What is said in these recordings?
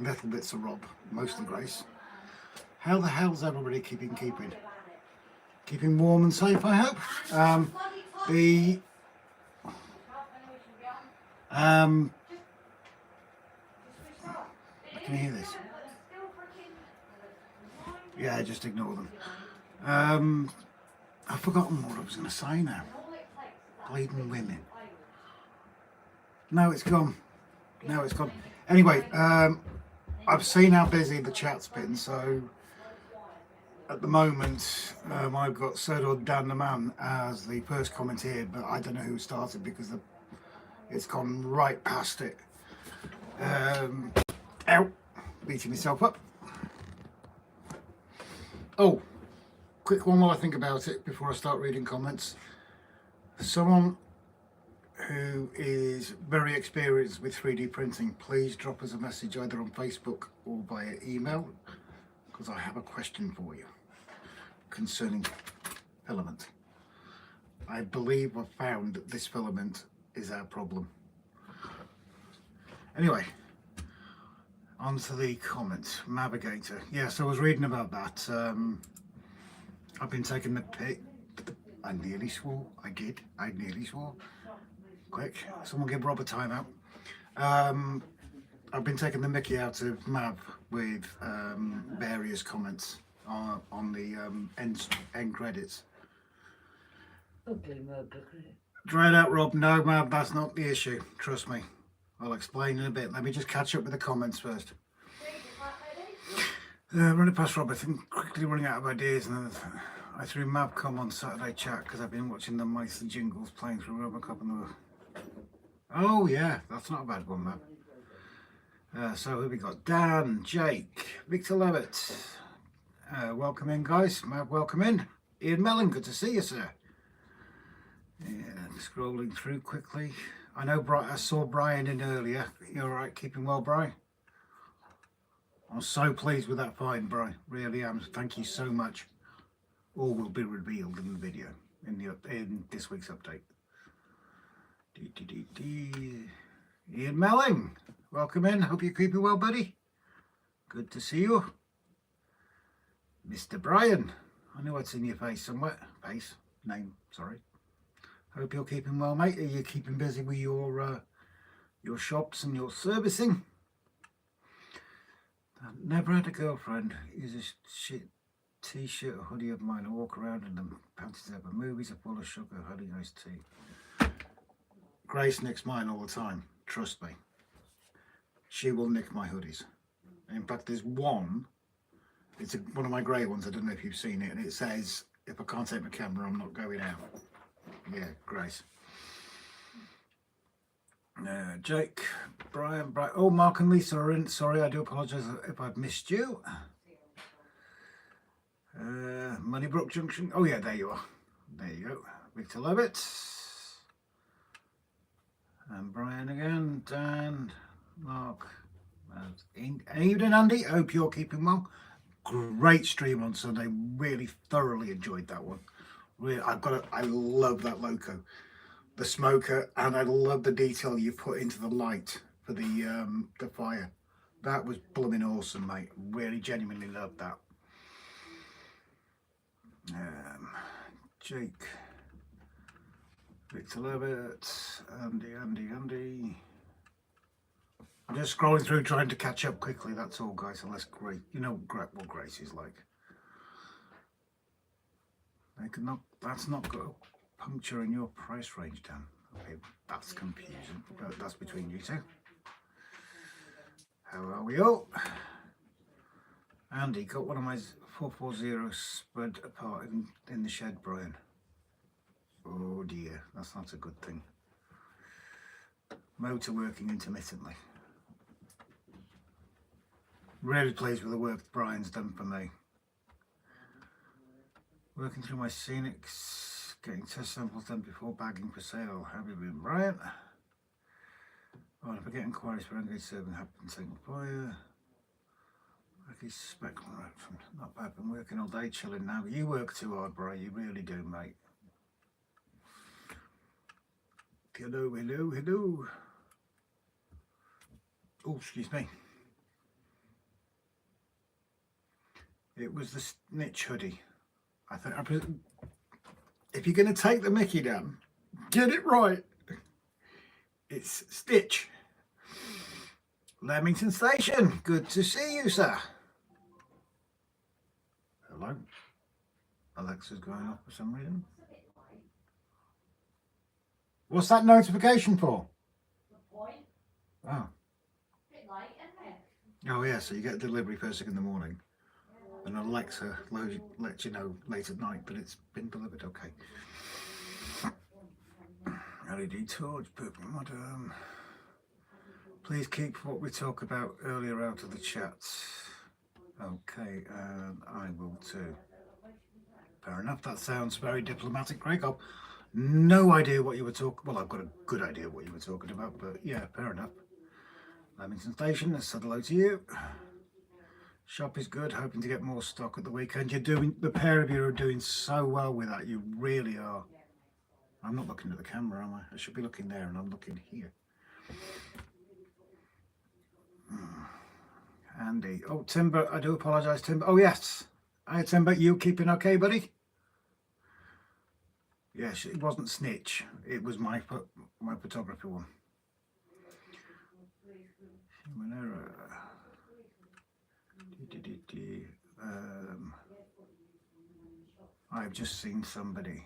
little bits of Rob, mostly Grace. How the hell's everybody keeping warm and safe, I hope? Can you hear this? Yeah, just ignore them. I've forgotten what I was going to say now. Bleeding women. No, it's gone. No, it's gone. Anyway, I've seen how busy the chat's been, so at the moment I've got Sodor Dan the man as the first comment here, but I don't know who started because it's gone right past it. Ow! Beating myself up. Oh, quick one while I think about it before I start reading comments. Someone who is very experienced with 3D printing, please drop us a message either on Facebook or via email, because I have a question for you concerning filament. I believe I've found that this filament is our problem. Anyway, on to the comments. Navigator. Yes, I was reading about that. I've been taking the pick. I nearly swore. I did. I nearly swore. Quick, someone give Rob a timeout. I've been taking the mickey out of Mav with various comments on the end credits. Dry it out, Rob. No, Mav, that's not the issue. Trust me. I'll explain in a bit. Let me just catch up with the comments first. Run it past Rob. I think quickly running out of ideas, and I threw Mavcom on Saturday chat because I've been watching the mice and jingles playing through Robocop and the... Oh yeah, that's not a bad one, Mav. So who we got? Dan, Jake, Victor Levitt. Welcome in, guys. Mav, welcome in. Ian Mellon, good to see you, sir. Yeah, scrolling through quickly. I know I saw Brian in earlier. You all right? Keeping well, Brian? I'm so pleased with that find, Brian. Really am. Thank you so much. All will be revealed in the video in this week's update. Ian Melling, welcome in. Hope you're keeping well, buddy. Good to see you. Mr. Brian, I know what's in your face somewhere. Name, sorry. Hope you're keeping well, mate. Are you keeping busy with your shops and your servicing? I've never had a girlfriend. Use a shit t-shirt or hoodie of mine. I walk around in them. Panties ever. Movies are full of sugar. Honey iced tea. Grace nicks mine all the time. Trust me. She will nick my hoodies. In fact, there's one. It's one of my grey ones. I don't know if you've seen it. And it says, if I can't take my camera, I'm not going out. Yeah, Grace. Jake, Brian. Oh, Mark and Lisa are in. Sorry, I do apologise if I've missed you. Moneybrook Junction. Oh yeah, there you are. There you go. Victor Levitt. And Brian again. Dan, Mark. Evening, Andy. Hope you're keeping well. Great stream on Sunday. Really thoroughly enjoyed that one. Really, I love that loco, the smoker, and I love the detail you put into the light for the fire. That was blooming awesome, mate. Really genuinely loved that. Jake, Victor Levitt, Andy. I'm just scrolling through trying to catch up quickly, that's all, guys. Unless Grace, you know what Grace is like. That's not got a puncture in your price range, Dan. Okay, that's confusing, but that's between you two. How are we all? Andy, got one of my 440 spread apart in the shed, Brian. Oh dear, that's not a good thing. Motor working intermittently. Really pleased with the work Brian's done for me. Working through my scenics, getting test samples done before bagging for sale. How have you been, Brian? Oh, if I get inquiries for engaged serving, happen taking fire. Lucky spec, not bad. Been working all day chilling now. You work too hard, Brian. You really do, mate. Hello. Oh, excuse me. It was the snitch hoodie. I think if you're going to take the mickey down, get it right. It's Stitch. Leamington Station. Good to see you, sir. Hello. Alexa's going off for some reason. What's that notification for? Oh. Oh yeah, so you get a delivery first thing in the morning, and Alexa lets you know late at night that it's been delivered. Okay. LED torch, but please keep what we talked about earlier out of the chats. Okay, I will too. Fair enough. That sounds very diplomatic, Craig. I've no idea what you were talking. Well, I've got a good idea what you were talking about, but yeah, fair enough. Leamington Station, let's say hello to you. Shop is good, hoping to get more stock at the weekend. The pair of you are doing so well with that, you really are. I'm not looking at the camera, am I? I should be looking there and I'm looking here. Andy, oh Timber, I do apologise Timber. Oh yes, hi Timber, you keeping okay buddy? Yes, it wasn't Snitch, it was my photography one. Human error. I've just seen somebody.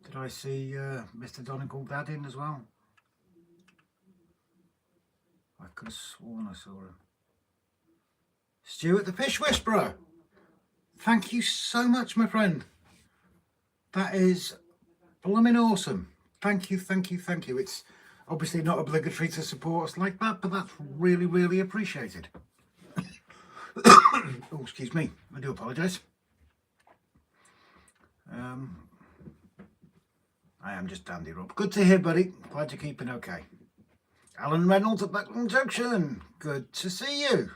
Did I see Mr. Donegal Dad in as well? I could have sworn I saw him. Stuart the Fish Whisperer. Thank you so much, my friend. That is blooming awesome. Thank you, thank you, thank you. It's obviously not obligatory to support us like that, but that's really, really appreciated. Oh, excuse me. I do apologise. I am just dandy, Rob. Good to hear, buddy. Glad you're keeping okay. Alan Reynolds at Bertleson Junction. Good to see you.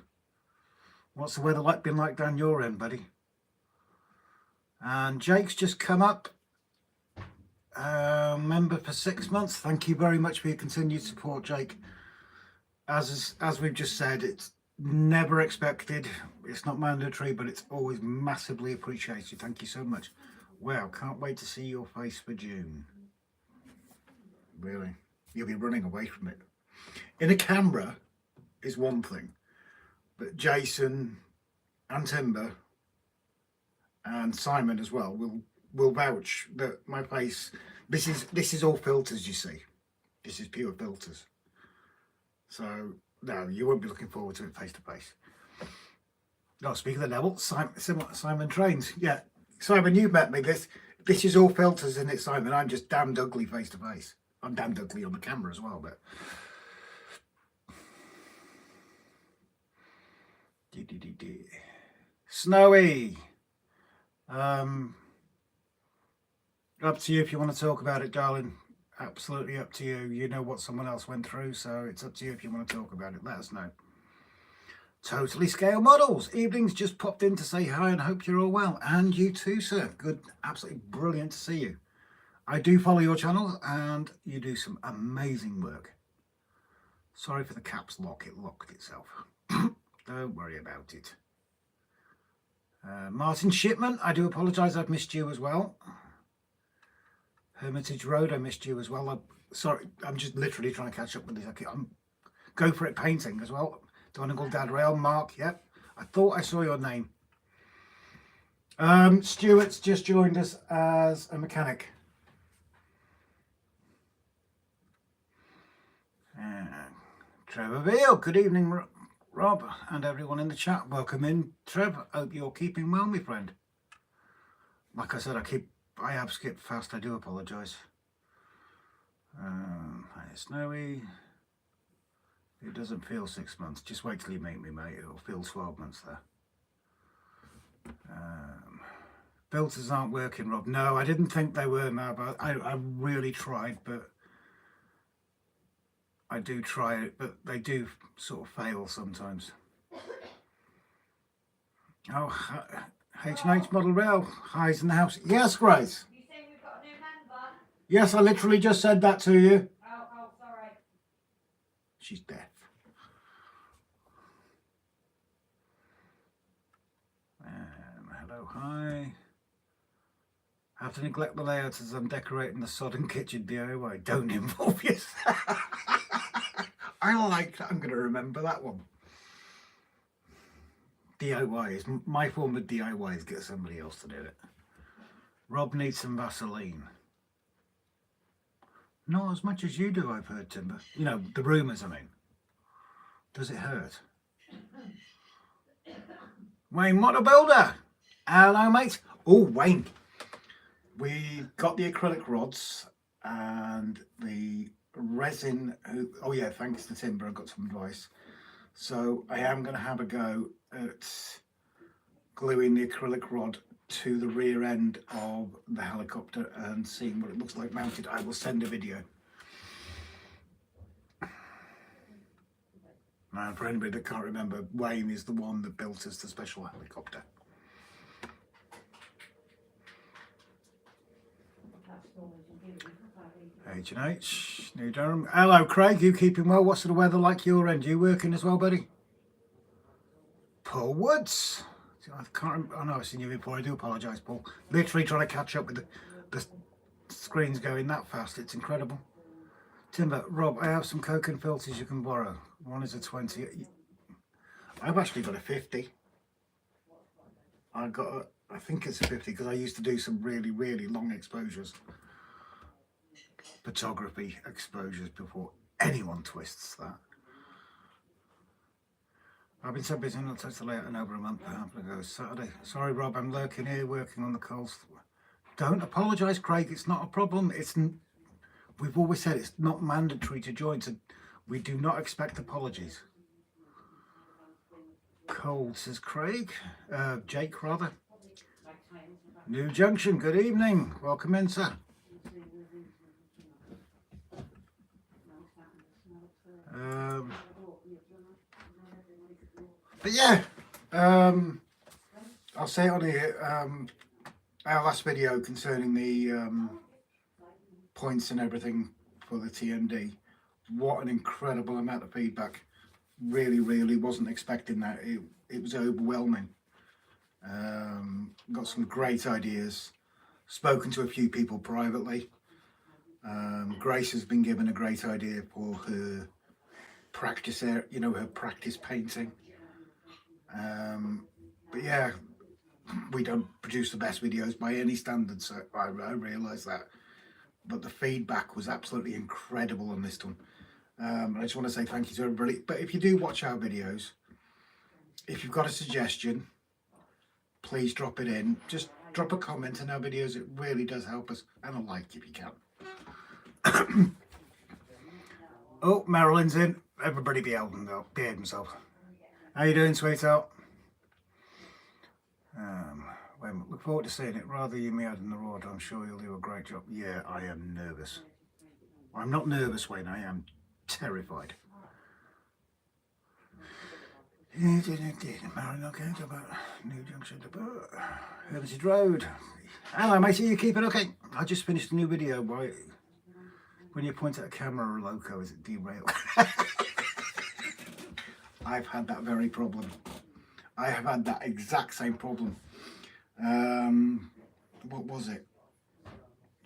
What's the weather been like down your end, buddy? And Jake's just come up. Member for 6 months. Thank you very much for your continued support, Jake. As we've just said, it's never expected. It's not mandatory, but it's always massively appreciated. Thank you so much. Wow, can't wait to see your face for June. Really? You'll be running away from it. In a camera is one thing, but Jason and Timber and Simon as well will vouch that my face, this is all filters, you see. This is pure filters. So no, you won't be looking forward to it face to face. No, speaking of the devil, Simon Trains. Yeah, Simon, you met me. This is all filters in it, Simon. I'm just damned ugly face to face. I'm damned ugly on the camera as well, but Snowy. Up to you if you want to talk about it, darling. Absolutely up to you. You know what someone else went through, so it's up to you if you want to talk about it. Let us know. Totally Scale Models. Evenings just popped in to say hi and hope you're all well. And you too, sir. Good. Absolutely brilliant to see you. I do follow your channel and you do some amazing work. Sorry for the caps lock. It locked itself. Don't worry about it. Martin Shipman, I do apologise. I've missed you as well. Hermitage Road, I missed you as well. Sorry, I'm just literally trying to catch up with this. I'm Go For It Painting as well. Donegal Dad Rail, Mark, yep. I thought I saw your name. Stuart's just joined us as a mechanic. Trevor Veail, good evening, Rob, and everyone in the chat. Welcome in, Trev. Hope you're keeping well, my friend. Like I said, I have skipped fast. I do apologise. Snowy. It doesn't feel 6 months. Just wait till you meet me, mate. It'll feel 12 months there. Filters aren't working, Rob. No, I didn't think they were, now, but I really tried, but I do try it, but they do sort of fail sometimes. Oh, H&H Model Rail, highs in the house. Yes, Grace. You saying we've got a new member? Yes, I literally just said that to you. Oh, sorry. She's deaf. Hello, hi. Have to neglect the layouts as I'm decorating the sodden kitchen DIY. Don't involve yourself. I like that. I'm going to remember that one. DIY is my form of DIY is get somebody else to do it. Rob needs some Vaseline. Not as much as you do, I've heard, Timber. You know, the rumours, I mean. Does it hurt? Wayne, Model Builder. Hello, mate. Oh, Wayne. We got the acrylic rods and the resin. Oh, yeah, thanks to Timber, I got some advice. So I am going to have a go at gluing the acrylic rod to the rear end of the helicopter and seeing what it looks like mounted. I will send a video. And for anybody that can't remember, Wayne is the one that built us the special helicopter. H&H, New Durham. Hello, Craig. You keeping well? What's the weather like your end? You working as well, buddy? Paul Woods. I can't. I know I've seen you before. I do apologise, Paul. Literally trying to catch up with the screens going that fast. It's incredible. Timber, Rob, I have some Coke and filters you can borrow. One is a 20. I've actually got a 50. I think it's a 50 because I used to do some really, really long exposures. Photography exposures before anyone twists that. I've been so busy not touched the layout in over a month. Ago Saturday. Sorry, Rob, I'm lurking here working on the coals. Don't apologise, Craig. It's not a problem. We've always said it's not mandatory to join, so we do not expect apologies. Cold, says Craig. Jake, rather. New Junction, good evening. Welcome in, sir. But yeah, I'll say it on here, our last video concerning the points and everything for the TND, what an incredible amount of feedback. Really, really wasn't expecting that. It was overwhelming. Got some great ideas, spoken to a few people privately. Grace has been given a great idea for her practice, her practice painting. But yeah, we don't produce the best videos by any standards, so I realise that. But the feedback was absolutely incredible on this one. I just want to say thank you to everybody. But if you do watch our videos, if you've got a suggestion, please drop it in. Just drop a comment in our videos. It really does help us. And a like if you can. Oh, Marilyn's in. Everybody behave themselves. How you doing, sweetheart? Look forward to seeing it. Rather you me out in the road. I'm sure you'll do a great job. Yeah, I am nervous. I'm not nervous, Wayne. I am terrified. Marilyn, okay, about New Junction to Hillside Road. Hello, mate. Are you keeping okay? I just finished a new video. When you point at a camera or a loco, is it derailed? I've had that very problem. I have had that exact same problem. What was it?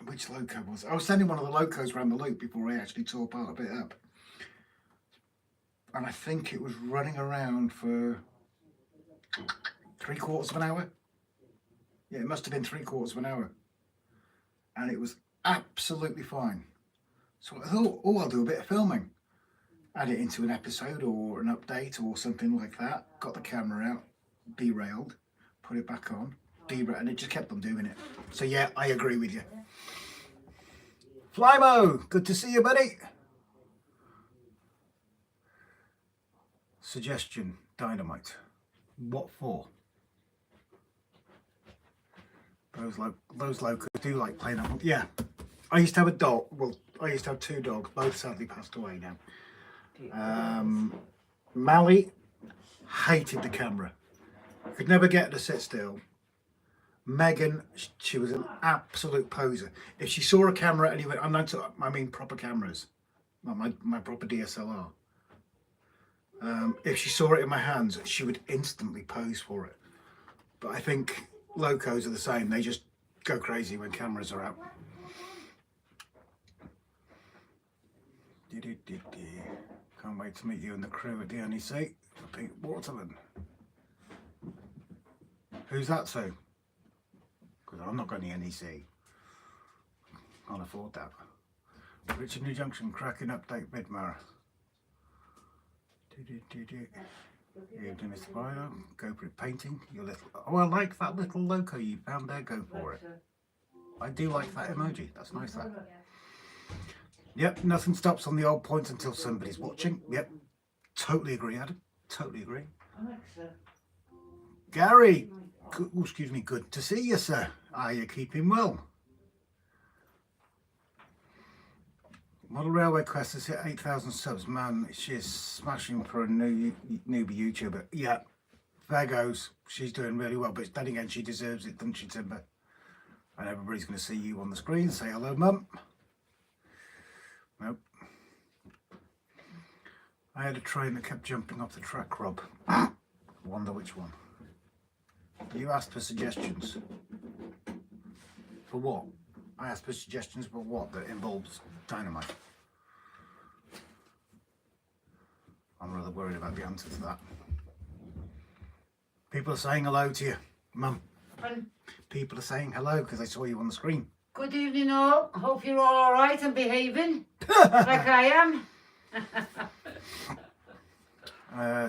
Which loco was it? I was sending one of the locos around the loop before I actually tore part of it up. And I think it was running around for 3/4 of an hour. Yeah, it must have been 3/4 of an hour. And it was absolutely fine. So I thought, oh, I'll do a bit of filming. Add it into an episode or an update or something like that. Got the camera out, derailed, put it back on, derailed, and it just kept on doing it. So yeah, I agree with you. Flymo, good to see you, buddy. Suggestion, dynamite. What for? Those locals do like playing up. Yeah, I used to have a dog. Well, I used to have 2 dogs. Both sadly passed away now. Mally hated the camera. Could never get her to sit still. Megan, she was an absolute poser. If she saw a camera anyway, I mean proper cameras, my proper DSLR. If she saw it in my hands, she would instantly pose for it. But I think locos are the same. They just go crazy when cameras are out. Can't wait to meet you and the crew at the NEC for Pete Waterland. Who's that to? Because I'm not going to the NEC. Can't afford that. Richard New Junction, cracking update mid-mara. Evening, Mr. Byron. Go for it painting. Your little. Oh, I like that little loco you found there. Go for it. I do like that emoji. That's nice. That. Yep. Nothing stops on the old point until somebody's watching. Yep. Totally agree, Adam. Totally agree. Gary. Good, oh, excuse me. Good to see you, sir. Are you keeping well? Model Railway Quest has hit 8,000 subs. Man, she's smashing for a newbie YouTuber. Yeah, there goes. She's doing really well, but then again, she deserves it, doesn't she, Timber? And everybody's going to see you on the screen. Say hello, Mum. Nope. I had a train that kept jumping off the track, Rob. Wonder which one. You asked for suggestions. For what? I asked for suggestions for what that involves dynamite. I'm rather worried about the answer to that. People are saying hello to you, Mum. People are saying hello because they saw you on the screen. Good evening all. Hope you're all alright and behaving like I am.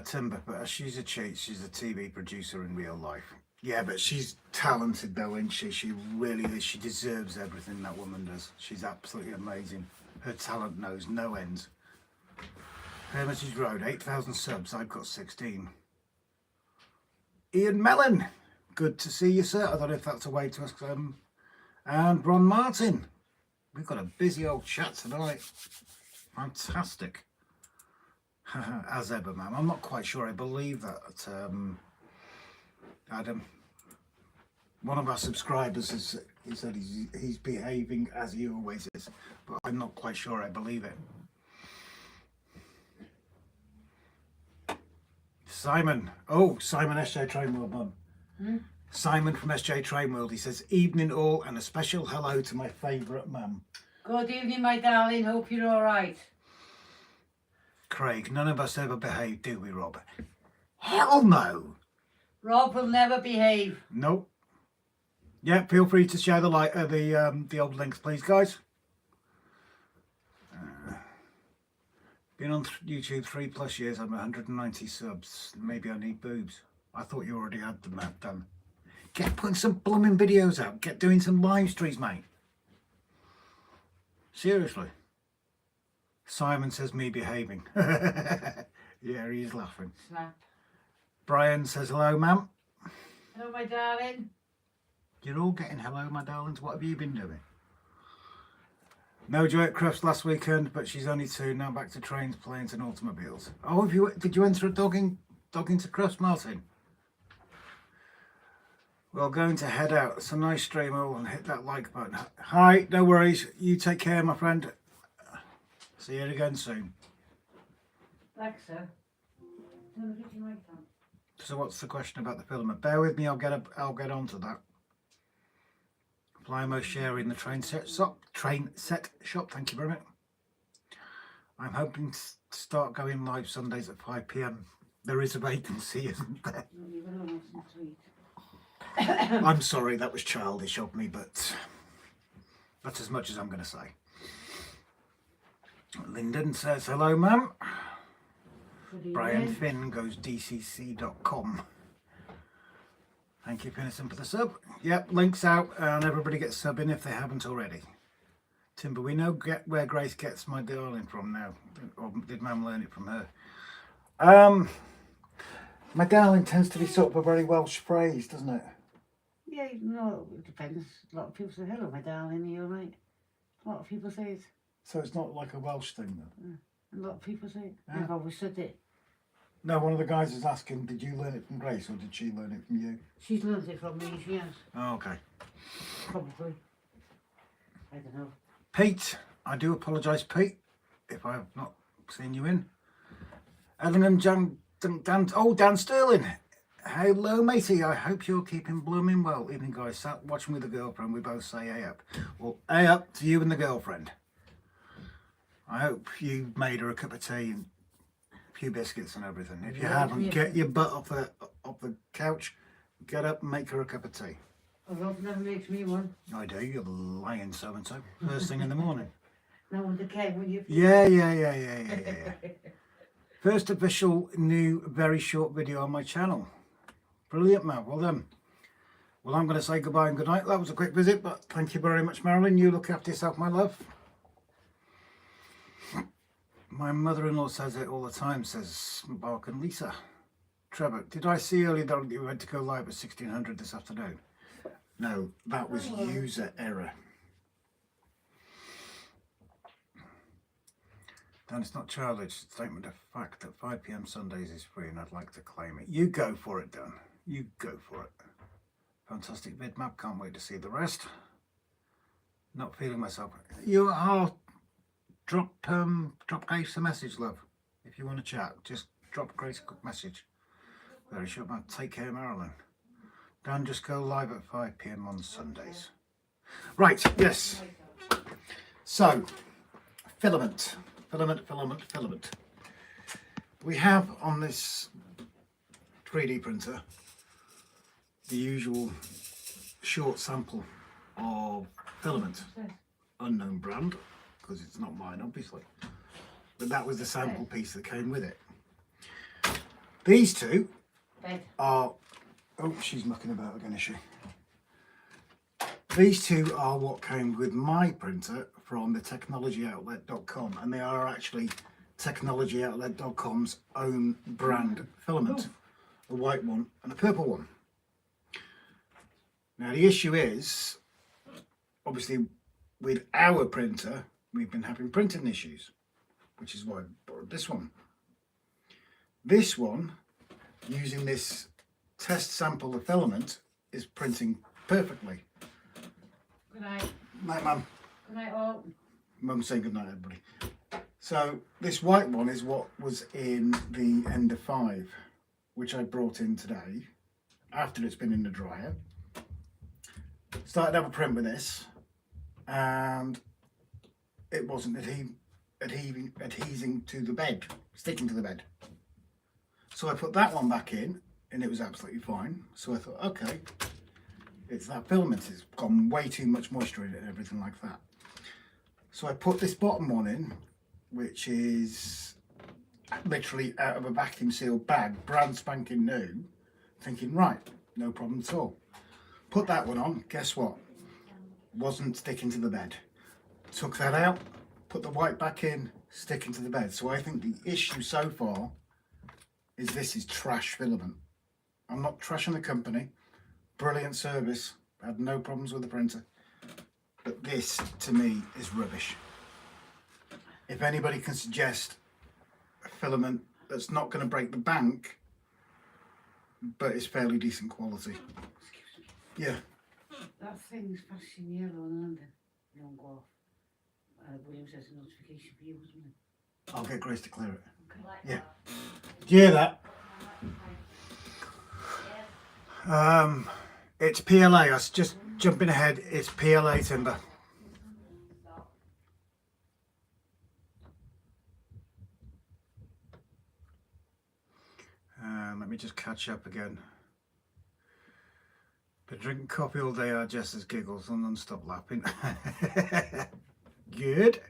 Timber, but she's a cheat. She's a TV producer in real life. Yeah, but she's talented though, isn't she? She really is. She deserves everything that woman does. She's absolutely amazing. Her talent knows no end. Hermitage Road, 8,000 subs. I've got 16. Ian Mellon, good to see you, sir. I don't know if that's a way to ask them. And Ron Martin. We've got a busy old chat tonight. Fantastic. As ever, ma'am. I'm not quite sure. I believe that Adam, one of our subscribers, he said he's behaving as he always is, but I'm not quite sure I believe it. Simon, Simon SJ Trainworld, Mum. Simon from SJ Trainworld, he says, evening all and a special hello to my favourite mum. Good evening, my darling. Hope you're alright. Craig, none of us ever behave, do we, Rob? Hell no! Rob will never behave. Nope. Yeah, feel free to share the old links, please, guys. Been on YouTube 3+ years. I'm 190 subs. Maybe I need boobs. I thought you already had the map done. Get putting some blooming videos out. Get doing some live streams, mate. Seriously. Simon says me behaving. Yeah, he's laughing. Snap. Brian says hello, ma'am. Hello, my darling. You're all getting hello, my darlings. What have you been doing? No joy at Crufts last weekend, but she's only 2. Now back to trains, planes and automobiles. Oh, did you enter a dogging to Crufts, Martin? We're going to head out. It's a nice stream all and hit that like button. Hi, no worries. You take care, my friend. See you again soon. Thanks, sir. So what's the question about the filament? Bear with me, I'll get on to that. Flymo sharing the train set shop, thank you very much. I'm hoping to start going live Sundays at 5 PM. There is a vacancy, isn't there? I'm sorry, that was childish of me, but that's as much as I'm going to say. Lyndon says hello, ma'am. Brian Finn goes dcc.com. Thank you, Pinnison, for the sub. Yep, links out and everybody gets subbing if they haven't already. Timber, we know where Grace gets my darling from now. Or did Mum learn it from her? My darling tends to be sort of a very Welsh phrase, doesn't it? Yeah, no, it depends. A lot of people say, hello, my darling, are you alright? A lot of people say it. So it's not like a Welsh thing, then? A lot of people say it. Yeah. I've always said it. No, one of the guys is asking, did you learn it from Grace or did she learn it from you? She's learned it from me, she has. Oh, okay. Probably. I don't know. Pete, I do apologise, Pete, if I have not seen you in. Ellingham Dan Sterling. Hello, matey. I hope you're keeping blooming well. Evening, guys. Sat watching with the girlfriend. We both say A up. Well, A up to you and the girlfriend. I hope you made her a cup of tea and a few biscuits and everything. If you haven't, get your butt off the couch, get up and make her a cup of tea. Rob never makes me one. I do. You're lying so-and-so. First thing in the morning. No one came when you... Yeah. First official new very short video on my channel. Brilliant, man. Well done. Well, I'm going to say goodbye and good night. That was a quick visit, but thank you very much, Marilyn. You look after yourself, my love. My mother-in-law says it all the time, says Mark and Lisa. Trevor, did I see earlier that you went to go live at 1600 this afternoon? No, that was user error. Dan, it's not childish. Statement of fact that 5 PM Sundays is free and I'd like to claim it. You go for it, Dan. You go for it. Fantastic vid map. Can't wait to see the rest. Not feeling myself. You are... Drop Grace a message, love. If you want to chat, just drop Grace a quick message. Very short, man. Take care, Marilyn. Dan, just go live at 5 PM on Sundays. Right, yes. So, filament. We have on this 3D printer the usual short sample of filament. Unknown brand, because it's not mine, obviously. But that was the sample piece that came with it. These two are... Oh, she's mucking about again, is she? These two are what came with my printer from the technologyoutlet.com, and they are actually technologyoutlet.com's own brand filament. A white one and a purple one. Now the issue is, obviously with our printer, we've been having printing issues, which is why I borrowed this one. This one, using this test sample of filament, is printing perfectly. Good night. Night, Mum. Good night, all. Mum saying good night, everybody. So this white one is what was in the Ender 5, which I brought in today after it's been in the dryer. Started to have a print with this, and it wasn't adhering to the bed, sticking to the bed. So I put that one back in, and it was absolutely fine. So I thought, okay, it's that filament. It's gone way too much moisture in it and everything like that. So I put this bottom one in, which is literally out of a vacuum sealed bag, brand spanking new, thinking, right, no problem at all. Put that one on, guess what? Wasn't sticking to the bed. Took that out, put the white back in, sticking to the bed. So I think the issue so far is this is trash filament. I'm not trashing the company. Brilliant service. Had no problems with the printer. But this, to me, is rubbish. If anybody can suggest a filament that's not going to break the bank, but is fairly decent quality. Yeah. That thing's flashing yellow in London. You don't go off. William says a notification for you, wasn't it? I'll get Grace to clear it. Okay. Yeah. Do you hear that? It's PLA. I was just jumping ahead. It's PLA timber. Let me just catch up again. Been drinking coffee all day, just as giggles and non-stop laughing. Good.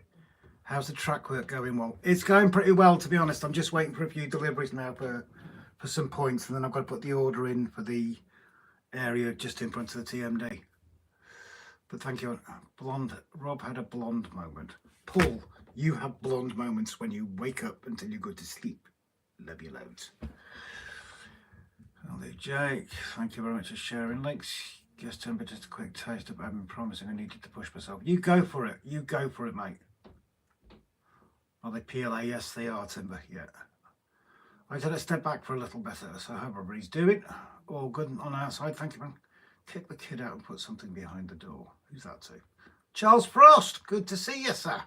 How's the track work going? Well, it's going pretty well, to be honest. I'm just waiting for a few deliveries now for some points, and then I've got to put the order in for the area just in front of the TMD. But thank you. Blonde. Rob had a blonde moment. Paul, you have blonde moments when you wake up until you go to sleep. Love you loads. Hello, Jake. Thank you very much for sharing links. Just a quick taste of I've been promising I needed to push myself. You go for it. You go for it, mate. Are they PLA? Yes, they are, Timber. Yeah. I said let's step back for a little better. So how everybody's doing? All good on our side. Thank you, man. Kick the kid out and put something behind the door. Who's that to? Charles Frost. Good to see you, sir.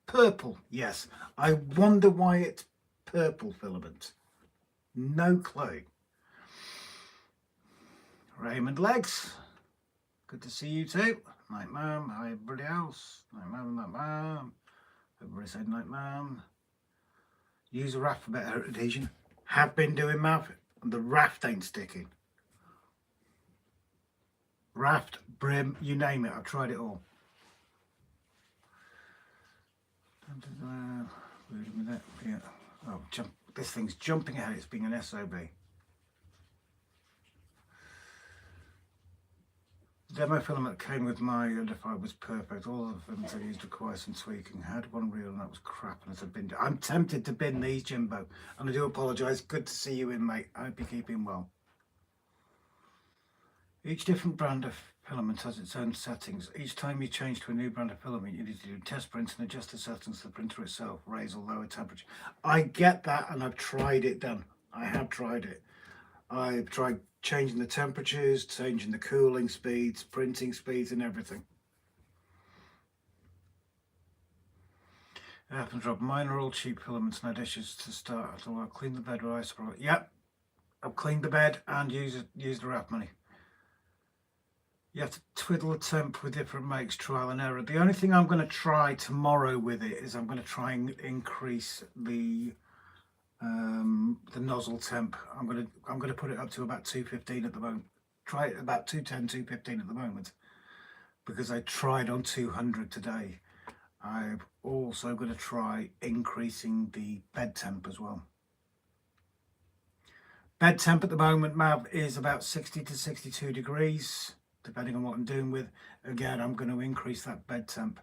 Purple. Yes. I wonder why it's purple filament. No clue. Raymond Legs. Good to see you too. Night, ma'am. Hi, everybody else. Night, ma'am. Night, ma'am. Everybody said night, ma'am. Use a raft for better adhesion. Have been doing, Mav. The raft ain't sticking. Raft, brim, you name it. I've tried it all. Yeah. Oh, this thing's jumping ahead. It's being an SOB. The demo filament that came with my Undefined was perfect. All of the films I used require some tweaking. I had one reel and that was crap, and as a bin. I'm tempted to bin these, Jimbo, and I do apologise. Good to see you in, mate. I hope you're keeping well. Each different brand of filament has its own settings. Each time you change to a new brand of filament, you need to do test prints and adjust the settings to the printer itself, raise or lower temperature. I get that, and I've tried it done. I have tried it. I've tried changing the temperatures, changing the cooling speeds, printing speeds, and everything. It happens, Rob. Mine are all cheap filaments, no dishes to start. So I'll clean the bed with ice. Yep, I've cleaned the bed and used the wrap money. You have to twiddle the temp with different makes, trial and error. The only thing I'm going to try tomorrow with it is I'm going to try and increase the nozzle temp. I'm going to put it up to about 215 at the moment. Try it about 210, 215 at the moment, because I tried on 200 today. I'm also going to try increasing the bed temp as well. Bed temp at the moment, Mav, is about 60 to 62 degrees. Depending on what I'm doing with. Again, I'm going to increase that bed temp.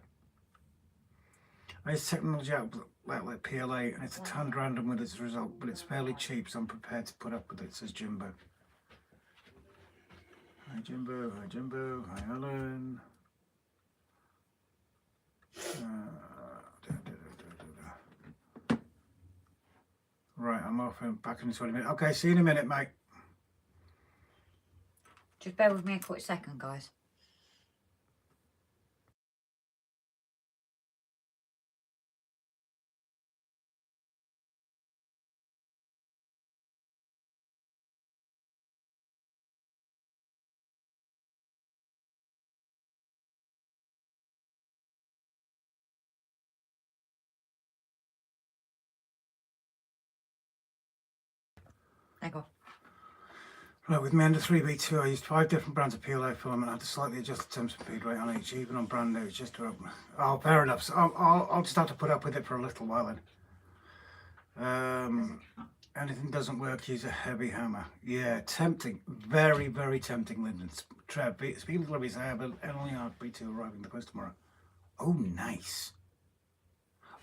I use technology outlet like PLA, and it's a tad random with its result, but it's fairly cheap, so I'm prepared to put up with it, says Jimbo. Hi Jimbo, hi Jimbo, hi Alan. Right, I'm off and back in 20 minutes. Okay, see you in a minute, mate. Just bear with me a quick second, guys. There you go. Right, with my Ender 3B2, I used 5 different brands of PLA filament. I had to slightly adjust the temp speed rate on each, even on brand new, just to open. Oh, fair enough. So I'll just have to put up with it for a little while then. Anything doesn't work, use a heavy hammer. Yeah, tempting. Very, very tempting, Lyndon. Trev, speaking of deliveries, I have an LR B2 arriving the post tomorrow. Oh, nice.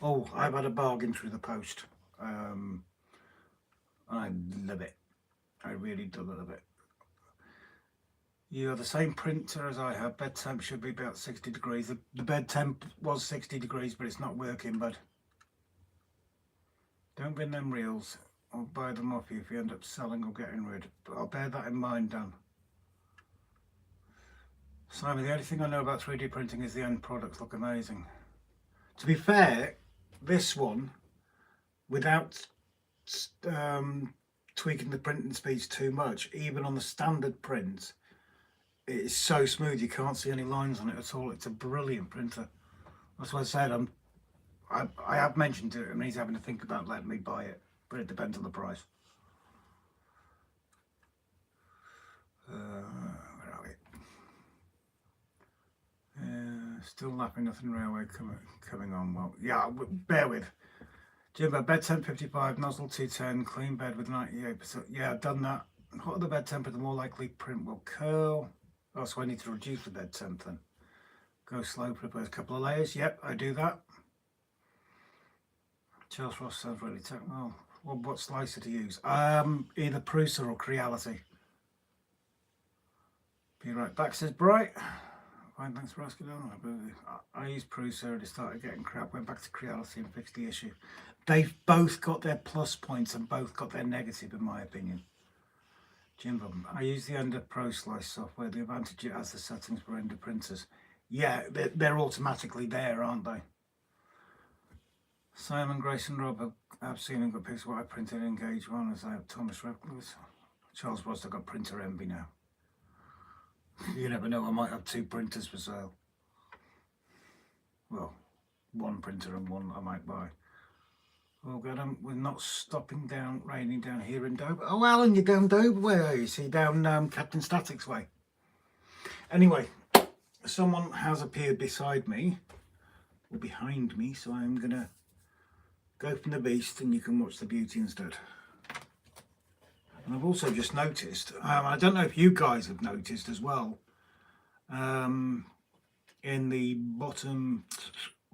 Oh, I've had a bargain through the post. I love it. I really do love it. You have the same printer as I have. Bed temp should be about 60 degrees. The bed temp was 60 degrees, but it's not working, bud. Don't bin them reels. I'll buy them off you if you end up selling or getting rid. But I'll bear that in mind, Dan. Simon, the only thing I know about 3D printing is the end products look amazing. To be fair, this one, without tweaking the printing speeds too much, even on the standard prints, it is so smooth you can't see any lines on it at all. It's a brilliant printer. That's why I said I have mentioned to him, and he's having to think about letting me buy it, but it depends on the price. Where are we? Still laughing, nothing railway coming on. Well, yeah, bear with. Jimbo, bed temp 55, nozzle 210, clean bed with 98%. Yeah, I've done that. Hotter the bed temp, the more likely print will curl. Oh, so I need to reduce the bed temp then. Go slow for the first couple of layers. Yep, I do that. Charles Ross sounds really technical. Well, what slicer to use? Either Prusa or Creality. Be right back, says Bright. Fine, thanks for asking. I used Prusa and it started getting crap. Went back to Creality and fixed the issue. They've both got their plus points and both got their negative, in my opinion. Jimbo, I use the Ender Pro Slice software. The advantage it has the settings for Ender printers. Yeah, they're automatically there, aren't they? Simon, Grace and Rob, I've seen and got pictures of what I printed in Gauge 1 as I have Thomas Reckless. Charles Ross, I've got printer envy now. You never know, I might have 2 printers for sale. Well, 1 printer and 1 I might buy. Oh God, we're not stopping down, raining down here in Dover. Oh, Alan, you're down Dover way, are you? See, down Captain Static's way. Anyway, someone has appeared beside me, or behind me, so I'm going to go from the beast and you can watch the beauty instead. And I've also just noticed, I don't know if you guys have noticed as well, in the bottom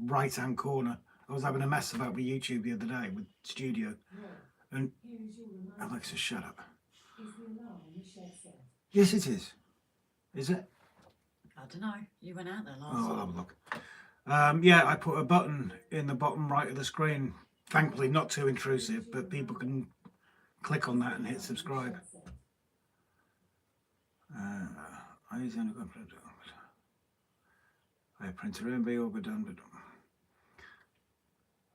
right hand corner, I was having a mess about with YouTube the other day with Studio, and Alexa, shut up. Yes, it is. Is it? I don't know. You went out there last Oh, I'll have a look. Yeah, I put a button in the bottom right of the screen. Thankfully, not too intrusive, but people can click on that and hit subscribe. I use only I printer MB all done, but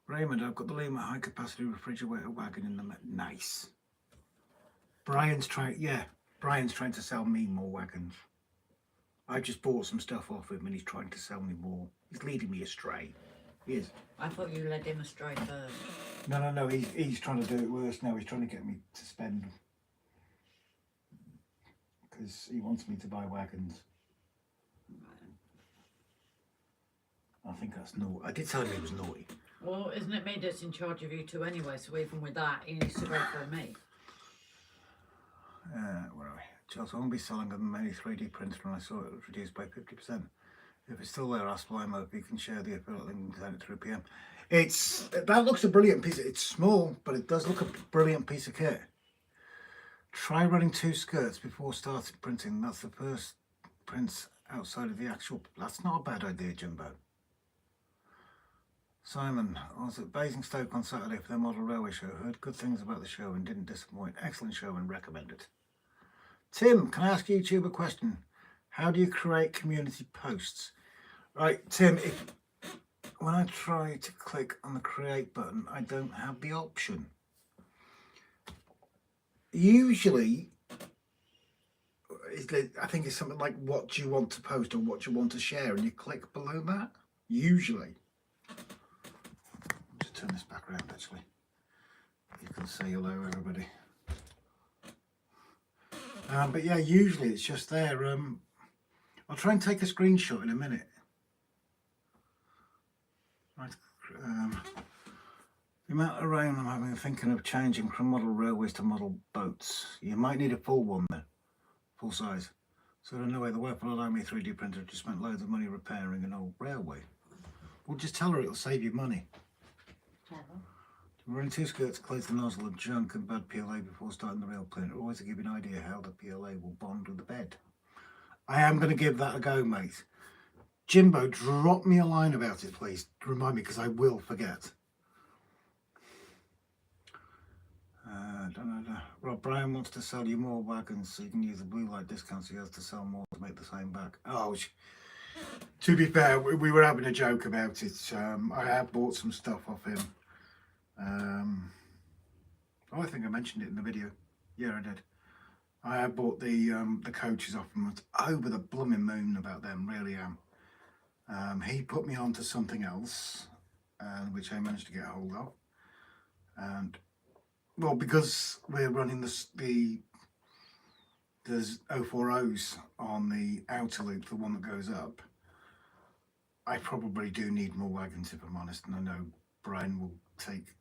Raymond, I've got the Lima high capacity refrigerator wagon in the nice. Brian's trying to sell me more wagons. I just bought some stuff off him and he's trying to sell me more. He's leading me astray. He is. I thought you led him astray first. No. He's trying to do it worse now. He's trying to get me to spend because he wants me to buy wagons. I think that's naughty. I did tell him he was naughty. Well, isn't it me that's in charge of you two anyway? So even with that, he needs to go for me. Where are we? Charles, I won't be selling a mini 3D printer and I saw it was reduced by 50%. If it's still there, ask Limo if you can share the affiliate link and send it through PM. That looks a brilliant piece. It's small, but it does look a brilliant piece of kit. Try running 2 skirts before starting printing. That's the first prints outside of the actual. That's not a bad idea, Jimbo. Simon, I was at Basingstoke on Saturday for their model railway show. Heard good things about the show and didn't disappoint. Excellent show and recommend it. Tim, can I ask YouTube a question? How do you create community posts? Right, Tim, when I try to click on the create button, I don't have the option. Usually, I think it's something like what do you want to post or what do you want to share, and you click below that. Usually. I'll just turn this back around actually. You can say hello, everybody. But yeah, usually it's just there. I'll try and take a screenshot in a minute. Right. The amount of rain I'm having, thinking of changing from model railways to model boats. You might need a full one then, full size. So no way the work will allow me 3D printer to spend loads of money repairing an old railway. Well, just tell her it'll save you money. Trevor. Running 2 skirts, close the nozzle of junk and bad PLA before starting the rail plant. Always to give you an idea how the PLA will bond with the bed. I am going to give that a go, mate. Jimbo, drop me a line about it, please. Remind me, because I will forget. Rob, Brian wants to sell you more wagons so you can use the blue light discounts he has to sell more to make the same back. Oh, to be fair, we were having a joke about it. I have bought some stuff off him. I think I mentioned it in the video. Yeah, I did. I have bought the coaches off him. I was over the blooming moon about them, really am. He put me on to something else, which I managed to get a hold of. And well, because we're running there's 040s on the outer loop, the one that goes up. I probably do need more wagons, if I'm honest, and I know Brian will take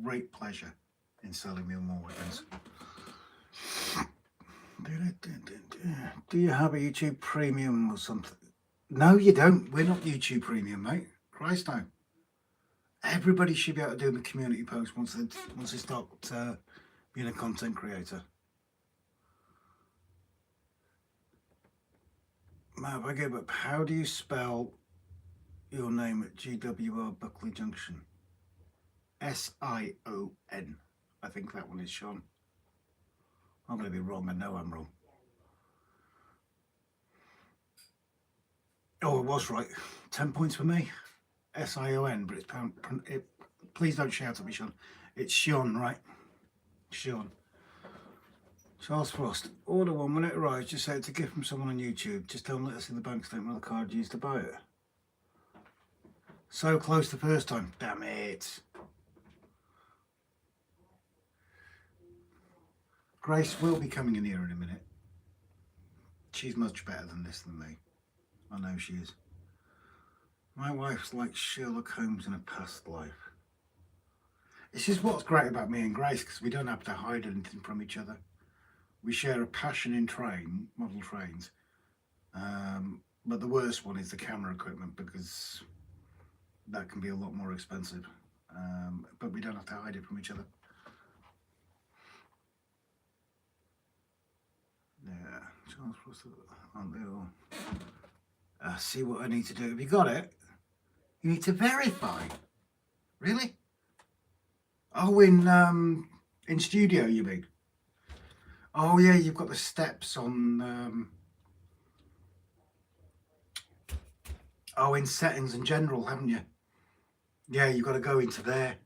great pleasure in selling me more wagons. Do you have a YouTube Premium or something? No, you don't. We're not YouTube Premium, mate. Christ, no. Everybody should be able to do the community post once they start being a content creator. Mav, I give up. How do you spell your name at GWR Buckley Junction? S-I-O-N. I think that one is Sean. I'm going to be wrong. I know I'm wrong. Oh, it was right. 10 points for me. S-I-O-N, but it's please don't shout at me, Sean. It's Sean, right? Sean. Charles Frost, order one when it arrives. Just say it's a gift from someone on YouTube. Just don't let us see the bank statement of the card used to buy it. So close the first time. Damn it. Grace will be coming in here in a minute. She's much better than this than me. I know she is. My wife's like Sherlock Holmes in a past life. This is what's great about me and Grace, because we don't have to hide anything from each other. We share a passion in model trains. But the worst one is the camera equipment, because that can be a lot more expensive. But we don't have to hide it from each other. Yeah, Charles Frost, aren't they all? See what I need to do. Have you got it? You need to verify. Really? Oh, in studio, you mean? Oh yeah, you've got the steps on. Oh, in settings and general, haven't you? Yeah, you've got to go into there.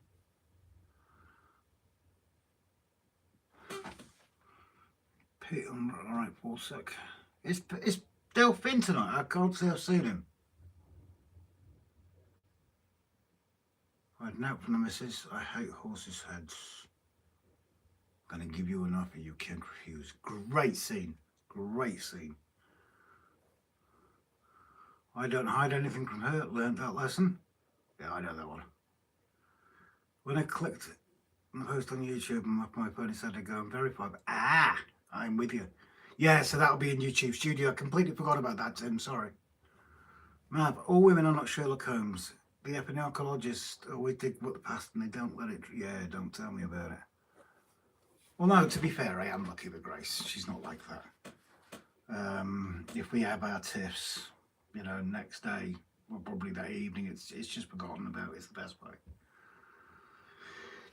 Pete, all right, for a sec. Is Delph in tonight? I can't say I've seen him. I had an out from the missus. I hate horses' heads. I'm going to give you an offer you can't refuse. Great scene. Great scene. I don't hide anything from her. Learned that lesson. Yeah, I know that one. When I clicked on the post on YouTube and my phone decided to go and verify. I'm with you. Yeah, so that'll be in YouTube Studio. I completely forgot about that, Tim. Sorry. Mav, all women are not Sherlock Holmes. The epidemiologists always dig what the past and they don't let it. Yeah, don't tell me about it. Well, no, to be fair, I am lucky with Grace. She's not like that. If we have our tiffs, you know, next day, well, probably that evening, it's just forgotten about. It's the best way.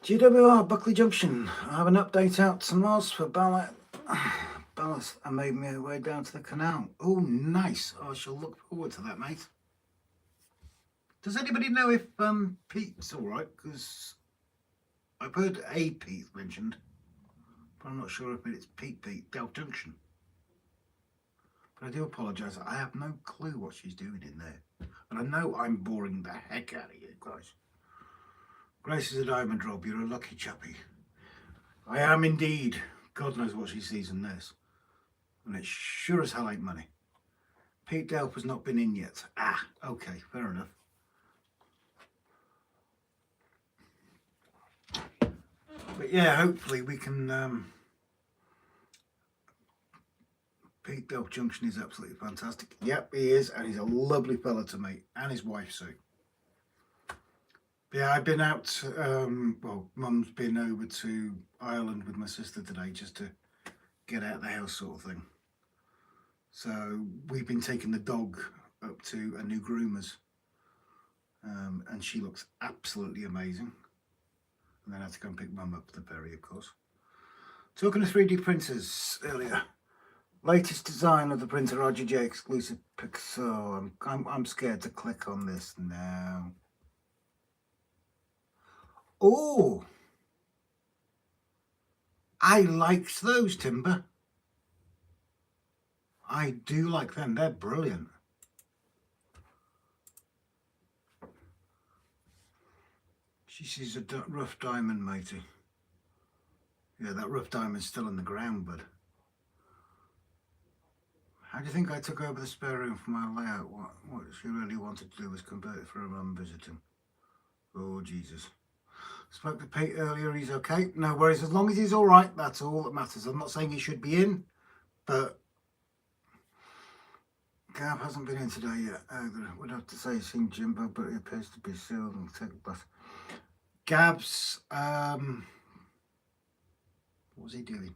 GWR, Buckley Junction. I have an update out tomorrow for Ballast. I made my way down to the canal. Oh, nice. I shall look forward to that, mate. Does anybody know if Pete's all right? Because I've heard a Pete mentioned, but I'm not sure if it's Pete, Delph Junction. But I do apologise. I have no clue what she's doing in there. And I know I'm boring the heck out of you guys. Grace is a diamond drop. You're a lucky chappy. I am indeed. God knows what she sees in this. And it sure as hell ain't money. Pete Delph has not been in yet. Okay, fair enough. But yeah, hopefully we can... Pete Delph Junction is absolutely fantastic. Yep, he is, and he's a lovely fella to meet, and his wife Sue. Yeah, I've been out, well, Mum's been over to Ireland with my sister today just to get out of the house sort of thing. So we've been taking the dog up to a new groomer's, and she looks absolutely amazing. And then I had to go and pick Mum up at the ferry, of course. Talking to 3D printers earlier. Latest design of the printer RGJ exclusive Pixel. I'm scared to click on this now. Oh, I liked those, Timber. I do like them. They're brilliant. She sees a rough diamond, matey. Yeah, that rough diamond's still in the ground, bud. How do you think I took over the spare room for my layout? What she really wanted to do was convert it for her mum visiting. Oh, Jesus. Spoke to Pete earlier, he's okay. No worries, as long as he's all right, that's all that matters. I'm not saying he should be in, but Gav hasn't been in today yet either. Would have to say he's seen Jimbo, but he appears to be sealed and take a bus. Gav's, what was he doing?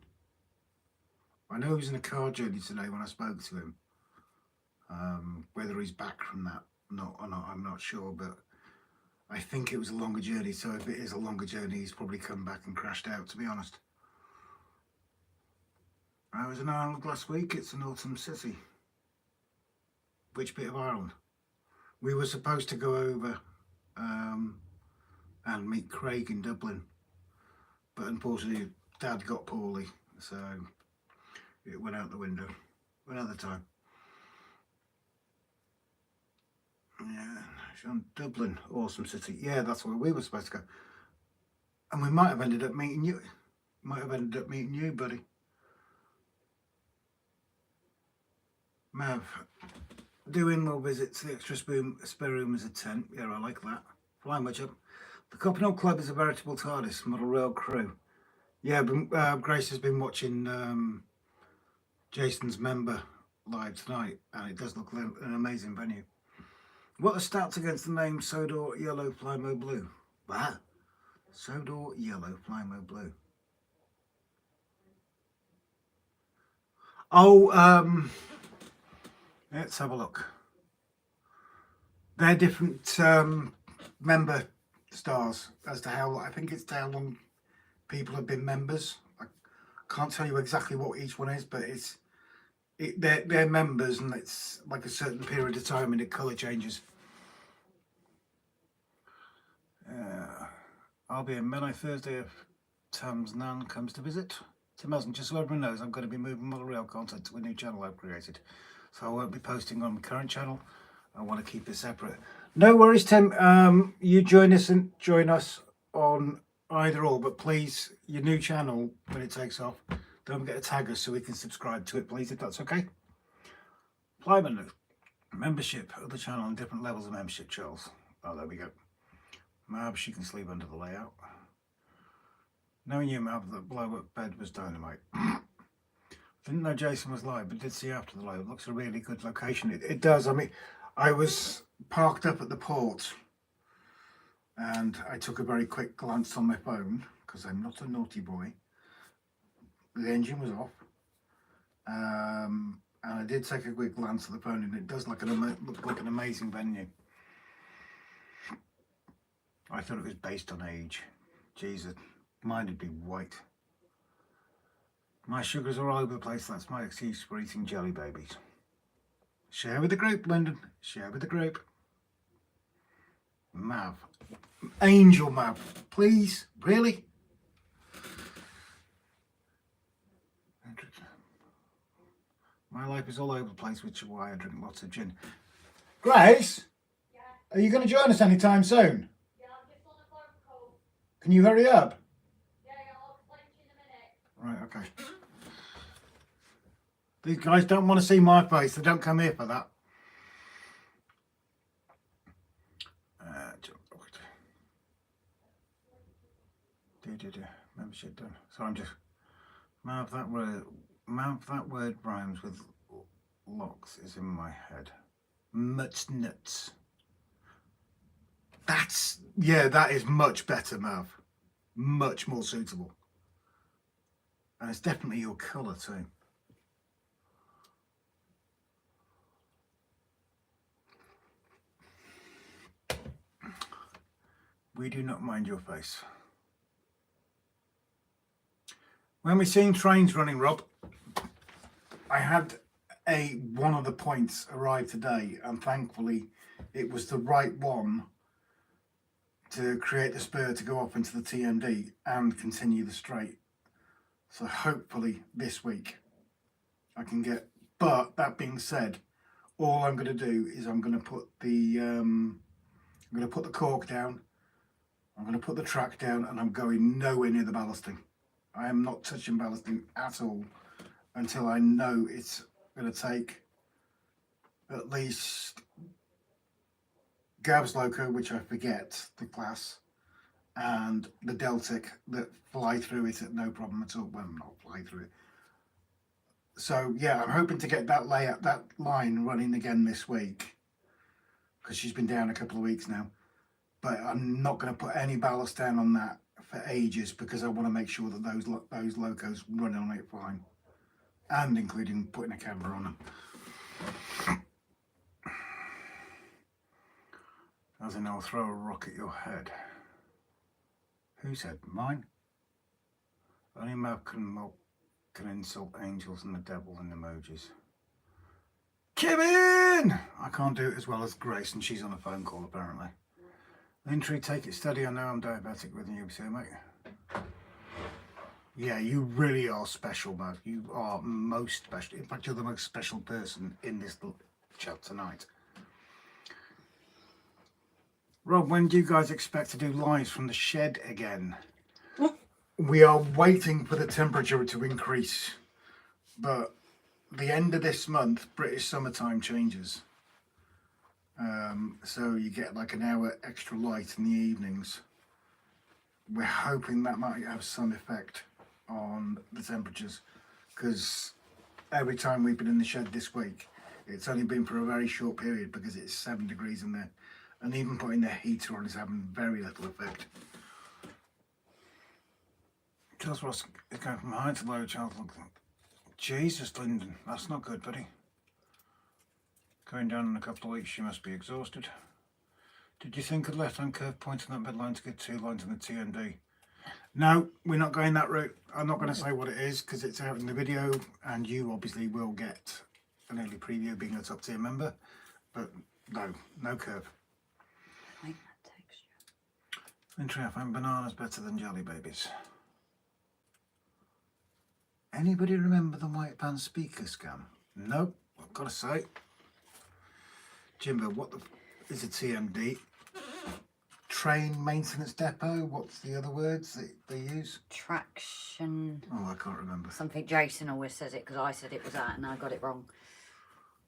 I know he was in a car journey today when I spoke to him. Whether he's back from that or not, I'm not sure, but I think it was a longer journey, so if it is a longer journey, he's probably come back and crashed out, to be honest. I was in Arnold last week. It's an autumn city. Which bit of Ireland? We were supposed to go over and meet Craig in Dublin, but unfortunately Dad got poorly, so it went out the window. Another time. Yeah, Sean, Dublin, awesome city. Yeah, that's where we were supposed to go. And we might have ended up meeting you. Buddy. Mav, doing more visits. The extra spare room is a tent. Yeah, I like that. Fly much up. The Compton Club is a veritable TARDIS, model rail crew. Yeah, Grace has been watching Jason's member live tonight, and it does look like an amazing venue. What are stats against the name Sodor Yellow Flymo Blue? What? Sodor Yellow Flymo Blue. Oh, let's have a look. They're different member stars as to how, I think it's to how long people have been members. I can't tell you exactly what each one is, but they're members, and it's like a certain period of time, and the colour changes. I'll be in Menai Thursday if Tam's Nan comes to visit. Tim hasn't, just so everyone knows, I'm going to be moving model rail content to a new channel I've created. So I won't be posting on my current channel. I want to keep it separate. No worries, Tim. You join us on either or, but please, your new channel, when it takes off, don't forget to tag us so we can subscribe to it, please, if that's okay. Plyman, membership of the channel and different levels of membership, Charles. Oh, there we go. Mab, she can sleep under the layout. Knowing you, Mab, that blow up bed was dynamite. Didn't know Jason was live, but did see after the live. It looks a really good location. It does. I mean, I was parked up at the port, and I took a very quick glance on my phone because I'm not a naughty boy. The engine was off, and I did take a quick glance at the phone, and it does look like an amazing venue. I thought it was based on age. Jesus, mine would be white. My sugars are all over the place. That's my excuse for eating jelly babies. Share with the group, Lyndon. Share with the group. Mav. Angel Mav. Please? Really? My life is all over the place, which is why I drink lots of gin. Grace? Yeah? Are you going to join us anytime soon? Yeah, I'm just on a phone call. Can you hurry up? Yeah, I'll explain to you in a minute. Right, okay. These guys don't want to see my face. They don't come here for that. Membership done. So I'm just mouth that word rhymes with locks is in my head. Much nuts. That is much better, Mav. Much more suitable. And it's definitely your colour too. We do not mind your face. When we seen trains running, Rob, I had one of the points arrive today, and thankfully it was the right one to create the spur to go off into the TMD and continue the straight. So hopefully this week I can get, but that being said, all I'm going to do is I'm going to put the cork down, I'm going to put the track down, and I'm going nowhere near the ballasting. I am not touching ballasting at all until I know it's going to take at least Gav's loco, which I forget the class, and the Deltic that fly through it at no problem at all. Well, not fly through it. So yeah, I'm hoping to get that line running again this week, because she's been down a couple of weeks now. But I'm not going to put any ballast down on that for ages, because I want to make sure that those locos run on it fine, and including putting a camera on them. As in, I'll throw a rock at your head. Who said? Mine? Only Mav can insult angels and the devil in emojis. Kevin! I can't do it as well as Grace, and she's on a phone call apparently. Lintry, take it steady. I know I'm diabetic with you, so mate. Yeah, you really are special, Mo. You are most special. In fact, you're the most special person in this chat tonight. Rob, when do you guys expect to do lives from the shed again? We are waiting for the temperature to increase, but the end of this month, British summertime changes. So you get like an hour extra light in the evenings. We're hoping that might have some effect on the temperatures, because every time we've been in the shed this week, it's only been for a very short period because it's 7 degrees in there, and even putting the heater on is having very little effect. Charles Ross is going from high to low. Charles, look, Jesus, Lyndon, that's not good, buddy. Going down in a couple of weeks, you must be exhausted. Did you think a left-hand curve pointing that midline to get 2 lines in the TND? No, we're not going that route. I'm not going to say what it is because it's out in the video, and you obviously will get an early preview being a top tier member. But no curve. I like that texture. Entry, I find bananas better than jelly babies. Anybody remember the white band speaker scam? Nope, I've got to say. Jimbo, what the is a TMD? Train maintenance depot? What's the other words that they use? Traction. Oh, I can't remember. Something Jason always says it because I said it was that and I got it wrong.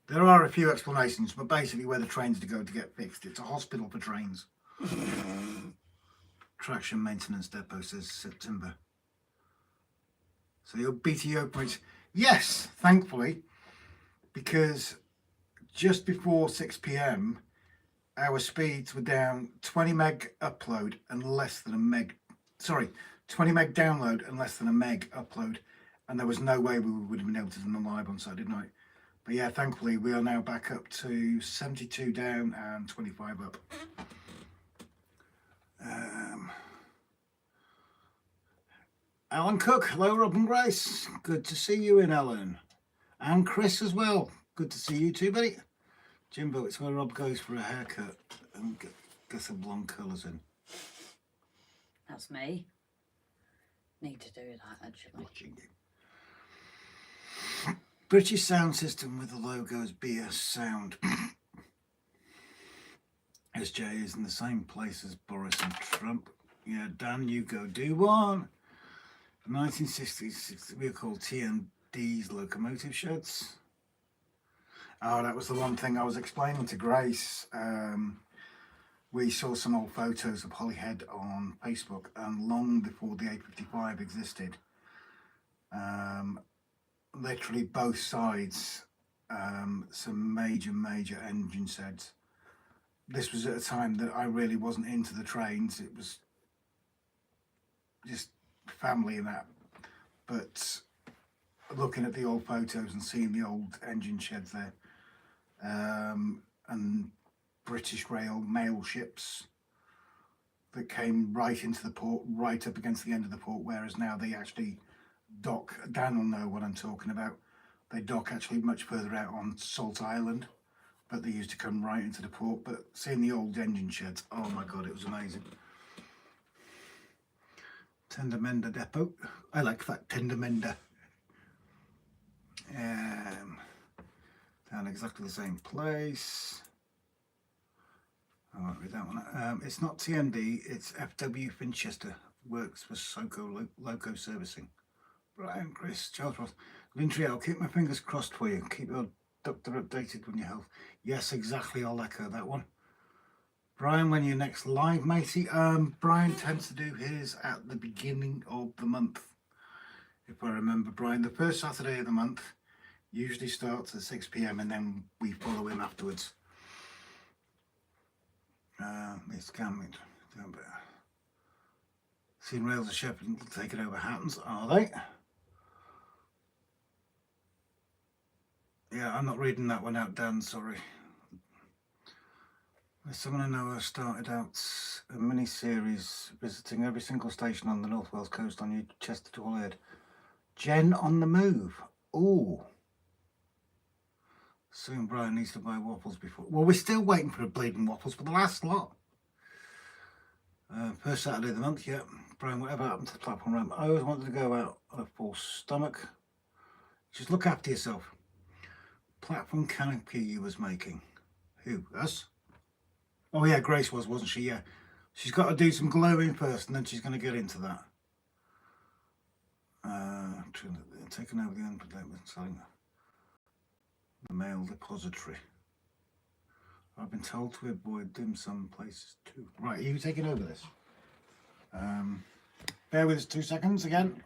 There are a few explanations, but basically where the trains to go to get fixed. It's a hospital for trains. Traction maintenance depot, says September. So your BTO points, yes, thankfully, because just before 6 p.m, our speeds were down 20 meg upload and less than a meg, 20 meg download and less than a meg upload. And there was no way we would have been able to do them live on Saturday night. But yeah, thankfully we are now back up to 72 down and 25 up. Alan Cook, hello Rob and Grace. Good to see you in, Alan. And Chris as well. Good to see you too, buddy. Jimbo, it's where Rob goes for a haircut and get some blonde colours in. That's me. Need to do that actually. Watching you. British sound system with the logos BS Sound. SJ is in the same place as Boris and Trump. Yeah, Dan, you go do one. 1960s, we were called TND's locomotive sheds. Oh, that was the one thing I was explaining to Grace. We saw some old photos of Holyhead on Facebook, and long before the A55 existed, literally both sides, some major engine sheds. This was at a time that I really wasn't into the trains. It was just family and that. But looking at the old photos and seeing the old engine sheds there, and British Rail mail ships that came right into the port, right up against the end of the port, whereas now they actually dock. Dan will know what I'm talking about. They dock actually much further out on Salt Island, but they used to come right into the port. But seeing the old engine sheds, oh my god, it was amazing. Tendermender Depot. I like that, Tendermender. Down exactly the same place. I won't read that one. It's not TND, it's FW Finchester. Works for Soco Loco Servicing. Brian, Chris, Charles Ross. Lintry, I'll keep my fingers crossed for you. Keep your doctor updated on your health. Yes, exactly. I'll echo that one. Brian, when you're next live, matey? Brian tends to do his at the beginning of the month. If I remember, Brian, the first Saturday of the month usually starts at 6 p.m. and then we follow him afterwards. It's coming. Seen Rails of Shepherd taking over Hattons, are they? Yeah, I'm not reading that one out, Dan, sorry. There's someone I know who started out a mini-series visiting every single station on the North Wales coast on Chester to Holyhead. Jen on the move. Ooh. Soon Brian needs to buy waffles before. Well, we're still waiting for a bleeding waffles for the last lot. First Saturday of the month, yeah. Brian, whatever happened to the platform ramp? I always wanted to go out on a full stomach. Just look after yourself. Platform canopy you was making. Who? Us? Oh yeah, Grace was, wasn't she? Yeah. She's got to do some glowing first and then she's going to get into that. Taking over the unprotected selling the mail depository. I've been told to avoid dim sum places too. Right, are you taking over this? Bear with us 2 seconds again.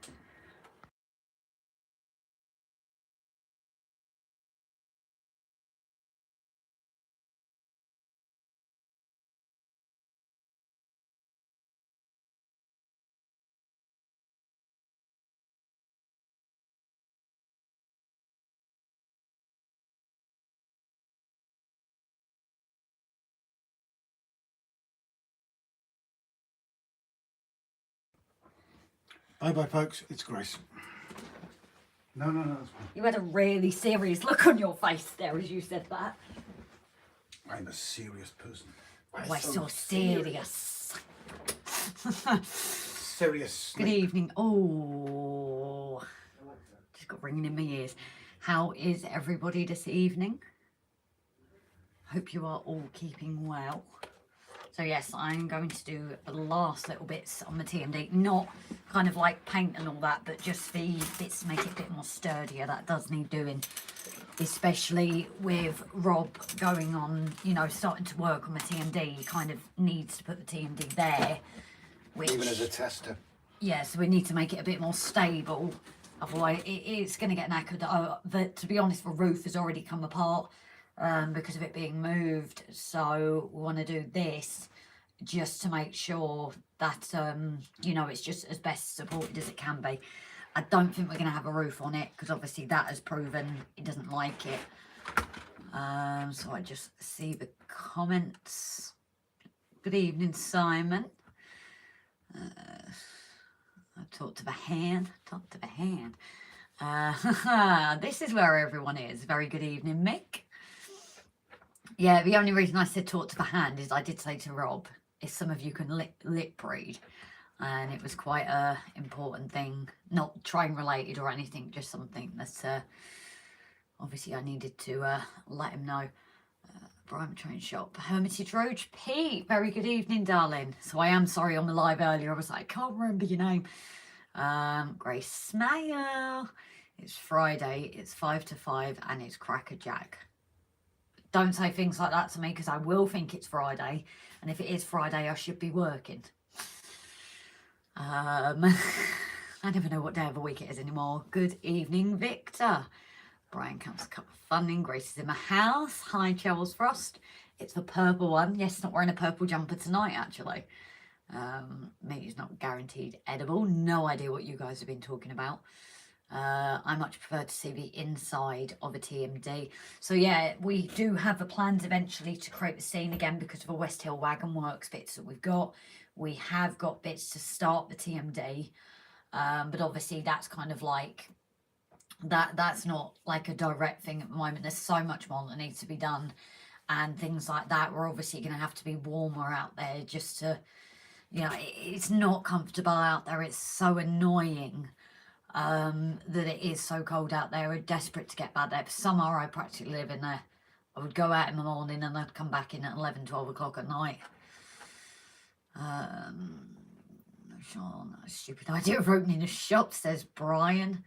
Bye-bye, folks. It's Grace. No, that's fine. You had a really serious look on your face there as you said that. I'm a serious person. Why so serious? Serious. Good evening. Oh, just got ringing in my ears. How is everybody this evening? Hope you are all keeping well. So yes, I'm going to do the last little bits on the TMD, not kind of like paint and all that, but just the bits to make it a bit more sturdier. That does need doing, especially with Rob going on, you know, starting to work on the TMD. He kind of needs to put the TMD there. Which, Even as a tester. yeah, so we need to make it a bit more stable. Otherwise, it's going to get knackered. To be honest, the roof has already come apart. Because of it being moved, so we want to do this just to make sure that you know, it's just as best supported as it can be. I don't think we're going to have a roof on it because obviously that has proven it doesn't like it. So I just see the comments. Good evening, Simon. I talked to the hand. This is where everyone is. Very good evening, Mick. Yeah, the only reason I said talk to the hand is I did say to Rob, if some of you can lip read, and it was quite a important thing, not train related or anything, just something that obviously I needed to let him know. Brian Train Shop, Hermitage Road, Pete, very good evening, darling. So I am sorry on the live earlier, I was like, I can't remember your name. Grace Smile, it's Friday, it's 5 to 5, and it's Cracker Jack. Don't say things like that to me because I will think it's Friday. And if it is Friday, I should be working. I never know what day of the week it is anymore. Good evening, Victor. Brian comes a cup of funding. Grace is in my house. Hi, Charles Frost. It's the purple one. Yes, not wearing a purple jumper tonight, actually. Meat is not guaranteed edible. No idea what you guys have been talking about. I much prefer to see the inside of a TMD. So yeah, we do have the plans eventually to create the scene again because of the West Hill Wagon Works bits that we've got. We have got bits to start the TMD, but obviously that's kind of like, that's not like a direct thing at the moment. There's so much more that needs to be done and things like that. We're obviously going to have to be warmer out there just to, you know, it's not comfortable out there. It's so annoying. That it is so cold out there. We're desperate to get back there. For summer, I practically live in there. I would go out in the morning and I'd come back in at 11, 12 o'clock at night. Sean, a stupid idea of opening a shop, says Brian.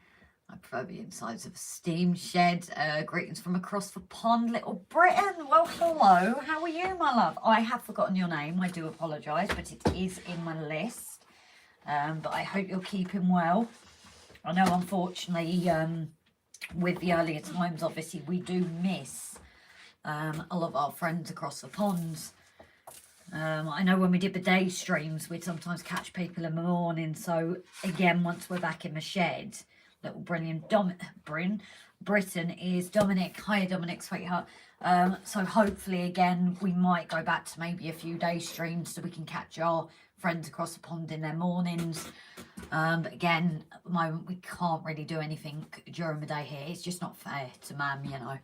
I prefer the insides of a steam shed. Greetings from across the pond, Little Britain. Well, hello. How are you, my love? I have forgotten your name. I do apologise, but it is in my list. But I hope you're keeping well. I know, unfortunately, with the earlier times, obviously, we do miss a lot of our friends across the ponds. I know when we did the day streams, we'd sometimes catch people in the morning. So, again, once we're back in the shed, little brilliant Britain is Dominic. Hi, Dominic, sweetheart. So, hopefully, again, we might go back to maybe a few day streams so we can catch our friends across the pond in their mornings. But again, at the moment we can't really do anything during the day here. It's just not fair to Mam, you know.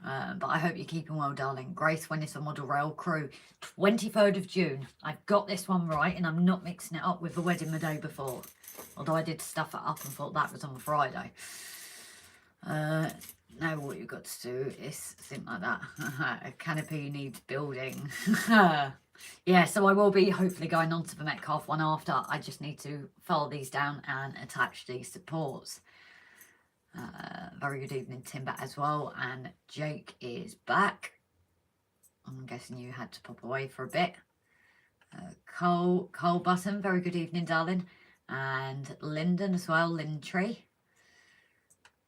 But I hope you're keeping well, darling. Grace, when is the model rail crew? 23rd of June. I've got this one right, and I'm not mixing it up with the wedding the day before. Although I did stuff it up and thought that was on Friday. Now what you've got to do is think like that. A canopy needs building. Yeah, so I will be hopefully going on to the Metcalfe one after. I just need to file these down and attach these supports. Very good evening, Timber, as well. And Jake is back. I'm guessing you had to pop away for a bit. Cole Button, very good evening, darling. And Lyndon as well, Lindtree.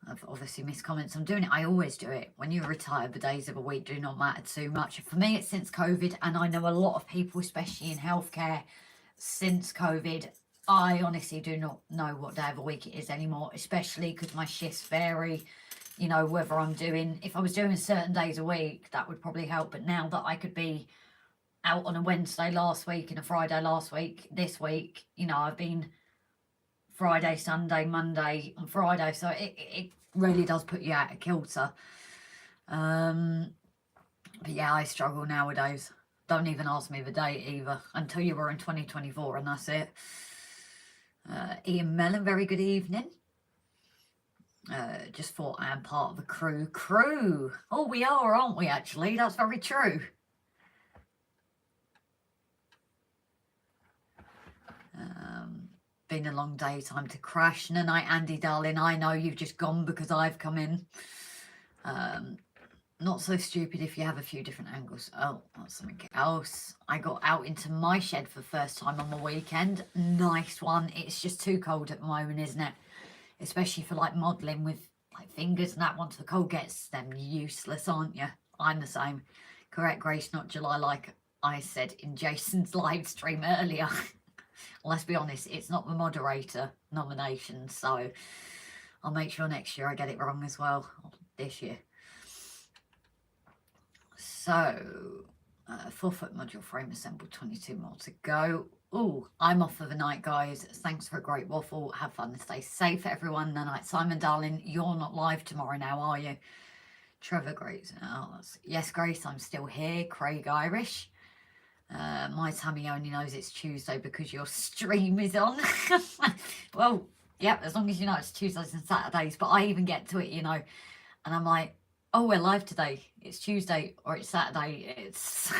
I've obviously missed comments. I'm doing it. I always do it. When you're retired, the days of a week do not matter too much. For me, it's since COVID, and I know a lot of people, especially in healthcare, since COVID, I honestly do not know what day of the week it is anymore, especially because my shifts vary. You know, whether I'm doing, if I was doing certain days a week, that would probably help. But now that I could be out on a Wednesday last week and a Friday last week, this week, you know, I've been Friday, Sunday, Monday and Friday, so it really does put you out of kilter. But yeah, I struggle nowadays. Don't even ask me the date either until you were in 2024, and that's it. Ian Mellon, very good evening. Just thought I am part of the crew. Oh, we are, aren't we, actually? That's very true. Been a long day, time to crash. And night, Andy, darling, I know you've just gone because I've come in. Not so stupid if you have a few different angles. Oh, that's something else. I got out into my shed for the first time on the weekend. Nice one. It's just too cold at the moment, isn't it? Especially for like modelling with like fingers and that. Once the cold gets them, useless, aren't you? I'm the same. Correct, Grace, not July, like I said in Jason's live stream earlier. Let's be honest, it's not the moderator nomination, so I'll make sure next year I get it wrong as well, this year. So, 4-foot module frame assembled, 22 more to go. Oh, I'm off for the night, guys. Thanks for a great waffle. Have fun and stay safe, everyone. The night. Simon, darling, you're not live tomorrow now, are you? Trevor, Grace. Oh, yes, Grace, I'm still here. Craig Irish. My tummy only knows it's Tuesday because your stream is on. Well, yeah, as long as you know it's Tuesdays and Saturdays, but I even get to it, you know, and I'm like, oh, we're live today. It's Tuesday or it's Saturday. It's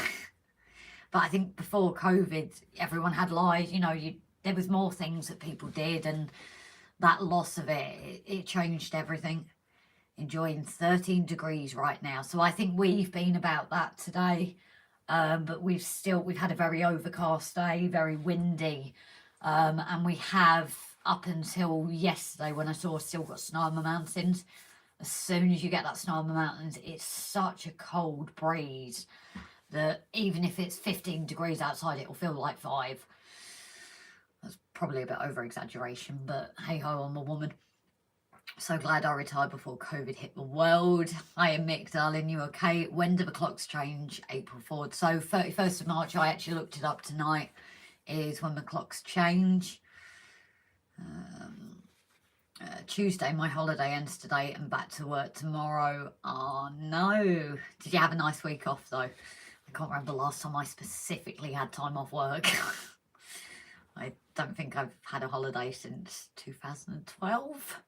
but I think before COVID, everyone had live, you know, there was more things that people did, and that loss of it changed everything. Enjoying 13 degrees right now. So I think we've been about that today. But we've had a very overcast day, very windy, and we have up until yesterday when I saw still got snow on the mountains. As soon as you get that snow on the mountains, it's such a cold breeze that even if it's 15 degrees outside, it will feel like 5. That's probably a bit over exaggeration, but hey ho, I'm a woman. So glad I retired before COVID hit the world. I am Mick, darling. You okay? When do the clocks change? April 4th. So 31st of March, I actually looked it up tonight, is when the clocks change. Tuesday, my holiday ends today and back to work tomorrow. Oh, no. Did you have a nice week off, though? I can't remember the last time I specifically had time off work. I don't think I've had a holiday since 2012.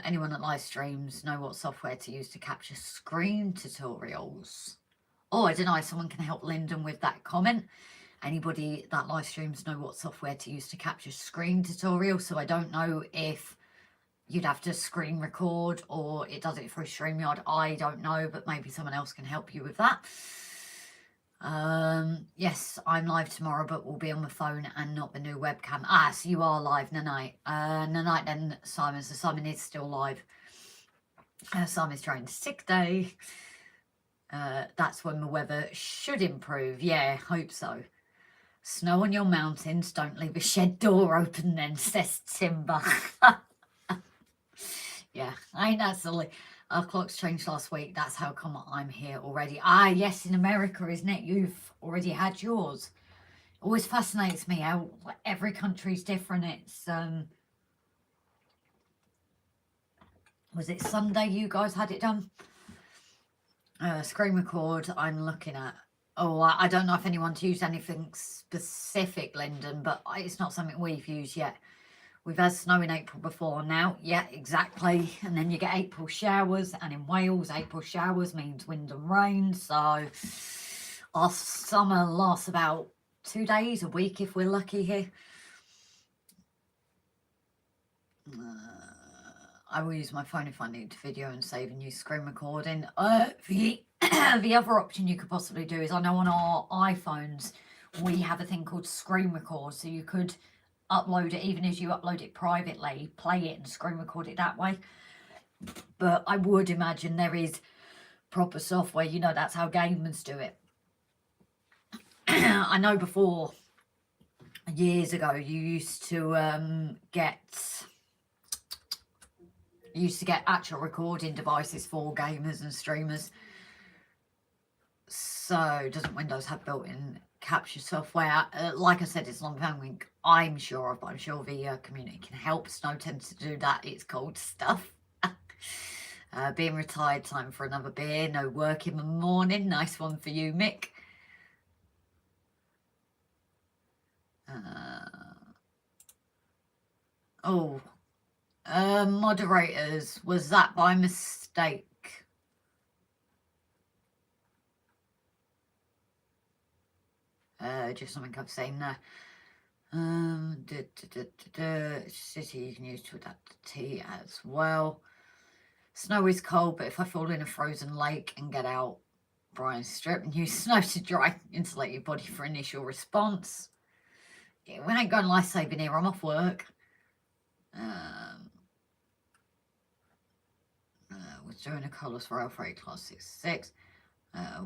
Anyone that live streams know what software to use to capture screen tutorials? Oh, I don't know. Someone can help Lyndon with that comment. Anybody that live streams know what software to use to capture screen tutorials? So I don't know if you'd have to screen record or it does it through StreamYard. I don't know, but maybe someone else can help you with that. Yes, I'm live tomorrow, but we'll be on the phone and not the new webcam. Ah, so you are live, Nanite. Nanite then, Simon. So Simon is still live. Simon's trying sick day. That's when the weather should improve. Yeah, hope so. Snow on your mountains. Don't leave a shed door open then, says Timber. Yeah, ain't that silly. Our clocks changed last week. That's how come I'm here already. Ah, yes, in America, isn't it? You've already had yours. Always fascinates me how every country's different. It's was it Sunday you guys had it done? Screen record, I'm looking at. Oh, I don't know if anyone's used anything specific, Lyndon, but it's not something we've used yet. We've had snow in April before now. Yeah, exactly. And then you get April showers. And in Wales, April showers means wind and rain. So our summer lasts about 2 days, a week if we're lucky here. I will use my phone if I need to video and save and use screen recording. The other option you could possibly do is, I know on our iPhones, we have a thing called screen record. So you could upload it, even as you upload it privately, play it and screen record it that way. But I would imagine there is proper software, you know, that's how gamers do it. I know before, years ago, you used to get actual recording devices for gamers and streamers. So doesn't Windows have built-in capture software? Like I said, it's not something I'm sure of, but I'm sure the community can help. Snow tends to do that. It's cold stuff. Being retired, time for another beer. No work in the morning. Nice one for you, Mick. Moderators, was that by mistake? Just something I've seen there. City you can use to adapt to tea as well. Snow is cold, but if I fall in a frozen lake and get out, Brian, strip and use snow to dry, insulate your body for initial response. Yeah, we ain't going life-saving here. I'm off work. Was doing a colours for L3 class 66.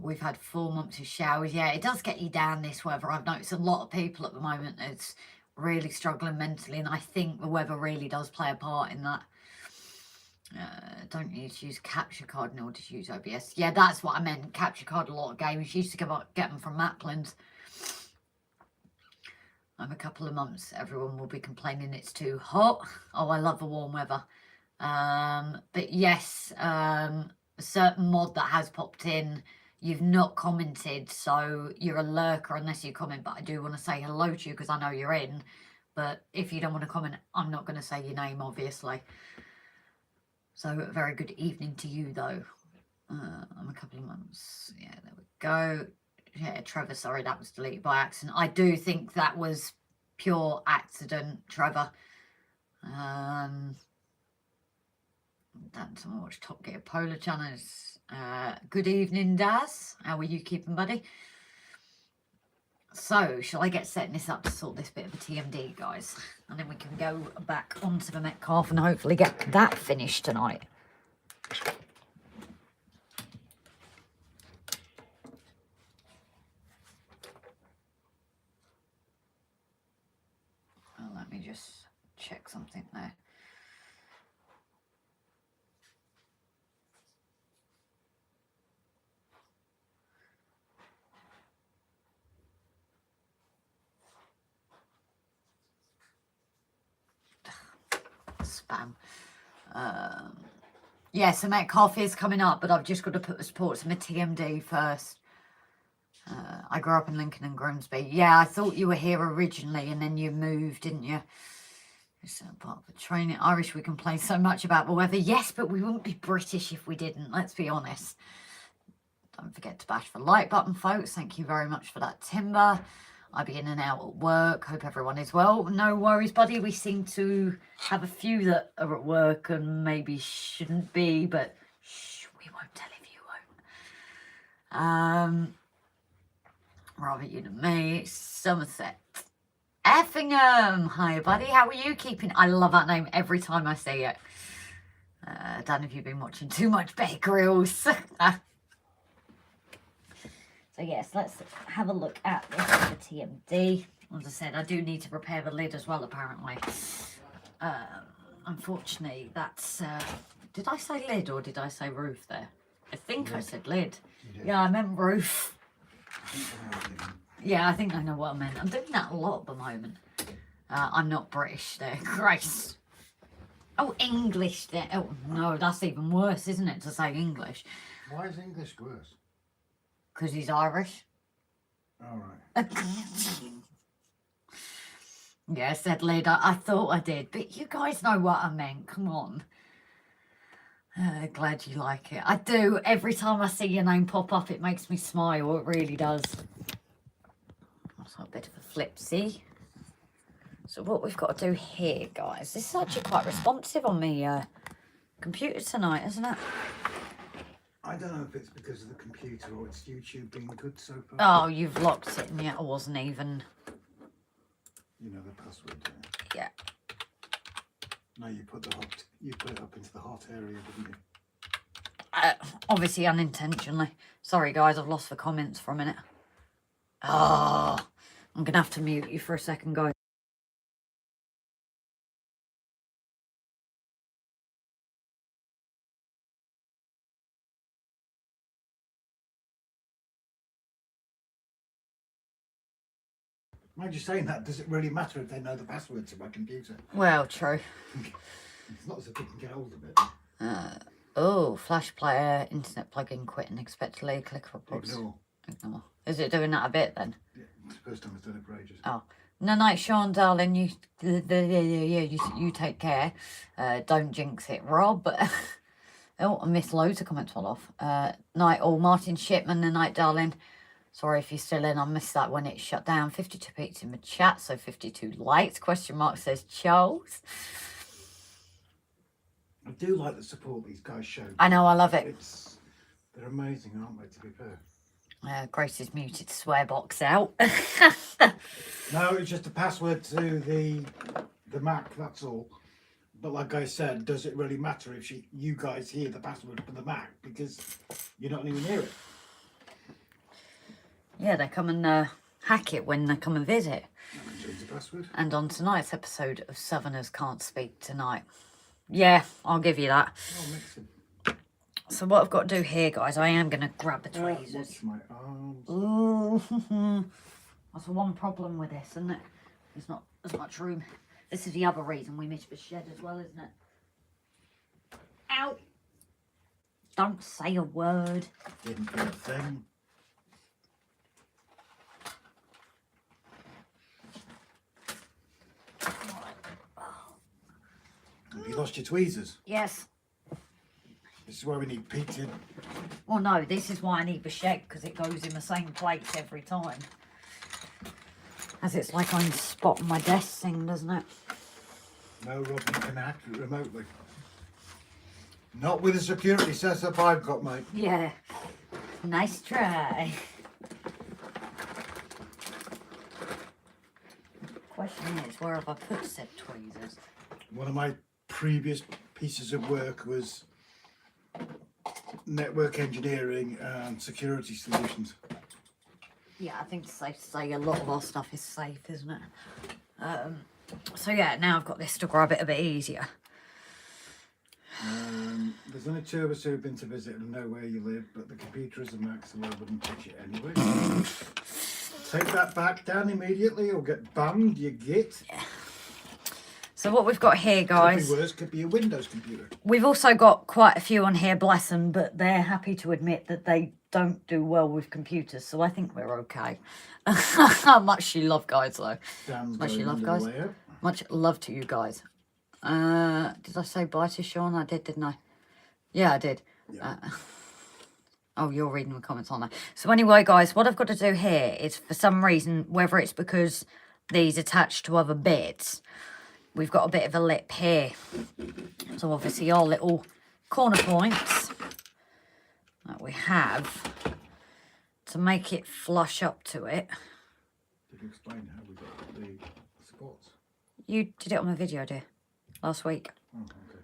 We've had 4 months of showers. Yeah, it does get you down, this weather. I've noticed a lot of people at the moment that's really struggling mentally, and I think the weather really does play a part in that. Don't need to use capture card in order to use OBS. Yeah, that's what I meant. Capture card, a lot of gamers used to get them from Maplin's. A couple of months, everyone will be complaining it's too hot. Oh, I love the warm weather. But yes, a certain mod that has popped in, you've not commented, so you're a lurker unless you comment, but I do want to say hello to you because I know you're in. But if you don't want to comment, I'm not going to say your name, obviously. So a very good evening to you, though. I'm a couple of months. Yeah, there we go. Yeah, Trevor, sorry, that was deleted by accident. I do think that was pure accident, Trevor. Dance and watch Top Gear Polar Channels. Good evening, Daz. How are you keeping, buddy? So, shall I get setting this up to sort this bit of a TMD, guys? And then we can go back onto the Metcalfe and hopefully get that finished tonight. Well, let me just check something there. Spam. Yeah, so Metcalfe is coming up, but I've just got to put the supports in my TMD first. I grew up in Lincoln and Grimsby. Yeah, I thought you were here originally and then you moved, didn't you? It's part of the training. Irish, we complain so much about the weather. Yes, but we wouldn't be British if we didn't. Let's be honest. Don't forget to bash the like button, folks. Thank you very much for that, Timber. I'll be in and out at work. Hope everyone is well. No worries, buddy. We seem to have a few that are at work and maybe shouldn't be, but shh, we won't tell if you won't. Rather you than me. Somerset. Effingham. Hi, buddy. How are you keeping? I love that name every time I see it. Dan, have you been watching too much Bear Grylls? So yes, let's have a look at this for TMD. As I said, I do need to repair the lid as well, apparently. Unfortunately, that's... did I say lid or did I say roof there? I think lid. I said lid. Yeah, I meant roof. Yeah, I think I know what I meant. I'm doing that a lot at the moment. I'm not British there, Grace. Oh, English there. Oh, no, that's even worse, isn't it, to say English? Why is English worse? Because he's Irish. All right. Yeah, said Lyd. I thought I did, but you guys know what I meant. Come on. Glad you like it. I do. Every time I see your name pop up, it makes me smile. It really does. That's a bit of a flipsy. So what we've got to do here, guys, this is actually quite responsive on my computer tonight, isn't it? I don't know if it's because of the computer or it's YouTube being good so far. Oh, you've locked it, and yet I wasn't even. You know the password. Yeah. No, you put it up into the hot area, didn't you? Obviously unintentionally. Sorry, guys, I've lost the comments for a minute. Oh, I'm gonna have to mute you for a second, guys. Mind you saying that, does it really matter if they know the password to my computer? Well, true. It's not as if they can get hold of it. Oh, flash player, internet plugin, quit and expectly click reports. Ignore. Is it doing that a bit then? Yeah, it's the first time it's done it for ages. Oh. No, night, Sean, darling. You take care. Don't jinx it, Rob. Oh, I missed loads of comments fall off. Night, all. Martin Shipman, the night, darling. Sorry if you're still in. I missed that when it shut down. 52 peaks in the chat, so 52 likes. Question mark says Charles. I do like the support these guys show. I know, I love it. They're amazing, aren't they, to be fair? Grace is muted to swear box out. No, it's just a password to the Mac, that's all. But like I said, does it really matter if you guys hear the password for the Mac? Because you're not even hear it. Yeah, they come and hack it when they come and visit. Change the password. And on tonight's episode of Southerners Can't Speak Tonight. Yeah, I'll give you that. Oh, mixing. So what I've got to do here, guys, I am going to grab the tweezers. Watch my arms. Ooh, that's the one problem with this, isn't it? There's not as much room. This is the other reason we missed the shed as well, isn't it? Ow! Don't say a word. Didn't do a thing. Have you lost your tweezers? Yes. This is why we need Pete in. Well, no, this is why I need the shed, because it goes in the same place every time. As it's like I'm spotting my desk thing, doesn't it? No, Rob, you can hack it remotely. Not with the security setup I've got, mate. Yeah. Nice try. Question is, where have I put said tweezers? One of my previous pieces of work was network engineering and security solutions. Yeah, I think it's safe to say a lot of our stuff is safe, isn't it? So yeah, now I've got this to grab it a bit easier. There's only two of us who've been to visit and know where you live, but the computer is a Mac, so I wouldn't touch it anyway. Take that back down immediately or get banned, you git. Yeah. So what we've got here, guys... Could be worse, could be a Windows computer. We've also got quite a few on here, bless them, but they're happy to admit that they don't do well with computers, so I think we're okay. Much love, guys, though. Much love, guys. Much love to you guys. Did I say bye to Sean? I did, didn't I? Yeah, I did. Yeah. Oh, you're reading the comments on there. So anyway, guys, what I've got to do here is, for some reason, whether it's because these attach to other bits, we've got a bit of a lip here. So obviously our little corner points that we have to make it flush up to it. Did you explain how we got the supports? You did it on my video, dear, last week. Oh, okay.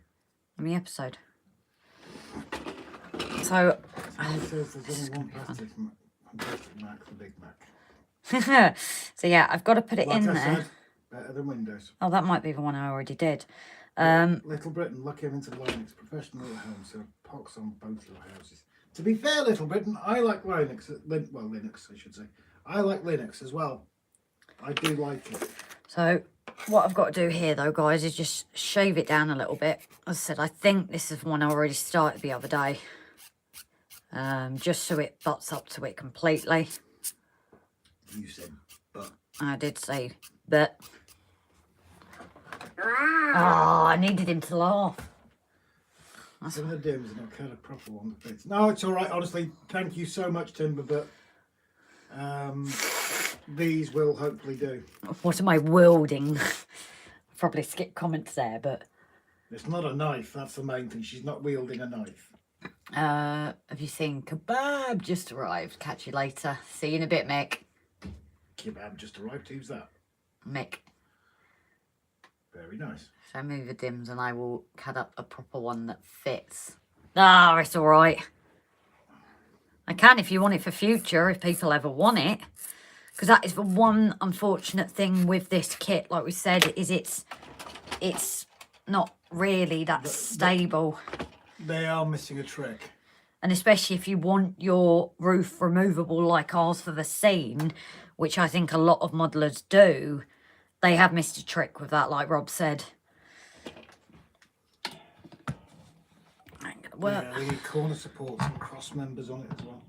On the episode. So... It says there's only one plastic Mac, the Big Mac. So yeah, I've got to put it Like in I there. said, better than Windows. Oh, that might be the one I already did. Little Britain, luck him into Linux, professional at home, so pox on both your houses. To be fair, Little Britain, I like Linux, well, Linux, I should say. I like Linux as well. I do like it. So what I've got to do here, though, guys, is just shave it down a little bit. As I said, I think this is one I already started the other day. just so it butts up to it completely. You said, but. I did say but. Oh, I needed him to laugh. Some of the dims are not kind of proper on the bits. No, it's all right. Honestly, thank you so much, Timber, but these will hopefully do. What am I wielding? Probably skip comments there, but It's not a knife. That's the main thing. She's not wielding a knife. have you seen Kebab just arrived? Catch you later. See you in a bit, Mick. Kebab just arrived. Who's that? Mick. Very nice. Show me the dims and I will cut up a proper one that fits. Ah, it's all right. I can if you want it for future, if people ever want it. Because that is the one unfortunate thing with this kit, like we said, is it's not really that stable. They are missing a trick. And especially if you want your roof removable like ours for the scene, which I think a lot of modelers do, they have missed a trick with that, like Rob said. Ain't gonna work. Yeah, they need corner supports and cross members on it as well.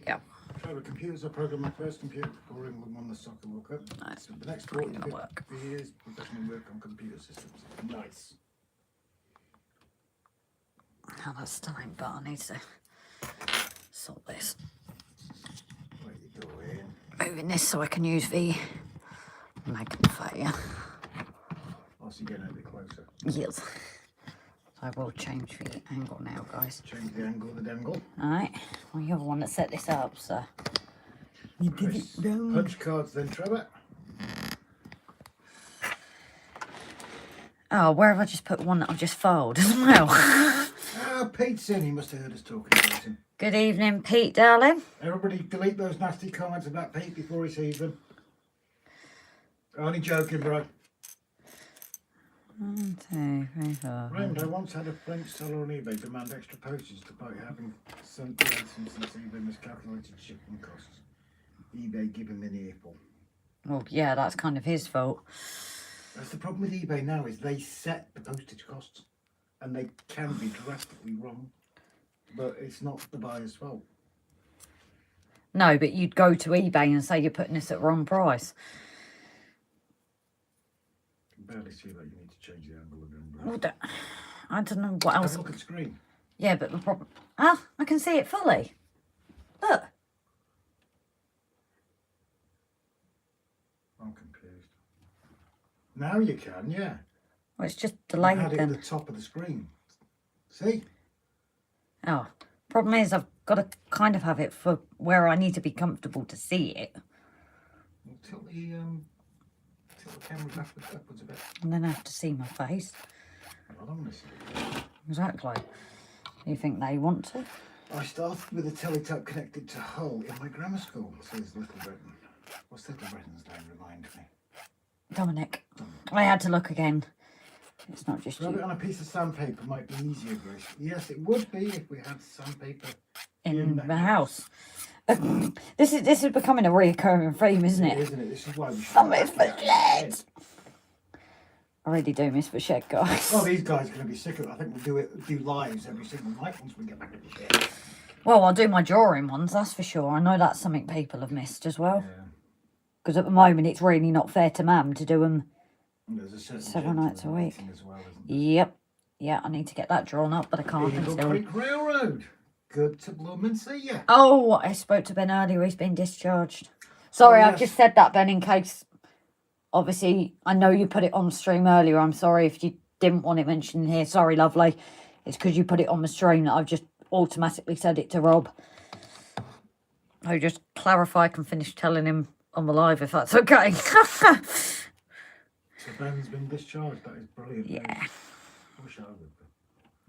Yeah. Trevor, computers are programmed my first computer before England won the soccer World Cup. Nice. So the next Probably 40 gonna work. years, professional work on computer systems. Nice. Oh, that's time, but I need to sort this. Where you going? Moving this so I can use the magnifier. Oh, so you're getting a bit closer. Yes. So I will change the angle now, guys. Change the angle of the dangle. Alright. Well, you're the one that set this up, so. You did Nice. it down. Punch cards then, Trevor. Oh, where have I just put one that I've just filed as well? Ah, Pete's in. He must have heard us talking about him. Good evening, Pete, darling. Everybody delete those nasty comments about Pete before he sees them. Only joking, bro. 1, 2, 3, 4. Raymond, I once had a French seller on eBay demand extra postage to buy having sent the items since eBay miscalculated shipping costs. eBay giving me the earful. Well, yeah, that's kind of his fault. That's the problem with eBay now, is they set the postage costs and they can be drastically wrong, but it's not the buyer's fault. No, but you'd go to eBay and say you're putting this at the wrong price. I can barely see that. You need to change the angle of the Well, umbrella. I don't know what Have else. a look at the screen. Yeah, but the problem. Ah, I can see it fully. Look. I'm confused. Now you can, yeah. Well, it's just You delayed had it at the then. top of the screen. See? Oh, problem is I've got to kind of have it for where I need to be comfortable to see it. Well, tilt the camera backwards a bit. And then I have to see my face. I don't want to see it. Exactly. You think they want to? I started with a teletype connected to Hull in my grammar school, says Little Britain. What's Little Britain's name? Remind me. Dominic. I had to look again. It's not just Rub it you. on a piece of sandpaper might be easier, Grace. Yes, it would be if we had sandpaper In the house. This is becoming a reoccurring theme, isn't it? Isn't it? This is why we should. I miss the shed. I really do miss the shed, guys. Oh, these guys are going to be sick of it. I think we'll do lives every single night once we get back to the shed. Well, I'll do my drawing ones, that's for sure. I know that's something people have missed as well. Yeah. Because at the moment, it's really not fair to Mam to do them. And there's a certain 7 nights a gentleman week. waiting as well, isn't there? Yep. Yeah, I need to get that drawn up, but I can't Eagle until... Creek Railroad. Good to bloom and see ya. Oh, I spoke to Ben earlier. He's been discharged. Sorry, Oh, I've yes. just said that, Ben, in case... Obviously, I know you put it on stream earlier. I'm sorry if you didn't want it mentioned here. Sorry, lovely. It's because you put it on the stream that I've just automatically said it to Rob. So just clarify, I can finish telling him on the live if that's okay. So Ben's been discharged. That is brilliant. Yeah. news. I wish I would. But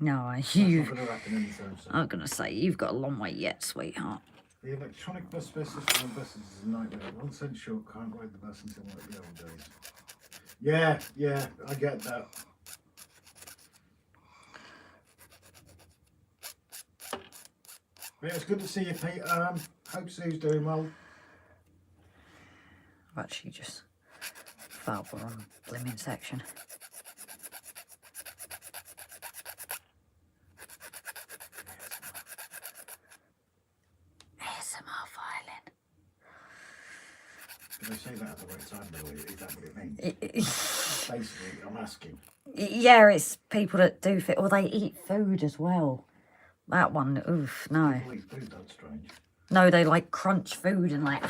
No, that's you... not going to happen anytime soon. I'm going to say, you've got a long way yet, sweetheart. The electronic bus system on buses is a nightmare. 1 cent short, can't ride the bus until like the old days. Yeah, I get that. Yeah, it's good to see you, Pete. Hope Sue's doing well. I've actually just felt we're on the blimmin' section. they say that at the right time, though. Is that what it means? Basically, I'm asking. Yeah, it's people that do fit, or they eat food as well. That one, oof, no. People eat food, that's strange. No, they like crunch food and like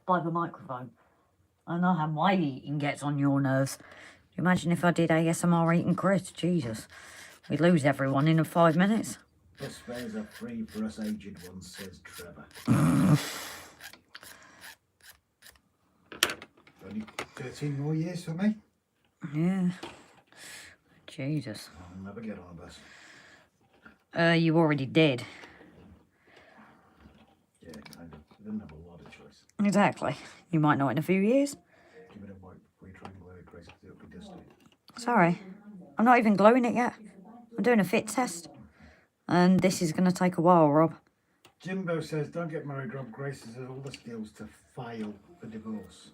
by the microphone. I know how my eating gets on your nerves. Can you imagine if I did ASMR eating grits? Jesus. We'd lose everyone in 5 minutes. Bus fares are free for us aged ones, says Trevor. Only 13 more years for me. Yeah. Jesus. I'll never get on a bus. You already did. Yeah, kind of. I didn't have a lot of choice. Exactly. You might not in a few years. Give it a wipe before you try and blow it, Grace, because it'll be dusty. Sorry. I'm not even glowing it yet. I'm doing a fit test. And this is going to take a while, Rob. Jimbo says, don't get married, Rob. Grace has all the skills to file for divorce.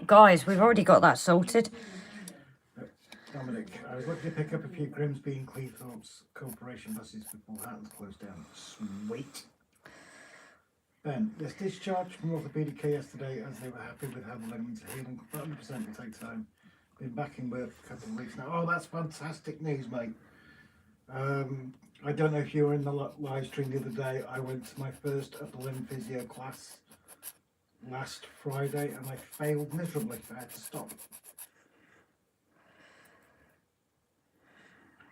Guys, we've already got that sorted. Dominic, I was looking to pick up a few Grimsby and Cleethorpes Corporation buses before Hatton's closed down. Sweet. Ben, this discharge from orthopaedic care yesterday as they were happy with how the leg needs healing. 100% will take time. Been back in work for a couple of weeks now. Oh, that's fantastic news, mate. I don't know if you were in the live stream the other day. I went to my first upper limb physio class last Friday and I failed miserably. I had to stop.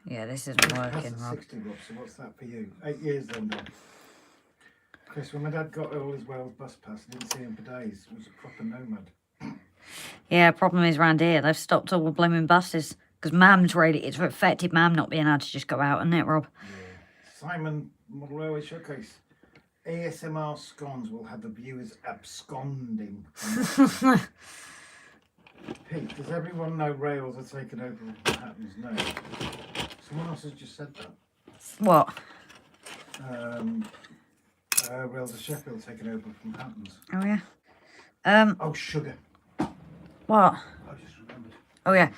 Yeah, this isn't working, That's Rob. 60, Rob, so what's that for you? 8 years then, Rob. Chris, when my dad got all his Wales bus pass, I didn't see him for days. He was a proper nomad. Yeah, problem is round here, they've stopped all the blooming buses. Because Mam's really, it's affected Mam not being able to just go out, isn't it, Rob? Yeah. Simon, Model Railway Showcase. ASMR scones will have the viewers absconding. Pete, does everyone know rails are taken over from Hattons? No. Someone else has just said that. What? Rails of Sheffield taken over from Hattons. Oh, yeah. Oh, sugar. What? I just remembered. Oh, yeah.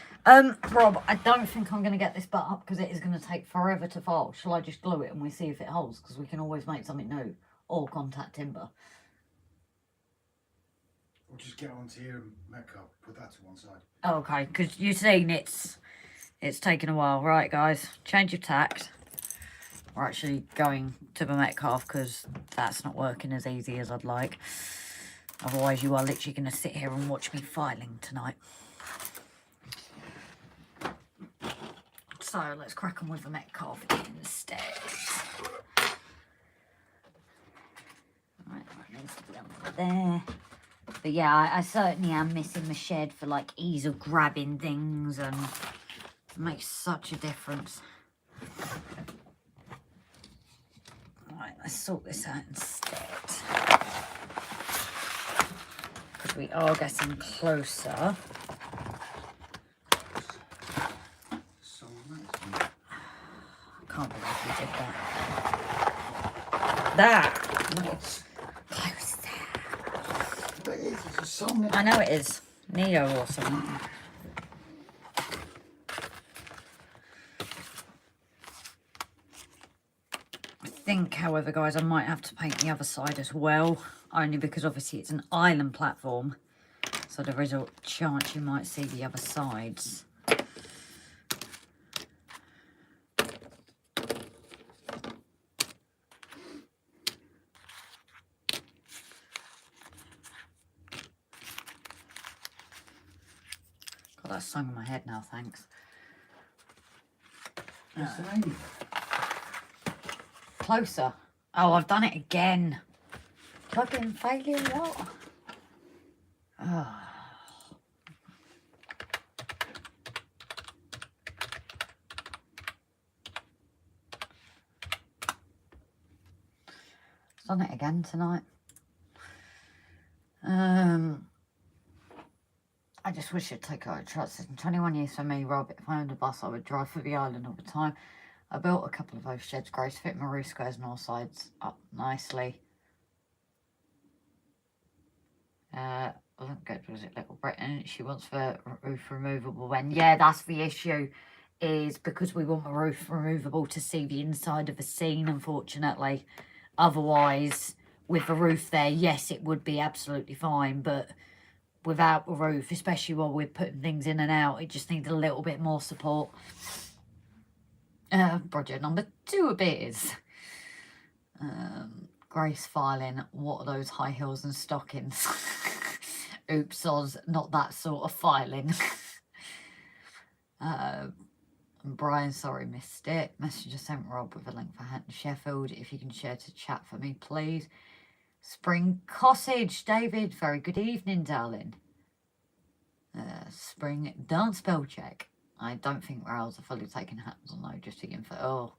Rob, I don't think I'm going to get this butt up because it is going to take forever to file. Shall I just glue it and we see if it holds? Because we can always make something new or contact timber. We'll just get onto here and Metcalf, put that to one side. Oh, okay, because you've seen it's taken a while. Right, guys, change of tact. We're actually going to the Metcalf because that's not working as easy as I'd like. Otherwise, you are literally going to sit here and watch me filing tonight. So, let's crack on with the Metcalf instead. Right, that needs to be under there. But yeah, I certainly am missing the shed for like ease of grabbing things and it makes such a difference. Right, let's sort this out instead. Because we are getting closer. I can't believe we did that. That! Close there. It is, it's a song. I know it is. Neo or something. I think, however, guys, I might have to paint the other side as well. Only because obviously it's an island platform. So there is a chance you might see the other sides. Got that song in my head now, thanks. What's the name? Closer. Oh, I've done it again. Fucking failure, what? Oh. Done it again tonight. I just wish I'd take out a truck. It's 21 years for me, Rob. If I owned a bus, I would drive for the island all the time. I built a couple of those sheds, Grace, fit my roof squares and all sides up nicely. Wasn't good, was it, Little Britain? She wants the roof removable when. Yeah, that's the issue, is because we want the roof removable to see the inside of the scene, unfortunately. Otherwise, with the roof there, yes, it would be absolutely fine, but without the roof, especially while we're putting things in and out, it just needs a little bit more support. Project number 2 appears. Grace filing, what are those high heels and stockings? Oops, Oz, not that sort of filing. And Brian, sorry, missed it. Messenger sent Rob with a link for Hatton Sheffield. If you can share to chat for me, please. Spring Cottage, David. Very good evening, darling. Spring dance spell check. I don't think Rails are fully taking Hattons on though, just again for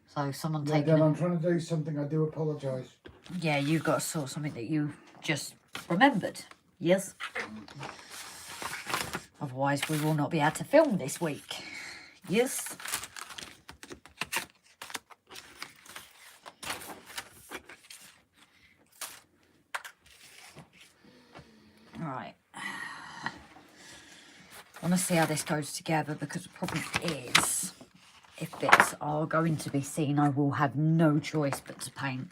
so someone taking. Dan, I'm trying to do something. I do apologise. Yeah, you've got to sort something that you just remembered. Yes. Otherwise, we will not be able to film this week. Yes. Right. I want to see how this goes together, because the problem is, if bits are going to be seen, I will have no choice but to paint.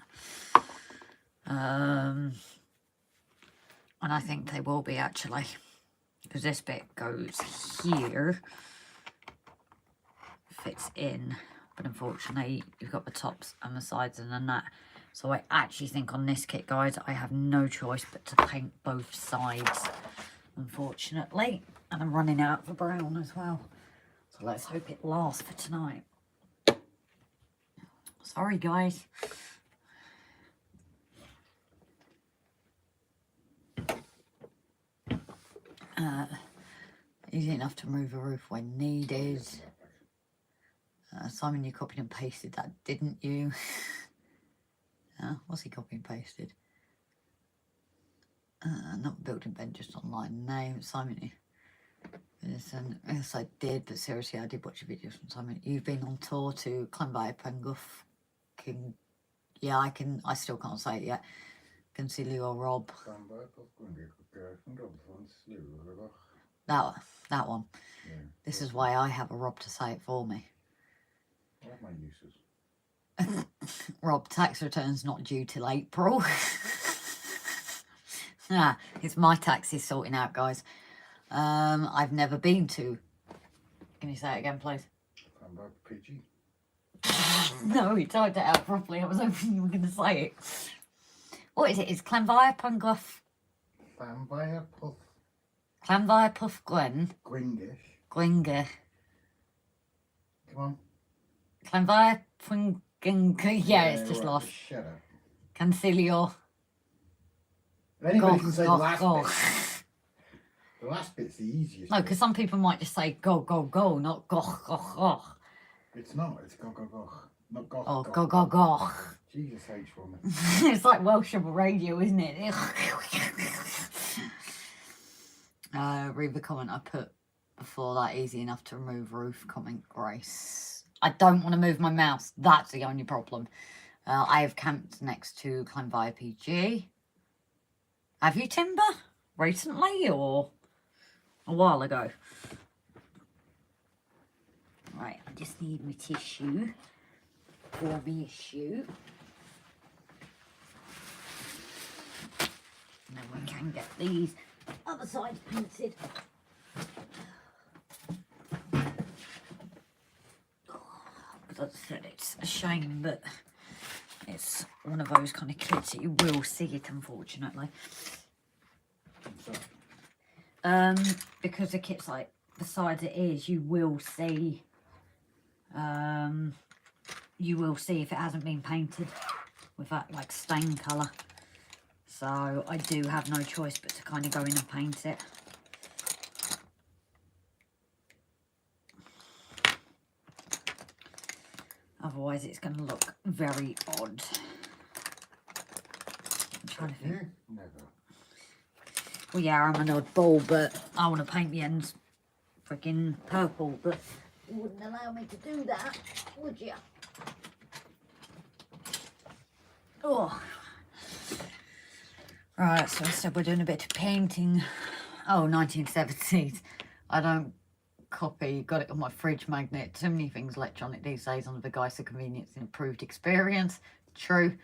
And I think they will be, actually, because this bit goes here, fits in, but unfortunately you've got the tops and the sides and then that. So I actually think on this kit, guys, I have no choice but to paint both sides, unfortunately. And I'm running out of the brown as well. So let's hope it lasts for tonight. Sorry, guys. Easy enough to remove a roof when needed. Simon, you copied and pasted that, didn't you? What's he copy and pasted? Not building Ben, just online name. Simon, listen, yes, I did, but seriously, I did watch your videos from Simon. You've been on tour to Clanby, Penguff, King. Yeah, I still can't say it yet. Concilio Rob. That one. Yeah. This is why I have a Rob to say it for me. I have my uses. Rob, tax returns not due till April. It's my taxes sorting out, guys. I've never been to. Can you say it again, please? PG. No, you typed it out properly. I was hoping you were going to say it. What is it? It's Clanvire Pungloff. Clanvire Puff. Clanvire Puff Gwen. Gwingish. Gwinger. Come on. Clanvire Punging. Yeah, it's just right, lost. Shut up. Cancilio. Anybody can say the last go. bit. The last bit's the easiest. No, because some people might just say go, go, go, not goch, goch, goch. It's not. It's go, go, go. Not goch, Oh, goch. go, go, goch. Jesus H woman. It's like Welsh on the radio, isn't it? Read the comment I put before that. Easy enough to remove roof. Comment Grace. I don't want to move my mouse. That's the only problem. I have camped next to Clanvire PG. Have you, Timber? Recently or a while ago? Right, I just need my tissue for the issue. And then we can get these other sides painted. As I said, it's a shame that it's one of those kind of kits that you will see it, unfortunately. Because the kit's like the size it is, you will see if it hasn't been painted with that like stain colour. So I do have no choice but to kind of go in and paint it. Otherwise it's going to look very odd. I'm trying to think. Never. Well, yeah, I'm an oddball, but I want to paint the ends freaking purple, but you wouldn't allow me to do that, would you? Oh. Right, so instead we're doing a bit of painting. Oh, 1970s. I don't copy, got it on my fridge magnet. Too many things electronic these days on the guise of convenience and improved experience. True.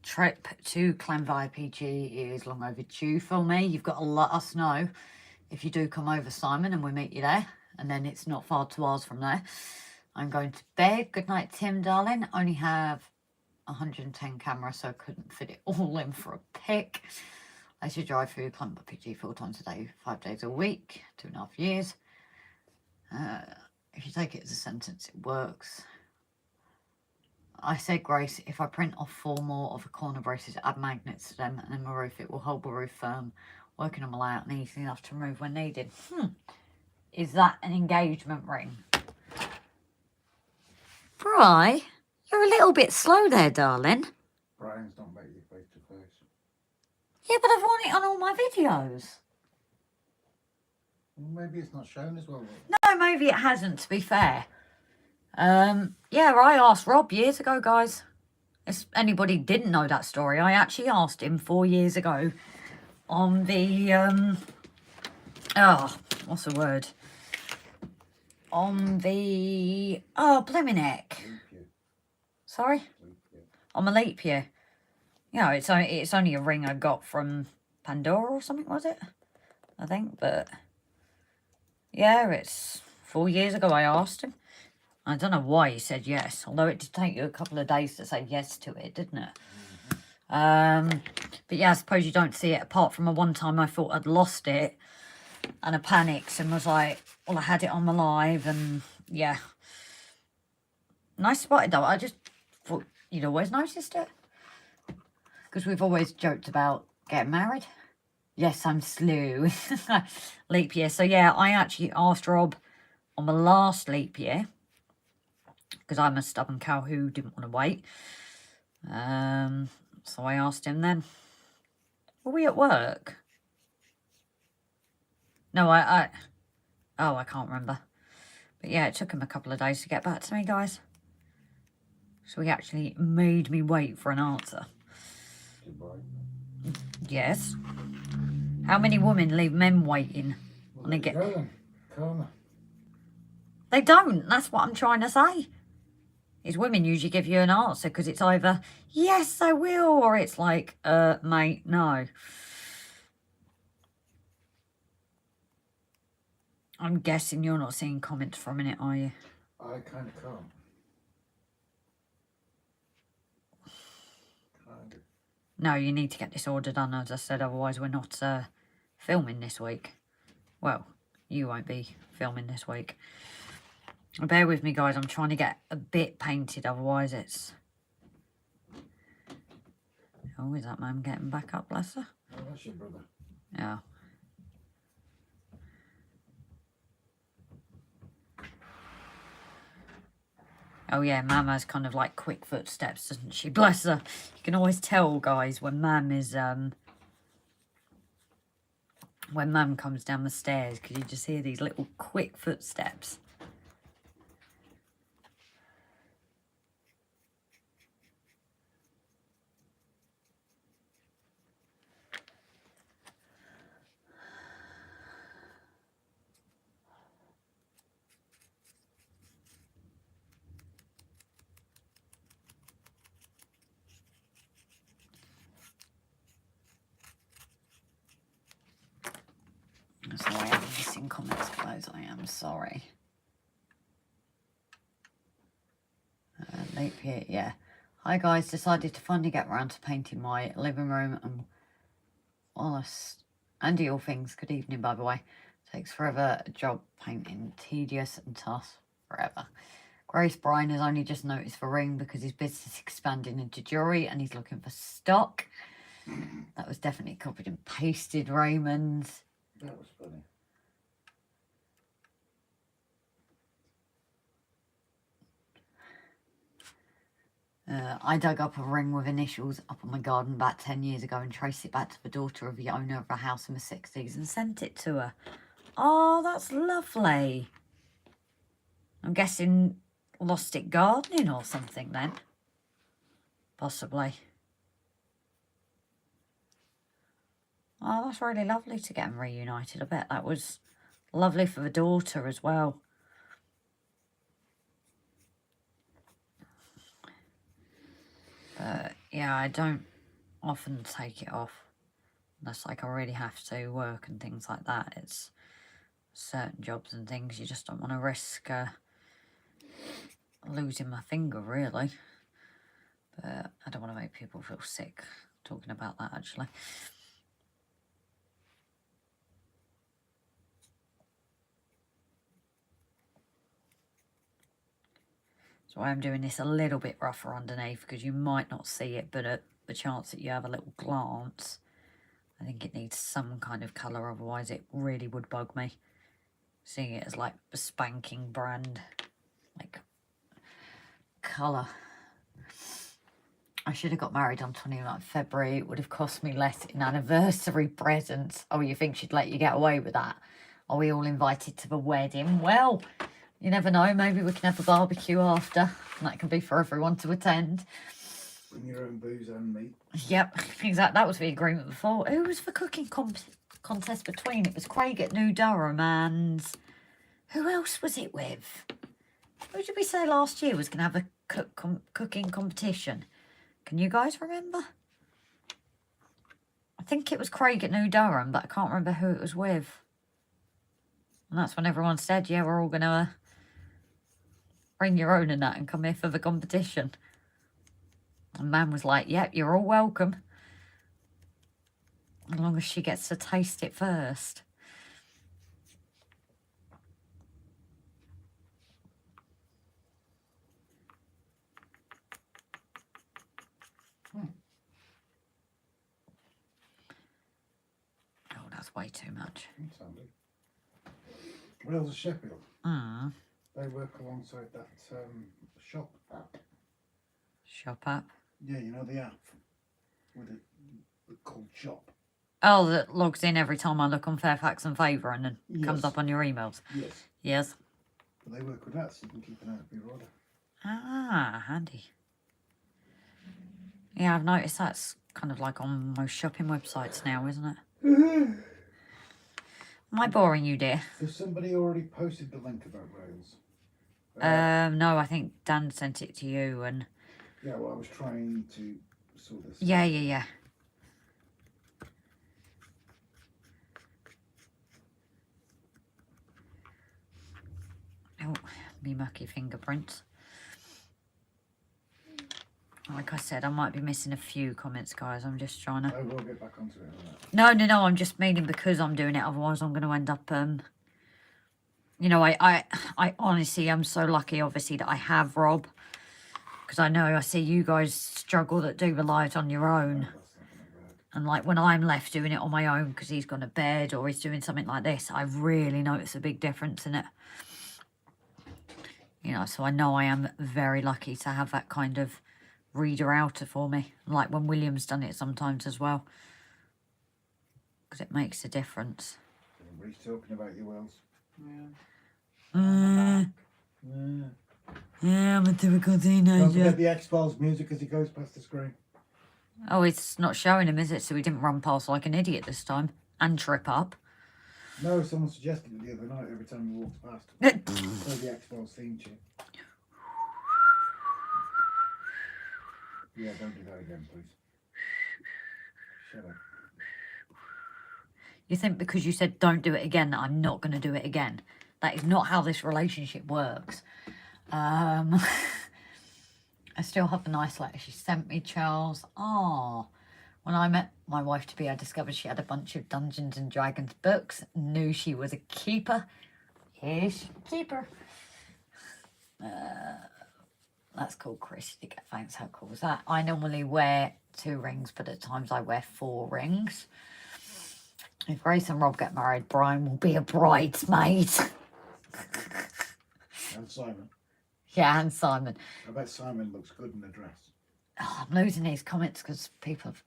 trip to Clanville PG is long overdue for me. You've got to let us know if you do come over, Simon, and we meet you there. And then it's not far to ours from there. I'm going to bed. Good night, Tim, darling. Only have 110 cameras, so I couldn't fit it all in for a pic. I should drive through Clanville PG 4 times a day, 5 days a week, 2.5 years. If you take it as a sentence, it works. I said, Grace, if I print off 4 more of the corner braces, add magnets to them, and then my roof, it will hold the roof firm, working on my layout and easy enough to remove when needed. Is that an engagement ring? Bri, you're a little bit slow there, darling. Brian's don't make you face to face. Yeah, but I've worn it on all my videos. Well, maybe it's not shown as well. No, maybe it hasn't, to be fair. Yeah, I asked Rob years ago, guys. If anybody didn't know that story, I actually asked him 4 years ago on the, what's the word? On the, blimmin' heck. Sorry? On my leap year. You know, it's only a ring I got from Pandora or something, was it? I think, but yeah, it's 4 years ago I asked him. I don't know why he said yes, although it did take you a couple of days to say yes to it, didn't it? But yeah, I suppose you don't see it, apart from a one time I thought I'd lost it and I panicked and was like, well, I had it on my live, and yeah. Nice spotted though. I just thought you'd always noticed it, because we've always joked about getting married. Yes, I'm slew. Leap year. So yeah, I actually asked Rob on my last leap year, because I'm a stubborn cow who didn't want to wait. So I asked him then. Were we at work? No, I can't remember. But yeah, it took him a couple of days to get back to me, guys. So he actually made me wait for an answer. Yes. How many women leave men waiting when they get... They don't. That's what I'm trying to say. Is women usually give you an answer because it's either, yes, I will, or it's like, mate, no. I'm guessing you're not seeing comments for a minute, are you? I kind of can't. No, you need to get this order done, as I said, otherwise we're not filming this week. Well, you won't be filming this week. Bear with me, guys. I'm trying to get a bit painted, otherwise it's... Oh, is that man getting back up, bless her? Oh, that's your brother. Yeah. Oh yeah, Mam has kind of like quick footsteps, doesn't she? Bless her. You can always tell, guys, when Mam is when Mam comes down the stairs, because you just hear these little quick footsteps. Sorry, I'm missing comments, guys. I am sorry. Late here, yeah. Hi, guys. Decided to finally get around to painting my living room and Wallace and all things. Good evening, by the way. Takes forever. A job painting, tedious and tough forever. Grace Bryan has only just noticed the ring because his business is expanding into jewellery and he's looking for stock. That was definitely copied and pasted, Raymond. That was funny. I dug up a ring with initials up on my garden about 10 years ago and traced it back to the daughter of the owner of a house in the 60s and sent it to her. Oh, that's lovely. I'm guessing lost it gardening or something then. Possibly. Oh, that's really lovely to get them reunited. I bet that was lovely for the daughter as well. But yeah, I don't often take it off. Unless like I really have to work and things like that. It's certain jobs and things you just don't want to risk losing my finger really. But I don't want to make people feel sick talking about that actually. So I am doing this a little bit rougher underneath because you might not see it, but at the chance that you have a little glance, I think it needs some kind of colour, otherwise it really would bug me. Seeing it as like a spanking brand, like colour. I should have got married on 29th February. It would have cost me less in anniversary presents. Oh, you think she'd let you get away with that? Are we all invited to the wedding? Well, you never know. Maybe we can have a barbecue after. And that can be for everyone to attend. Bring your own booze and meat. Yep, exactly. That was the agreement before. Who was the cooking contest between? It was Craig at New Durham and... Who else was it with? Who did we say last year was going to have a cooking competition? Can you guys remember? I think it was Craig at New Durham, but I can't remember who it was with. And that's when everyone said, yeah, we're all going to bring your own and that and come here for the competition. And Man was like, yep, you're all welcome. As long as she gets to taste it first. Oh, that's way too much. Rails of Sheffield. Mm. They work alongside that shop app. Shop app. Yeah, you know the app with it called Shop. Oh, that logs in every time I look on Fairfax and Favour and then comes Yes. up on your emails. Yes. Yes. But they work with that, so you can keep an eye out for your order. Ah, handy. Yeah, I've noticed that's kind of like on most shopping websites now, isn't it? Am I boring you, dear? Has somebody already posted the link about Rails? No, I think Dan sent it to you and... Yeah, well, I was trying to sort this. Yeah. Oh, me mucky fingerprints. Like I said, I might be missing a few comments, guys. I'm just trying to... I will get back onto it on that. No, I'm just meaning because I'm doing it. Otherwise, I'm going to end up... You know, I honestly am so lucky, obviously, that I have Rob. Because I know I see you guys struggle that do the lives on your own. That's not gonna work. And like when I'm left doing it on my own because he's gone to bed or he's doing something like this, I really notice a big difference in it. You know, so I know I am very lucky to have that kind of reader outer for me. Like when William's done it sometimes as well. Because it makes a difference. Everybody's talking about you, Wells. Yeah, I'm a typical Don't teenager. forget the X-Files music as he goes past the screen. Oh, it's not showing him, is it? So he didn't run past like an idiot this time. And trip up. No, someone suggested it the other night every time he walks past. Play the X-Files theme tune. Yeah, don't do that again, please. Shut up. You think because you said don't do it again that I'm not going to do it again? That is not how this relationship works. I still have the nice letter she sent me, Charles. Oh, when I met my wife-to-be, I discovered she had a bunch of Dungeons and Dragons books. Knew she was a keeper. Here's keeper. That's cool, Chris. You get thanks. How cool is that? I normally wear 2 rings, but at times I wear 4 rings. If Grace and Rob get married, Brian will be a bridesmaid. And Simon. Yeah, and Simon. I bet Simon looks good in a dress. Oh, I'm losing these comments because people have...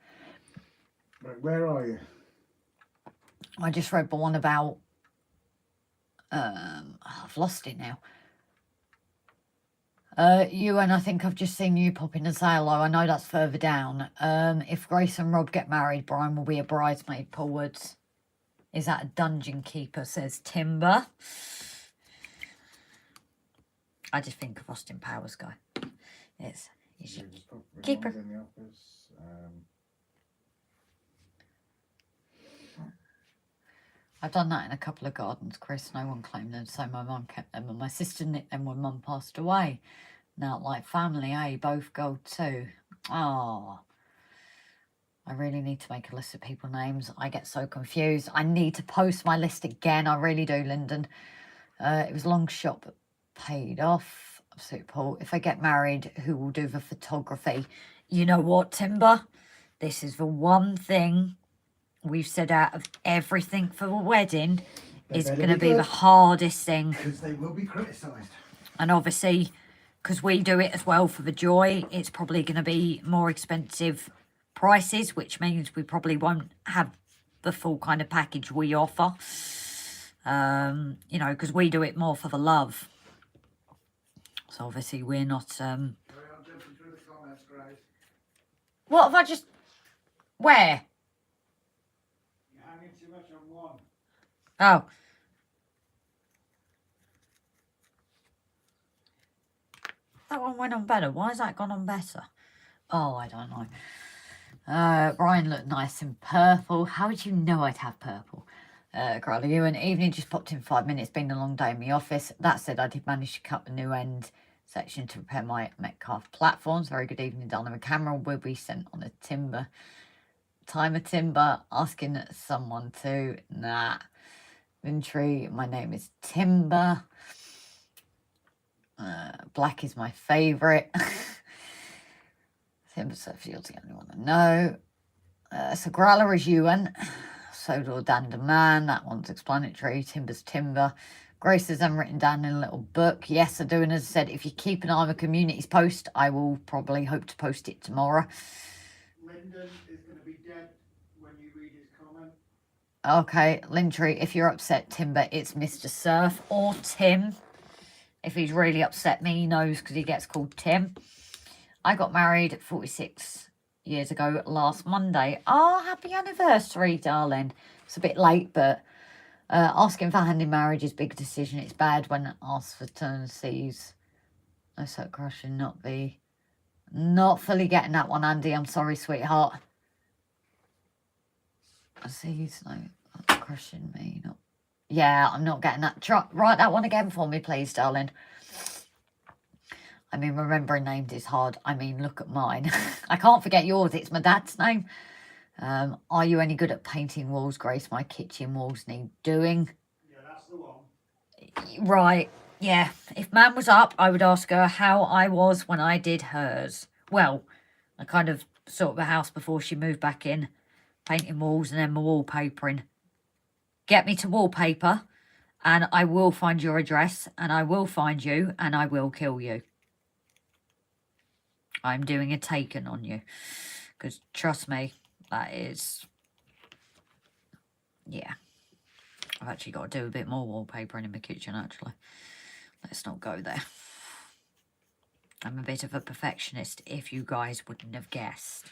Right, where are you? I just read the one about... I've lost it now. You and I think I've just seen you pop in and say hello. I know that's further down. If Grace and Rob get married, Brian will be a bridesmaid. Paul Woods. Is that a dungeon keeper? Says Timber. I just think of Austin Powers guy. He's Just put keeper. in the office. I've done that in a couple of gardens, Chris. No one claimed them, so my mum kept them, and my sister nicked them when mum passed away. Now, like family, eh? Both gold too. Oh, I really need to make a list of people names. I get so confused. I need to post my list again. I really do, Lyndon. It was a long shot, but paid off. Absolute Paul. If I get married, who will do the photography? You know what, Timber? This is the one thing we've said out of everything for the wedding is going to be the hardest thing. Because they will be criticised. And obviously, because we do it as well for the joy, it's probably going to be more expensive prices, which means we probably won't have the full kind of package we offer. You know, because we do it more for the love. So obviously we're not... What have I just... Where? You're hanging too much on one. Oh. That one went on better. Why has that gone on better? Oh, I don't know. Brian looked nice in purple. How would you know I'd have purple? Carly, you and evening just popped in 5 minutes. Been a long day in the office. That said, I did manage to cut the new end section to repair my Metcalfe platforms. Very good evening, Donna. The camera will be sent on a timber. Timer timber. Asking someone to. Nah. Vintry, my name is Timber. Black is my favourite. Timber Surfield's the only one I know. So Growler is Ewan. Sodor Dan Man, that one's explanatory. Timber's Timber. Grace has them written down in a little book. Yes, I do. And as I said, if you keep an eye on the communities post, I will probably hope to post it tomorrow. Lyndon is going to be dead when you read his comment. Okay, Lintry, if you're upset, Timber, it's Mr. Surf or Tim. If he's really upset me, he knows because he gets called Tim. I got married 46 years ago last Monday. Oh, happy anniversary, darling. It's a bit late, but asking for hand in marriage is a big decision. It's bad when asked for turn sees. No so crushing, not fully getting that one, Andy. I'm sorry, sweetheart. Sees, no, crushing me, not. Yeah, I'm not getting that. Write that one again for me, please, darling. I mean, remembering names is hard. I mean, look at mine. I can't forget yours. It's my dad's name. Are you any good at painting walls, Grace? My kitchen walls need doing. Yeah, that's the one. Right. Yeah. If Mam was up, I would ask her how I was when I did hers. Well, I kind of sorted the house before she moved back in. Painting walls and then my wallpapering. Get me to wallpaper and I will find your address and I will find you and I will kill you. I'm doing a taken on you. Because trust me, that is... Yeah. I've actually got to do a bit more wallpapering in my kitchen, actually. Let's not go there. I'm a bit of a perfectionist, if you guys wouldn't have guessed.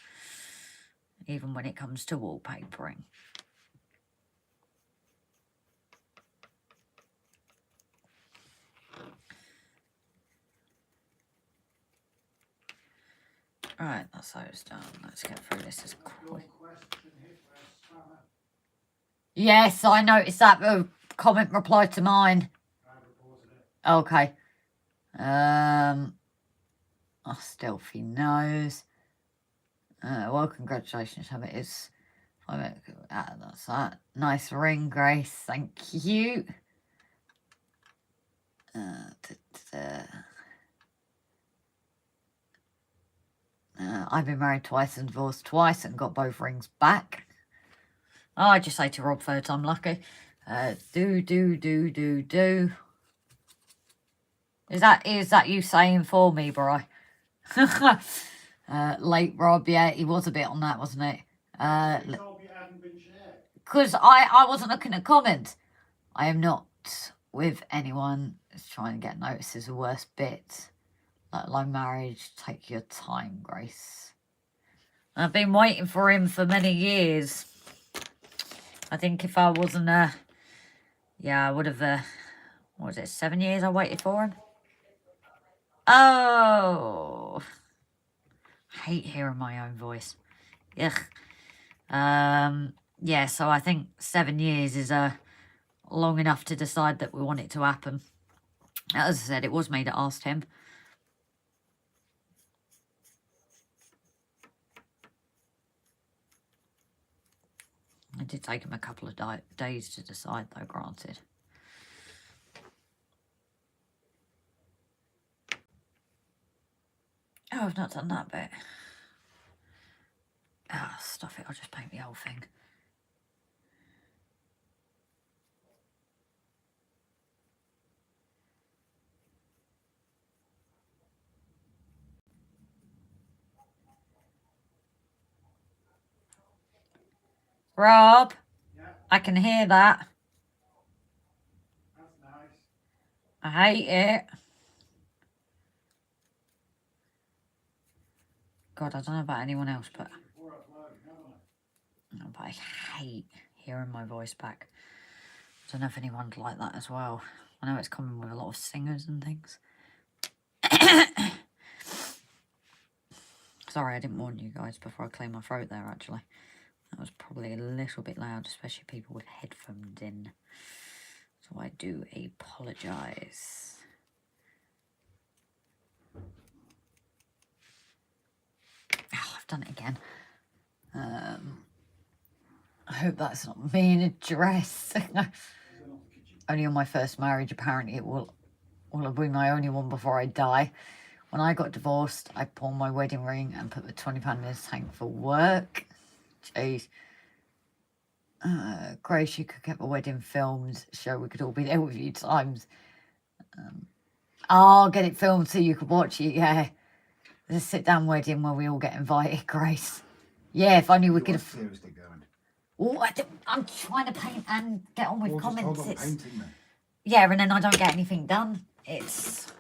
Even when it comes to wallpapering. Right, that's those done. Let's get through this as quick. Yes, I noticed that the comment replied to mine. Okay. Stealthy nose. Well, congratulations, Hammer. It's that's that. Nice ring, Grace. Thank you. I've been married twice and divorced twice and got both rings back. Oh, I just say to Rob third time lucky. Do. Is that you saying for me, bro? Late Rob, yeah, he was a bit on that, wasn't it? Because I wasn't looking at comments. I am not with anyone. Just trying to get noticed is the worst bit. Let alone marriage. Take your time, Grace. I've been waiting for him for many years. I think if I wasn't yeah, I would have what was it, 7 years I waited for him? Oh, I hate hearing my own voice. Ugh. Yeah, so I think 7 years is long enough to decide that we want it to happen. As I said, it was me that asked him. It did take him a couple of days to decide, though, granted. Oh, I've not done that bit. Ah, stuff it, I'll just paint the whole thing. Rob, Yeah, I can hear that. that's nice. I hate it. God, I don't know about anyone else, but Before uploading, haven't I? no, but I hate hearing my voice back. I don't know if anyone's like that as well. I know it's common with a lot of singers and things. Sorry, I didn't warn you guys before I cleared my throat there, actually. That was probably a little bit loud, especially people with headphones in. So I do apologise. Oh, I've done it again. I hope that's not me in a dress. Only on my first marriage, apparently it will be my only one before I die. When I got divorced, I pawned my wedding ring and put the £20 in the tank for work. Jeez. Grace, you could get the wedding filmed, so we could all be there with you times. I'll get it filmed so you could watch it, yeah. There's a sit-down wedding where we all get invited, Grace. Yeah, if only we could have... seriously going. Oh, I'm trying to paint and get on with Well, just comments. hold on painting then. Yeah, and then I don't get anything done. It's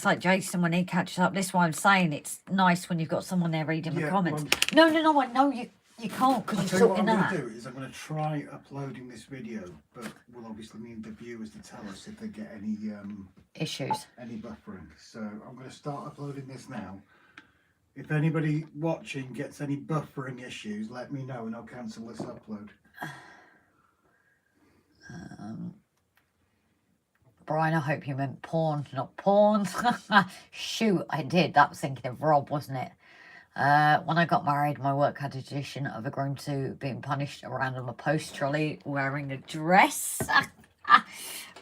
like Jason when he catches up. This is why I'm saying it's nice when you've got someone there reading the comments. No, I know you can't because you're What I'm sorting going that. to do is I'm going to try uploading this video, but we'll obviously need the viewers to tell us if they get any Issues. any buffering. So I'm going to start uploading this now. If anybody watching gets any buffering issues, let me know and I'll cancel this upload. Brian, I hope you meant porn, not porn. Shoot, I did. That was thinking of Rob, wasn't it? When I got married, my work had a tradition of a groom to being punished around on a post trolley wearing a dress.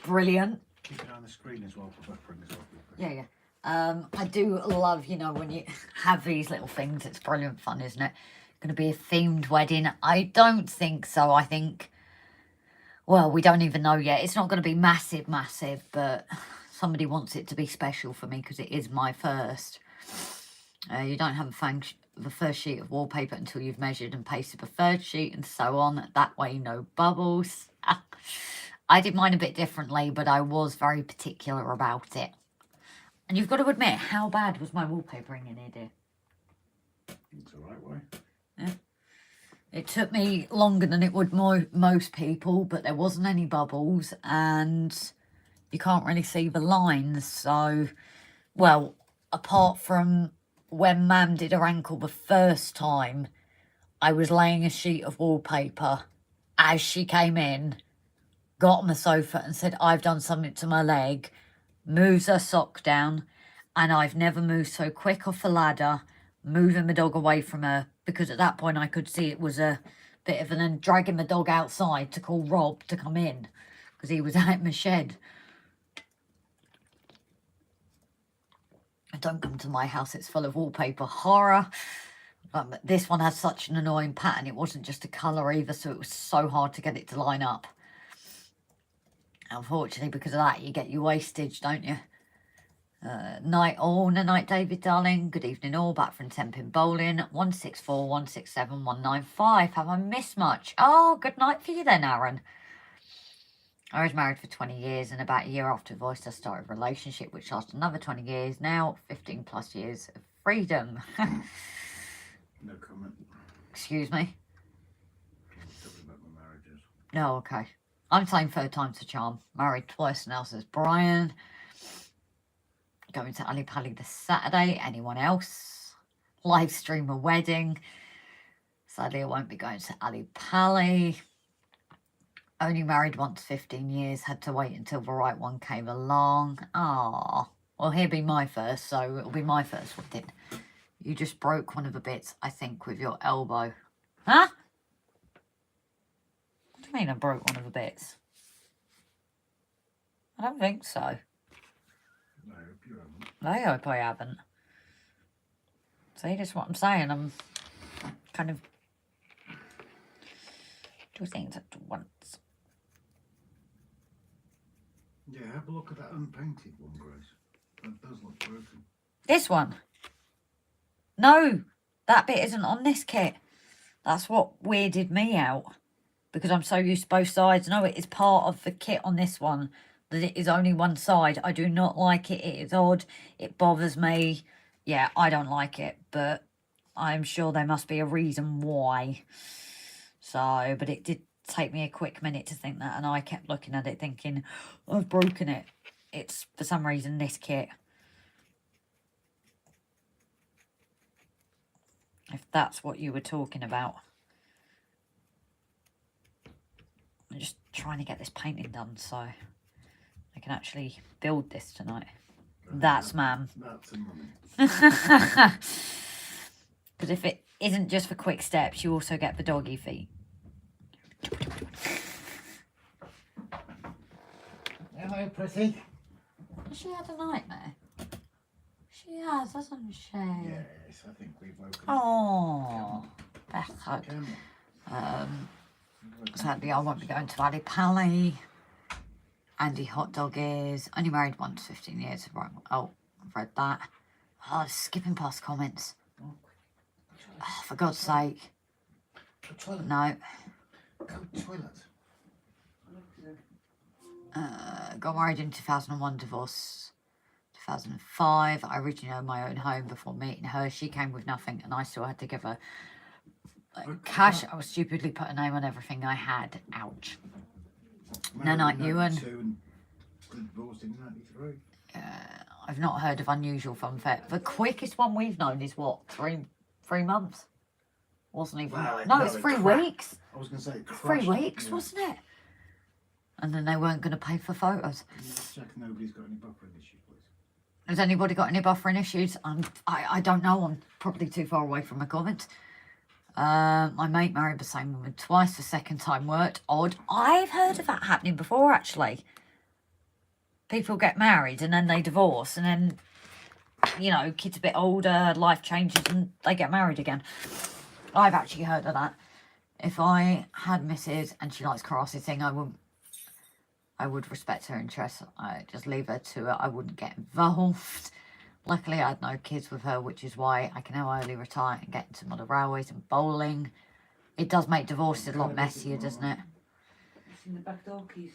Brilliant. Keep it on the screen as well for buffering as well. Yeah. I do love, when you have these little things. It's brilliant fun, isn't it? Going to be a themed wedding? I don't think so. I think, well, we don't even know yet. It's not going to be massive, but somebody wants it to be special for me because it is my first. You don't have the first sheet of wallpaper until you've measured and pasted the third sheet and so on. That way, no bubbles. I did mine a bit differently, but I was very particular about it. And you've got to admit, how bad was my wallpapering in here, dear? It's the right way. Yeah. It took me longer than it would most people, but there wasn't any bubbles and you can't really see the lines. So, well, apart from when Mam did her ankle the first time, I was laying a sheet of wallpaper as she came in, got on the sofa and said, I've done something to my leg, moves her sock down, and I've never moved so quick off the ladder, moving the dog away from her, because at that point I could see it was a bit of an dragging the dog outside to call Rob to come in, because he was out in the shed. Don't come to my house, it's full of wallpaper horror. This one has such an annoying pattern, it wasn't just a colour either, so it was so hard to get it to line up. Unfortunately, because of that, you get your wastage, don't you? Night all, night David, darling. Good evening all, back from Tenpin Bowling. 164 167 195. Have I missed much? Oh, good night for you then, Aaron. I was married for 20 years, and about a year after divorce, I started a relationship which lasted another 20 years. Now, 15 plus years of freedom. No comment. Excuse me? Talking about my marriages. No, okay. I'm saying third time's a charm. Married twice now, says Brian. Going to Ali Pali this Saturday. Anyone else? Live stream a wedding. Sadly, I won't be going to Ali Pali. Only married once, 15 years. Had to wait until the right one came along. Ah, well, he'll be my first, so it'll be my first wedding. You just broke one of the bits, I think, with your elbow. Huh? What do you mean I broke one of the bits? I don't think so. I hope you haven't. I hope I haven't. See, that's what I'm saying. I'm kind of two things at once. Yeah, have a look at that unpainted one, Grace. That does look broken. This one? No, that bit isn't on this kit. That's what weirded me out. Because I'm so used to both sides. No, it is part of the kit on this one. That it is only one side. I do not like it. It is odd. It bothers me. Yeah, I don't like it. But I'm sure there must be a reason why. So, but it did take me a quick minute to think that. And I kept looking at it thinking, I've broken it. It's, for some reason, this kit. If that's what you were talking about. I'm just trying to get this painting done so I can actually build this tonight. That's ma'am. That's a mummy. Because if it isn't just for quick steps, you also get the doggy feet. Hello, pretty. She had a nightmare. She has, hasn't she? Yes, I think we've woken up. Oh, Beth. Come on. Sadly, I won't be going to Ali Pally. Andy Hot Dog is only married once, 15 years. Right. Oh, I've read that. Oh, skipping past comments. Oh, for God's sake. Go toilet. No. Go toilet. Got married in 2001, divorce 2005. I originally owned my own home before meeting her. She came with nothing and I still had to give her cash. I was stupidly put a name on everything I had. Ouch. No, not you and... Divorced in 93. I've not heard of unusual funfair. The quickest one we've known is what? Three months? Wasn't even... Wow, no, it's 3 weeks. I was going to say it 3 crashed. weeks, Yeah. wasn't it? And then they weren't going to pay for photos. Can you just check nobody's got any buffering issues, please? Has anybody got any buffering issues? I don't know. I'm probably too far away from my comments. My mate married the same woman twice. The second time worked. Odd. I've heard of that happening before, actually. People get married and then they divorce. And then, you know, kids a bit older, life changes and they get married again. I've actually heard of that. If I had Mrs. and she likes karate thing, I would respect her interests. I just leave her to it. I wouldn't get involved. Luckily, I had no kids with her, which is why I can now early retire and get into model railways and bowling. It does make divorces a lot messier, doesn't it? It's in the back door keys.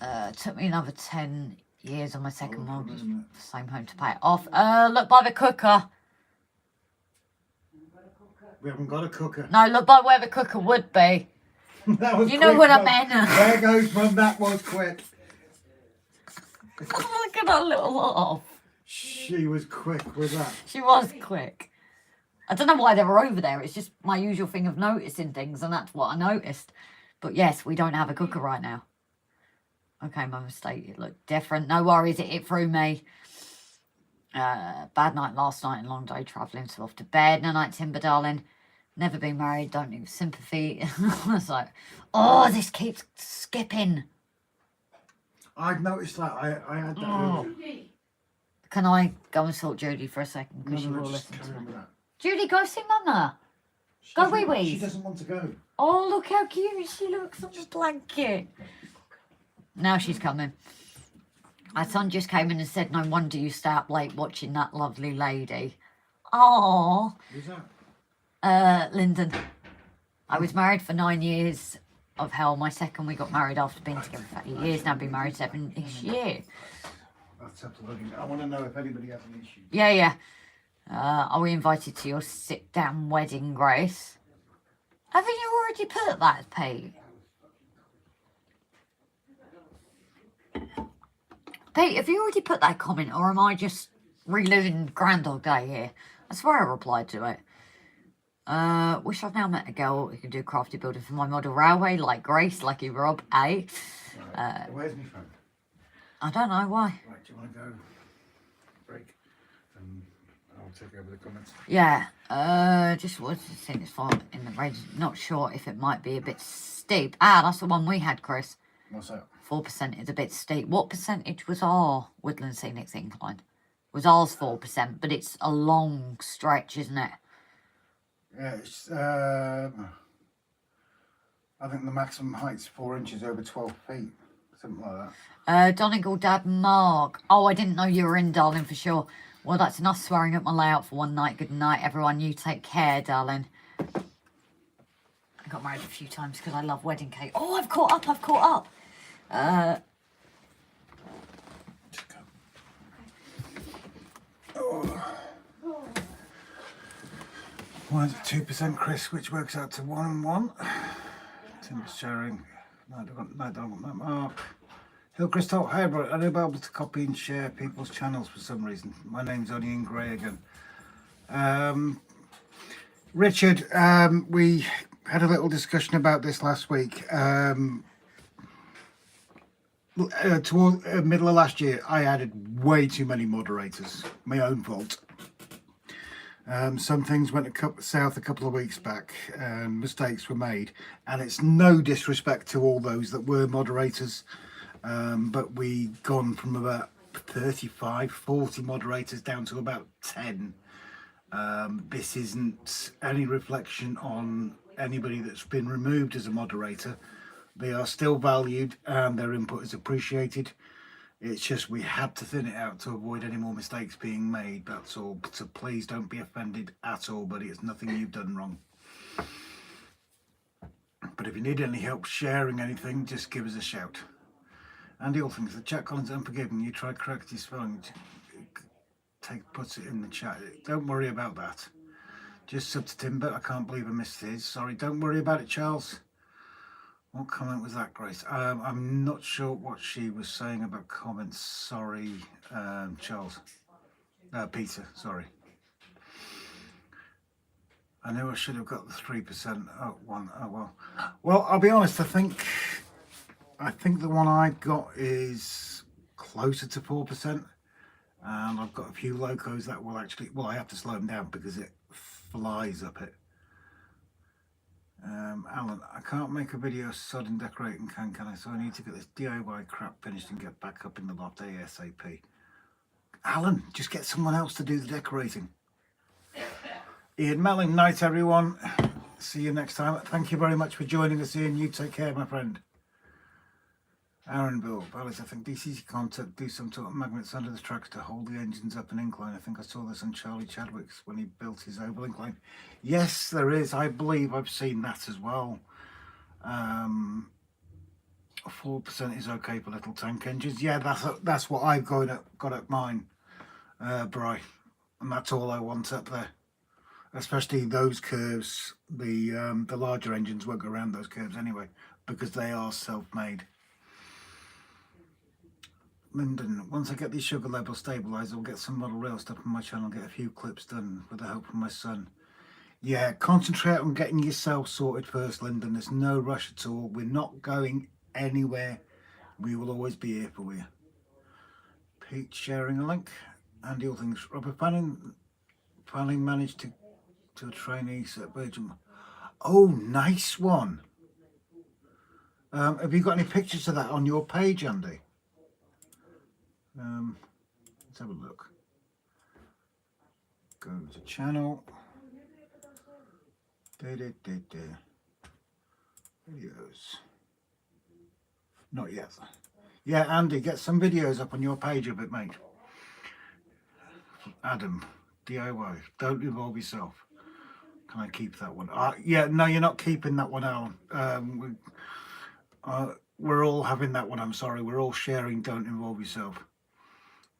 It took me another 10 years on my second Oh, mortgage, isn't the same home to pay it off. Look by the cooker. We haven't got a cooker. No, look by where the cooker would be. That was You know quick, what I Mum. meant. There goes, Mum. That was quick. Look at that little laugh. She was quick with that. She was quick. I don't know why they were over there. It's just my usual thing of noticing things, and that's what I noticed. But yes, we don't have a cooker right now. Okay, my mistake. It looked different. No worries, it threw me. Bad night last night and long day travelling, so off to bed. No night, Timber, darling. Never been married, don't need sympathy. I was like, oh, this keeps skipping. I've noticed that. I had that. Oh. earlier. Can I go and sort Judy for a second? Because No, you will just listen to carry on me. with that. Judy, go see Mama. She Go doesn't- wee-wees. She doesn't want to go. Oh, look how cute she looks on the blanket. Now she's coming. My son just came in and said, no wonder you stay up late watching that lovely lady. Oh, Who's that? Lyndon. I was married for 9 years of hell. My second, we got married after being together for 8 years. Now been married 7 this year. That's up to looking. I want to know if anybody has an issue. Yeah. Are we invited to your sit-down wedding, Grace? Haven't you already put that, Pete? Pete, have you already put that comment, or am I just reliving Grand Dog Day here? I swear I replied to it. Wish I'd now met a girl who can do crafty building for my model railway, like Grace, Lucky Rob, eh? Right. Where's my phone? I don't know why. Right, do you want to go break? And I'll take over the comments. Yeah, just wanted to see this far in the range. Not sure if it might be a bit steep. Ah, that's the one we had, Chris. What's that? 4% is a bit steep. What percentage was our Woodland Scenic incline? Was ours 4%, but it's a long stretch, isn't it? Yeah, it's, I think the maximum height's 4 inches over 12 feet. Something like that. Donegal Dad Mark. Oh, I didn't know you were in, darling, for sure. Well, that's enough swearing up my layout for one night. Good night, everyone. You take care, darling. I got married a few times because I love wedding cake. Oh, I've caught up. Just go. Oh. 2% Chris, which works out to 1 and 1. Tim's sharing. No, I don't want that mark. Hill Crystal, hey bro, I don't be able to copy and share people's channels for some reason. My name's only in grey again. Richard, we had a little discussion about this last week. Toward middle of last year, I added way too many moderators. My own fault. Some things went south a couple of weeks back. Mistakes were made, and it's no disrespect to all those that were moderators, but we gone from about 35, 40 moderators down to about 10. This isn't any reflection on anybody that's been removed as a moderator. They are still valued and their input is appreciated. It's just we had to thin it out to avoid any more mistakes being made, that's all. So please don't be offended at all, buddy. It's nothing you've done wrong. But if you need any help sharing anything, just give us a shout. Andy Allthings, the chat Collins Unforgiven, you try correct your spelling. Puts it in the chat. Don't worry about that. Just sub to Timber. I can't believe I missed his. Sorry, don't worry about it, Charles. What comment was that, Grace? I'm not sure what she was saying about comments. Sorry, Charles. Peter, sorry. I knew I should have got the 3%. Oh, one. Oh, well. Well, I'll be honest. I think the one I got is closer to 4%. And I've got a few locos that will actually... Well, I have to slow them down because it flies up it. Alan, I can't make a video of sodding decorating, can I? So I need to get this DIY crap finished and get back up in the loft ASAP. Alan, just get someone else to do the decorating. Ian Mellon, night everyone. See you next time. Thank you very much for joining us, Ian. You take care, my friend. Aaron Bill, Alice, I think DCC contact do some sort of magnets under the tracks to hold the engines up an incline. I think I saw this on Charlie Chadwick's when he built his oval incline. Yes, there is. I believe I've seen that as well. 4% is okay for little tank engines. Yeah, that's what I've got at mine, Bri, and that's all I want up there. Especially those curves. The larger engines won't go around those curves anyway because they are self-made. Lyndon, once I get these sugar levels stabilised, I'll get some model rail stuff on my channel, get a few clips done with the help from my son. Yeah, concentrate on getting yourself sorted first, Lyndon. There's no rush at all. We're not going anywhere. We will always be here for you. Pete sharing a link. Andy Allthings, Robert finally managed to a trainee at Virgin. Oh, nice one. Have you got any pictures of that on your page, Andy? Let's have a look. Go to channel. Videos. Not yet. Yeah, Andy, get some videos up on your page of it, mate. Adam, DIY. Don't involve yourself. Can I keep that one? Yeah, no, you're not keeping that one, Alan. We're all having that one. I'm sorry. We're all sharing. Don't involve yourself.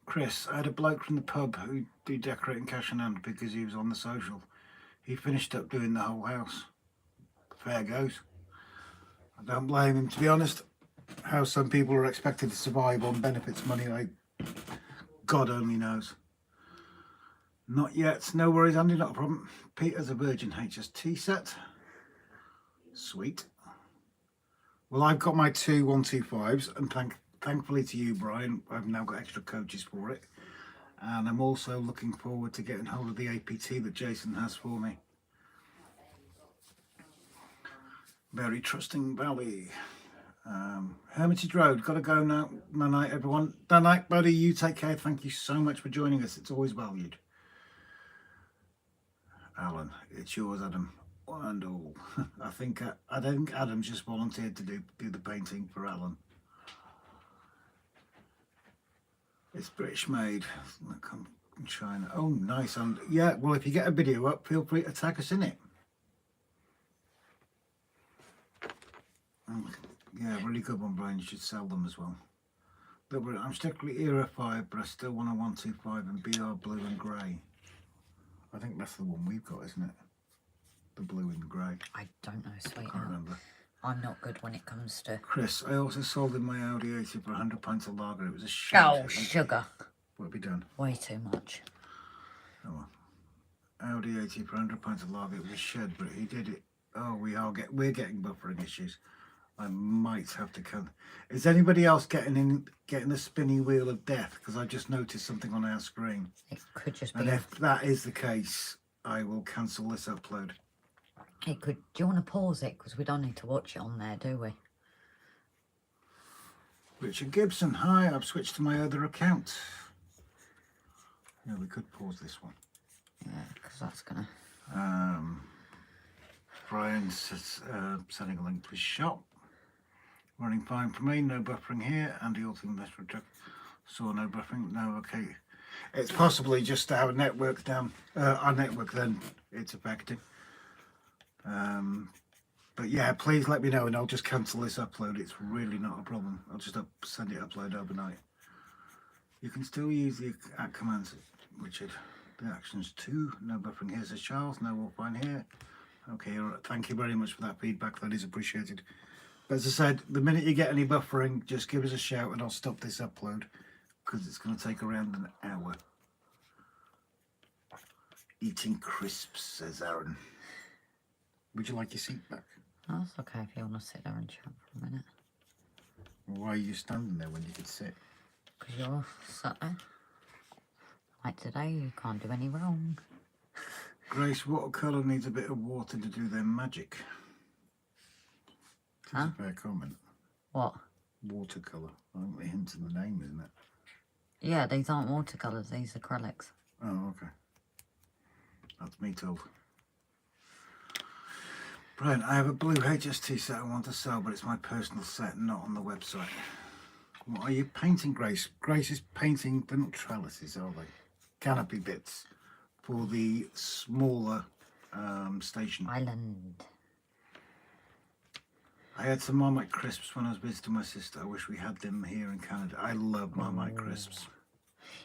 Chris, I had a bloke from the pub who do decorating cash in hand because he was on the social. He finished up doing the whole house. Fair goes. I don't blame him, to be honest. How some people are expected to survive on benefits money, like God only knows. Not yet. No worries, Andy. Not a problem. Peter's a Virgin HST set. Sweet. Well, I've got my two 125s, and thankfully to you, Brian, I've now got extra coaches for it. And I'm also looking forward to getting hold of the APT that Jason has for me. Very trusting Valley. Hermitage Road, gotta go now. Night, everyone. Night, buddy. You take care. Thank you so much for joining us. It's always valued. Alan, it's yours, Adam. And all. I think Adam's just volunteered to do the painting for Alan. It's British made. Come from China. Oh, nice. And yeah, well, if you get a video up, feel free to tag us in it. Yeah, really good one, Brian. You should sell them as well. I'm strictly Era 5, but I still want a 125 and BR blue and grey. I think that's the one we've got, isn't it? The blue and grey. I don't know, I sweetheart. can't remember. I'm not good when it comes to... Chris, I also sold in my Audi 80 for 100 pints of lager. It was a shit. Oh, sugar. What have we done? Way too much. Oh, well. Audi 80 for 100 pints of lager. It was a shed, but he did it. Oh, we're getting buffering issues. I might have to come. Is anybody else getting the spinning wheel of death? Because I just noticed something on our screen. It could just be... And if that is the case, I will cancel this upload. It could... Do you want to pause it? Because we don't need to watch it on there, do we? Richard Gibson, hi. I've switched to my other account. Yeah, we could pause this one. Yeah, because that's going to... Brian's sending a link to his shop. Running fine for me, no buffering here. Andy Alton, saw no buffering, no, okay. It's possibly just our network down, our network then it's affecting. But yeah, please let me know and I'll just cancel this upload. It's really not a problem. I'll just send it upload overnight. You can still use the commands, Richard. The actions too, no buffering here, says Charles, no all fine here. Okay, all right. Thank you very much for that feedback, that is appreciated. But as I said, the minute you get any buffering, just give us a shout and I'll stop this upload because it's going to take around an hour. Eating crisps, says Aaron. Would you like your seat back? Oh, that's okay if you want to sit there and chat for a minute. Why are you standing there when you could sit? Because you're sat there. Like today, you can't do any wrong. Grace, watercolour needs a bit of water to do their magic. That's a fair comment. What? Watercolour. I think the hint's in the name, isn't it? Yeah, these aren't watercolours, these are acrylics. Oh, okay. That's me told. Brian, I have a blue HST set I want to sell, but it's my personal set, not on the website. What are you painting, Grace? Grace is painting, they're not trellises, are they? Canopy bits for the smaller station. Island. I had some Marmite crisps when I was visiting my sister. I wish we had them here in Canada. I love Marmite crisps.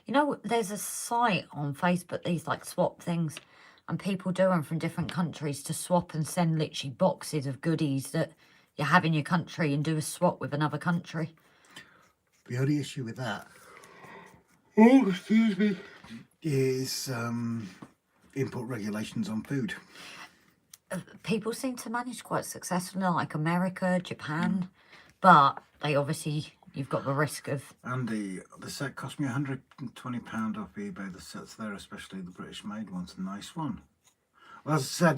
You know, there's a site on Facebook, these like swap things, and people do them from different countries to swap and send literally boxes of goodies that you have in your country and do a swap with another country. The only issue with that, oh, excuse me, is import regulations on food. People seem to manage quite successfully, like America, Japan, but they obviously, you've got the risk of... Andy, the set cost me £120 off eBay. The sets there, especially the British made one's a nice one. Well, as I said,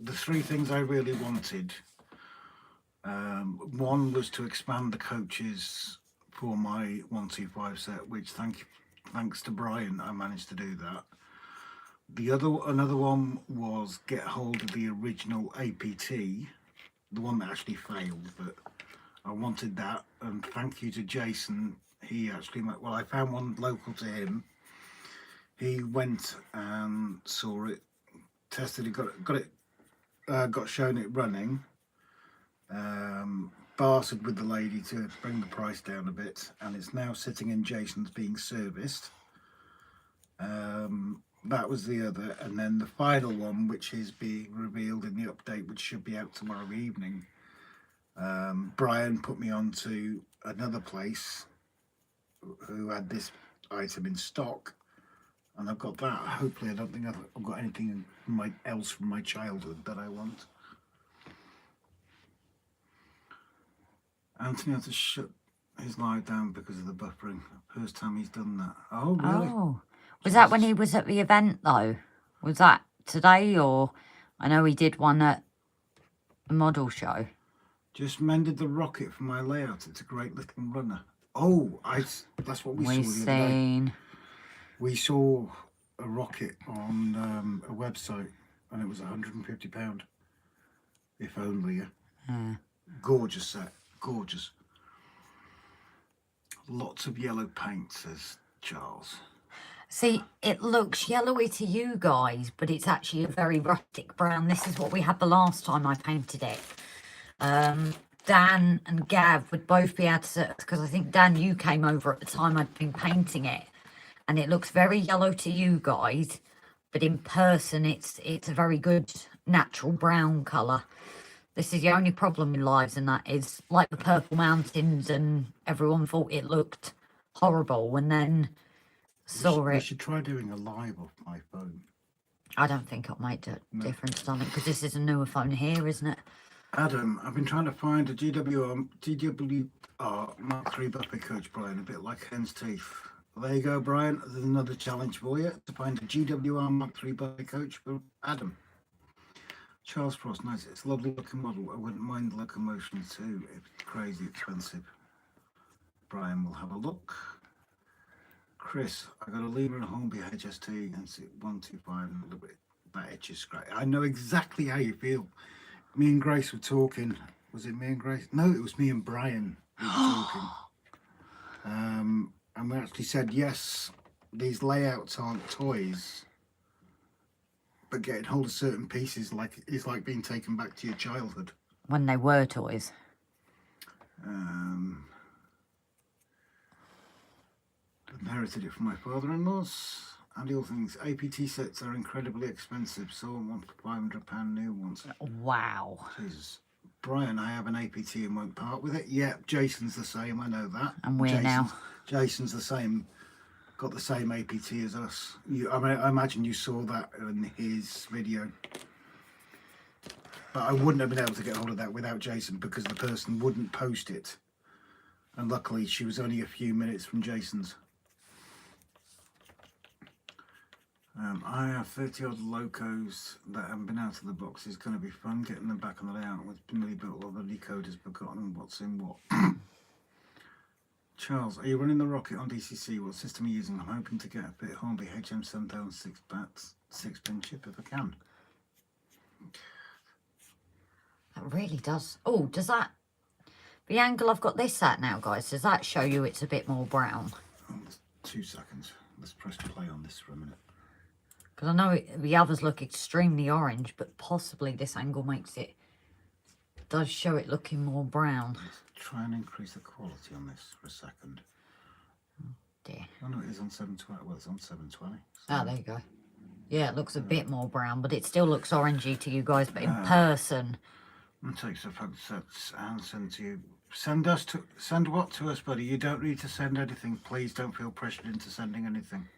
the three things I really wanted, one was to expand the coaches for my 125 set, which thanks to Brian, I managed to do that. Another one was get hold of the original APT, the one that actually failed, but I wanted that, and thank you to Jason. He actually, well, I found one local to him. He went and saw it, tested it, got shown it running. Bartered with the lady to bring the price down a bit, and it's now sitting in Jason's being serviced. That was the other, and then the final one, which is being revealed in the update, which should be out tomorrow evening. Brian put me on to another place who had this item in stock, And I've got that. Hopefully I don't think I've got anything else from my childhood that I want. Anthony had to shut his live down because of the buffering. First time he's done that. Oh, really? Oh. Was that when he was at the event, though? Was that today, or... I know he did one at the model show. Just mended the rocket for my layout. It's a great little runner. Oh, that's what we saw the other day. We saw a rocket on a website, and it was £150. If only, yeah. Gorgeous set. Gorgeous. Lots of yellow paint, says Charles. See, it looks yellowy to you guys, but it's actually a very rustic brown. This is what we had the last time I painted it. Dan and Gav would both be able to, because I think, Dan, you came over at the time I'd been painting it. And it looks very yellow to you guys, but in person it's a very good natural brown colour. This is the only problem in lives, and that is like the Purple Mountains, and everyone thought it looked horrible and then saw it. We should try doing a live off my phone. I don't think it'll make a difference, Dominic, because this is a newer phone here, isn't it? Adam, I've been trying to find a GWR Mark III Buffet coach, Brian, a bit like hen's teeth. Well, there you go, Brian. There's another challenge for you to find a GWR Mark III Buffet coach for Adam. Charles Frost, nice. It's a lovely looking model. I wouldn't mind the locomotion too. It's crazy expensive. Brian will have a look. Chris, I got a Lima and Hornby HST and 125 and a little bit that itch is great. I know exactly how you feel. Me and Grace were talking. Was it me and Grace? No, it was me and Brian who were talking. And we actually said, yes, these layouts aren't toys, but getting hold of certain pieces is like being taken back to your childhood. When they were toys. Inherited it from my father-in-law's. And all things, APT sets are incredibly expensive. So I want £500 new ones. Wow. Jesus. Brian, I have an APT and won't part with it. Yep, Jason's the same, I know that. And we're now. Jason's the same, got the same APT as us. I imagine you saw that in his video. But I wouldn't have been able to get hold of that without Jason because the person wouldn't post it. And luckily she was only a few minutes from Jason's. I have 30 odd locos that haven't been out of the box. It's going to be fun getting them back on the layout. We've nearly built all the decoders, forgotten what's in what. Charles, are you running the rocket on DCC? What system are you using? I'm hoping to get a bit Hornby HM7000 6-pin chip if I can. That really does. Oh, does that... The angle I've got this at now, guys, does that show you it's a bit more brown? 2 seconds. Let's press play on this for a minute. Because I know the others look extremely orange, but possibly this angle makes it... does show it looking more brown. Let's try and increase the quality on this for a second. Oh dear. Oh no, it is on 720. Well, it's on 720. So. Oh, there you go. Yeah, it looks a bit more brown, but it still looks orangey to you guys, but in person... I'll take some photos sets and send to you. Send what to us, buddy? You don't need to send anything. Please don't feel pressured into sending anything.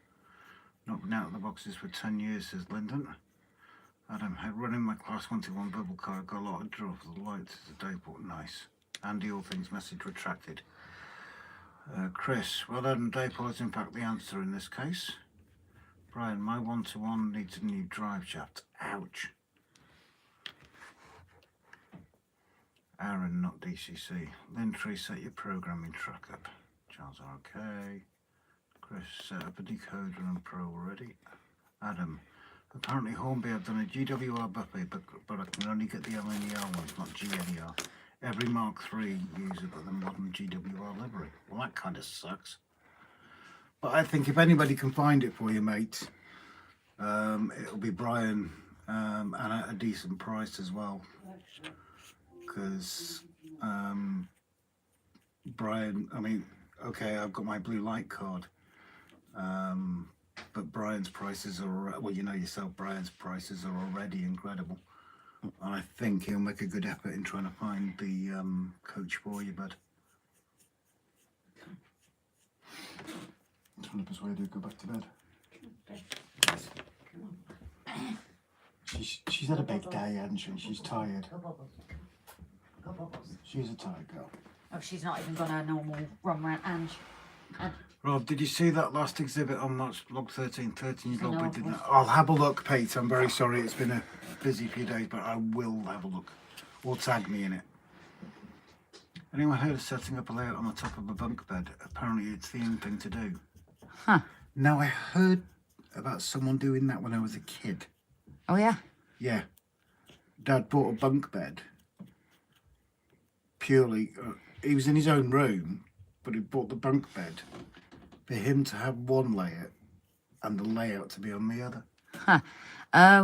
Not been out of the boxes for 10 years, says Lyndon. Adam, running my class 121 bubble car, got a lot of draw for the lights as a Dayport. Nice. Andy, all things message retracted. Chris, well done. Dayport's in fact the answer in this case. Brian, my 121 needs a new drive shaft. Ouch. Aaron, not DCC. Lynn Tree, set your programming track up. Charles, okay. Chris, set up a decoder and pro already. Adam, apparently Hornby have done a GWR buffet, but I can only get the LNER ones, not GNER. Every Mark III user but the modern GWR livery. Well, that kind of sucks. But I think if anybody can find it for you, mate, it'll be Brian, and at a decent price as well. Because Brian, I mean, okay, I've got my blue light card, but Brian's prices are, well, you know yourself, Brian's prices are already incredible. And I think he'll make a good effort in trying to find the coach for you, bud. I'm trying to persuade you to go back to bed. Okay. She's had a big day, hasn't she? She's tired. Go Bubbles. Go Bubbles. She's a tired girl. Oh, she's not even got her normal run round. And Rob, did you see that last exhibit on March log 13? 13-year-old No, boy did what- that. I'll have a look, Pete. I'm very sorry. It's been a busy few days, but I will have a look. Or tag me in it. Anyone heard of setting up a layout on the top of a bunk bed? Apparently it's the only thing to do. Huh. Now, I heard about someone doing that when I was a kid. oh yeah. Yeah. Dad bought a bunk bed. Purely, he was in his own room, but he bought the bunk bed for him to have one layer and the layout to be on the other. Huh.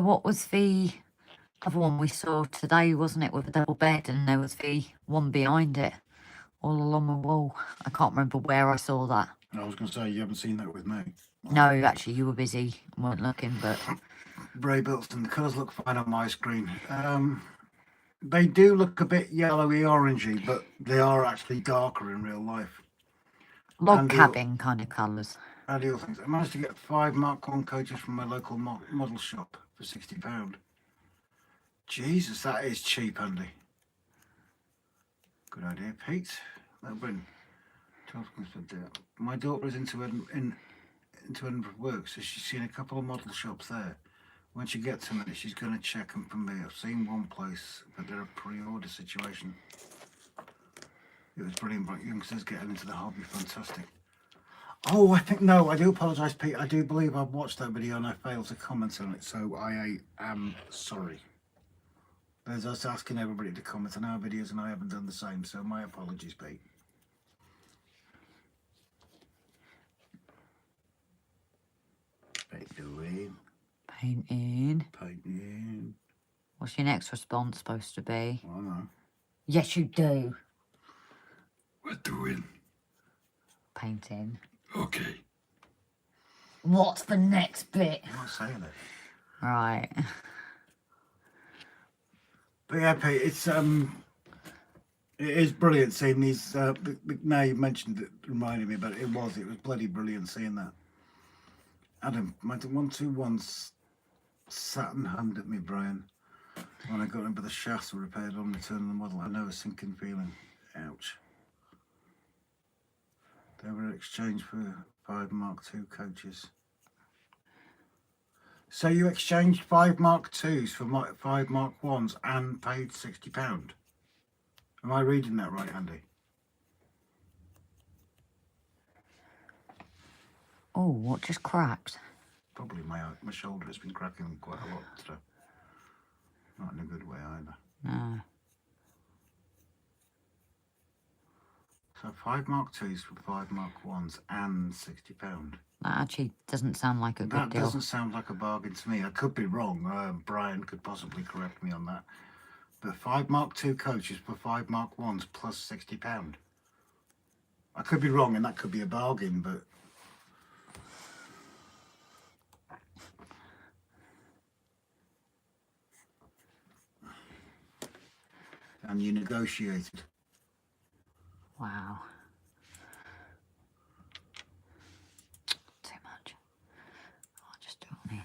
What was the other one we saw today, wasn't it, with a double bed, and there was the one behind it all along the wall. I can't remember where I saw that. And I was going to say, you haven't seen that with me. No, actually, you were busy and weren't looking, but Bray Bertleson, the colours look fine on my screen. They do look a bit yellowy orangey, but they are actually darker in real life. log And cabin kind of colours. Ideal things. I managed to get 5 Mark 1 coaches from my local model shop for £60. Jesus, that is cheap, Andy. Good idea, Pete. That'll bring 12 pounds per day. My daughter is into Edinburgh work, so she's seen a couple of model shops there. When she gets a minute, she's going to check them for me. I've seen one place, but they're a pre-order situation. It was brilliant, but youngsters getting into the hobby, fantastic. Oh, I think, no, I do apologise, Pete. I do believe I've watched that video and I failed to comment on it, so I am sorry. There's us asking everybody to comment on our videos and I haven't done the same, so my apologies, Pete. Painting. Painting. What's your next response supposed to be? I know. Yes, you do. We're doing. Painting. Okay. What's the next bit? I'm not saying it. Right. But yeah, Pete, it's it is brilliant seeing these. Now you mentioned it, reminded me, but it was bloody brilliant seeing that. Adam, my 121's sat and hummed at me, Brian. When I got in, but the shafts were repaired on return of the model. I know a sinking feeling. Ouch. They were exchanged for 5 Mark II coaches. So you exchanged 5 Mark IIs for 5 Mark Is and paid £60. Am I reading that right, Andy? Oh, what just cracked? Probably my shoulder has been cracking quite a lot today. Not in a good way either. No. So 5 Mark IIs for 5 Mark Is and £60. That actually doesn't sound like a good That deal. doesn't sound like a bargain to me. I could be wrong. Brian could possibly correct me on that. But 5 Mark II coaches for 5 Mark Is plus £60. I could be wrong, and that could be a bargain, but and you negotiated. Wow. Too much. I'll just do it on here.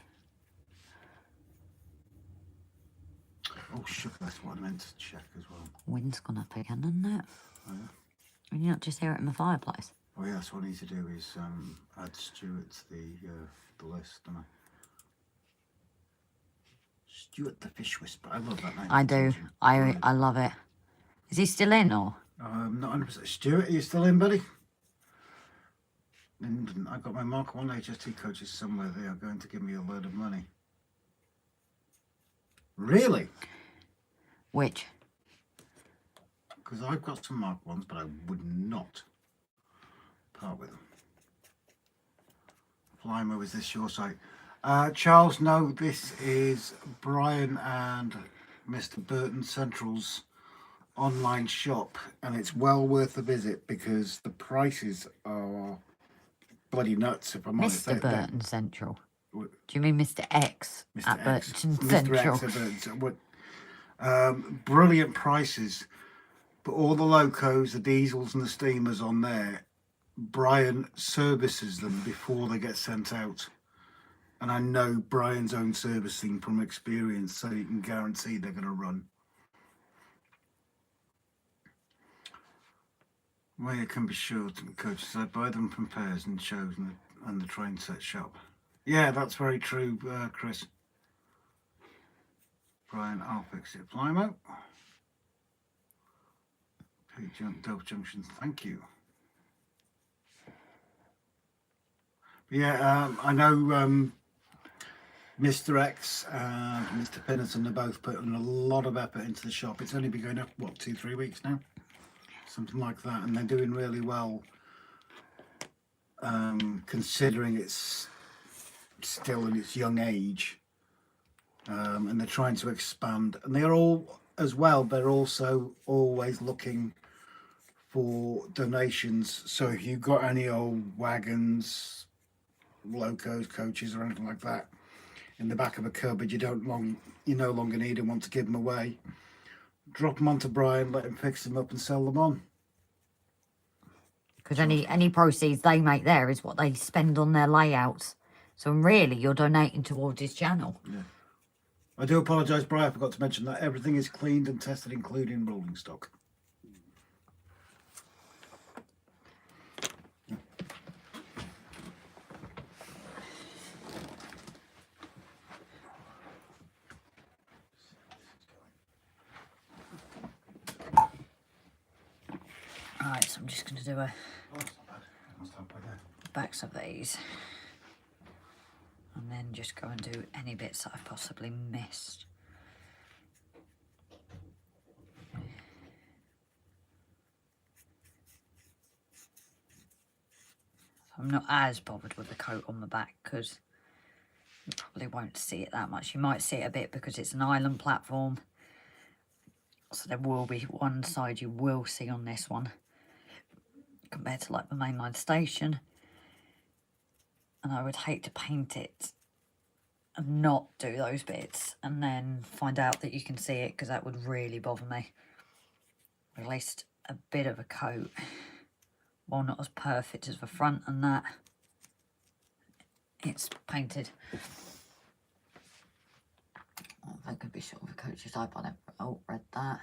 Oh, shit, that's what I meant to check as well. Wind's gone up again, isn't it? Oh, yeah. Can you not just hear it in the fireplace? Oh, yeah, that's what I need to do is add Stuart to the list, don't I? Stuart the Fish Whisperer. I love that name. I do. I love it. Is he still in, or? Not 100%. Stuart, are you still in, buddy? I got my Mark 1 HST coaches somewhere. They are going to give me a load of money. Really? Which? Because I've got some Mark 1s, but I would not part with them. Flymo, is this your site? Charles, no, this is Brian and Mr. Burton Central's online shop, and it's well worth a visit because the prices are bloody nuts, if I'm honest. Mr. Burton Central. What? Do you mean Mr. X Mr. at X. Burton Mr. Central? X at Burton. Brilliant prices, but all the locos, the diesels and the steamers on there, Brian services them before they get sent out. And I know Brian's own servicing from experience, so you can guarantee they're going to run. Where you can be sure to coaches, I buy them from pairs and shows and the train set shop. Yeah, that's very true, Chris. Brian, I'll fix it. Flymo. Delph Junction, thank you. Yeah, I know Mr. X and Mr. Pinnerton are both putting a lot of effort into the shop. It's only been going up, what, 2-3 weeks now? Something like that, and they're doing really well, considering it's still in its young age, and they're trying to expand. And they're all, as well, they're also always looking for donations. So if you've got any old wagons, locos, coaches, or anything like that in the back of a cupboard, you no longer need and want to give them away, drop them onto Brian, let him fix them up and sell them on. Because any proceeds they make there is what they spend on their layouts. So really, you're donating towards his channel. Yeah. I do apologise, Brian, I forgot to mention that everything is cleaned and tested, including rolling stock. Right, so I'm just going to do a Oh, that's not bad. Must have by there. backs of these. And then just go and do any bits that I've possibly missed. I'm not as bothered with the coat on the back because you probably won't see it that much. You might see it a bit because it's an island platform. So there will be one side you will see on this one compared to like the mainline station. And I would hate to paint it and not do those bits and then find out that you can see it, because that would really bother me. At least a bit of a coat, while not as perfect as the front and that, it's painted. Oh, that could be short of a coach's type on it. Oh, read that.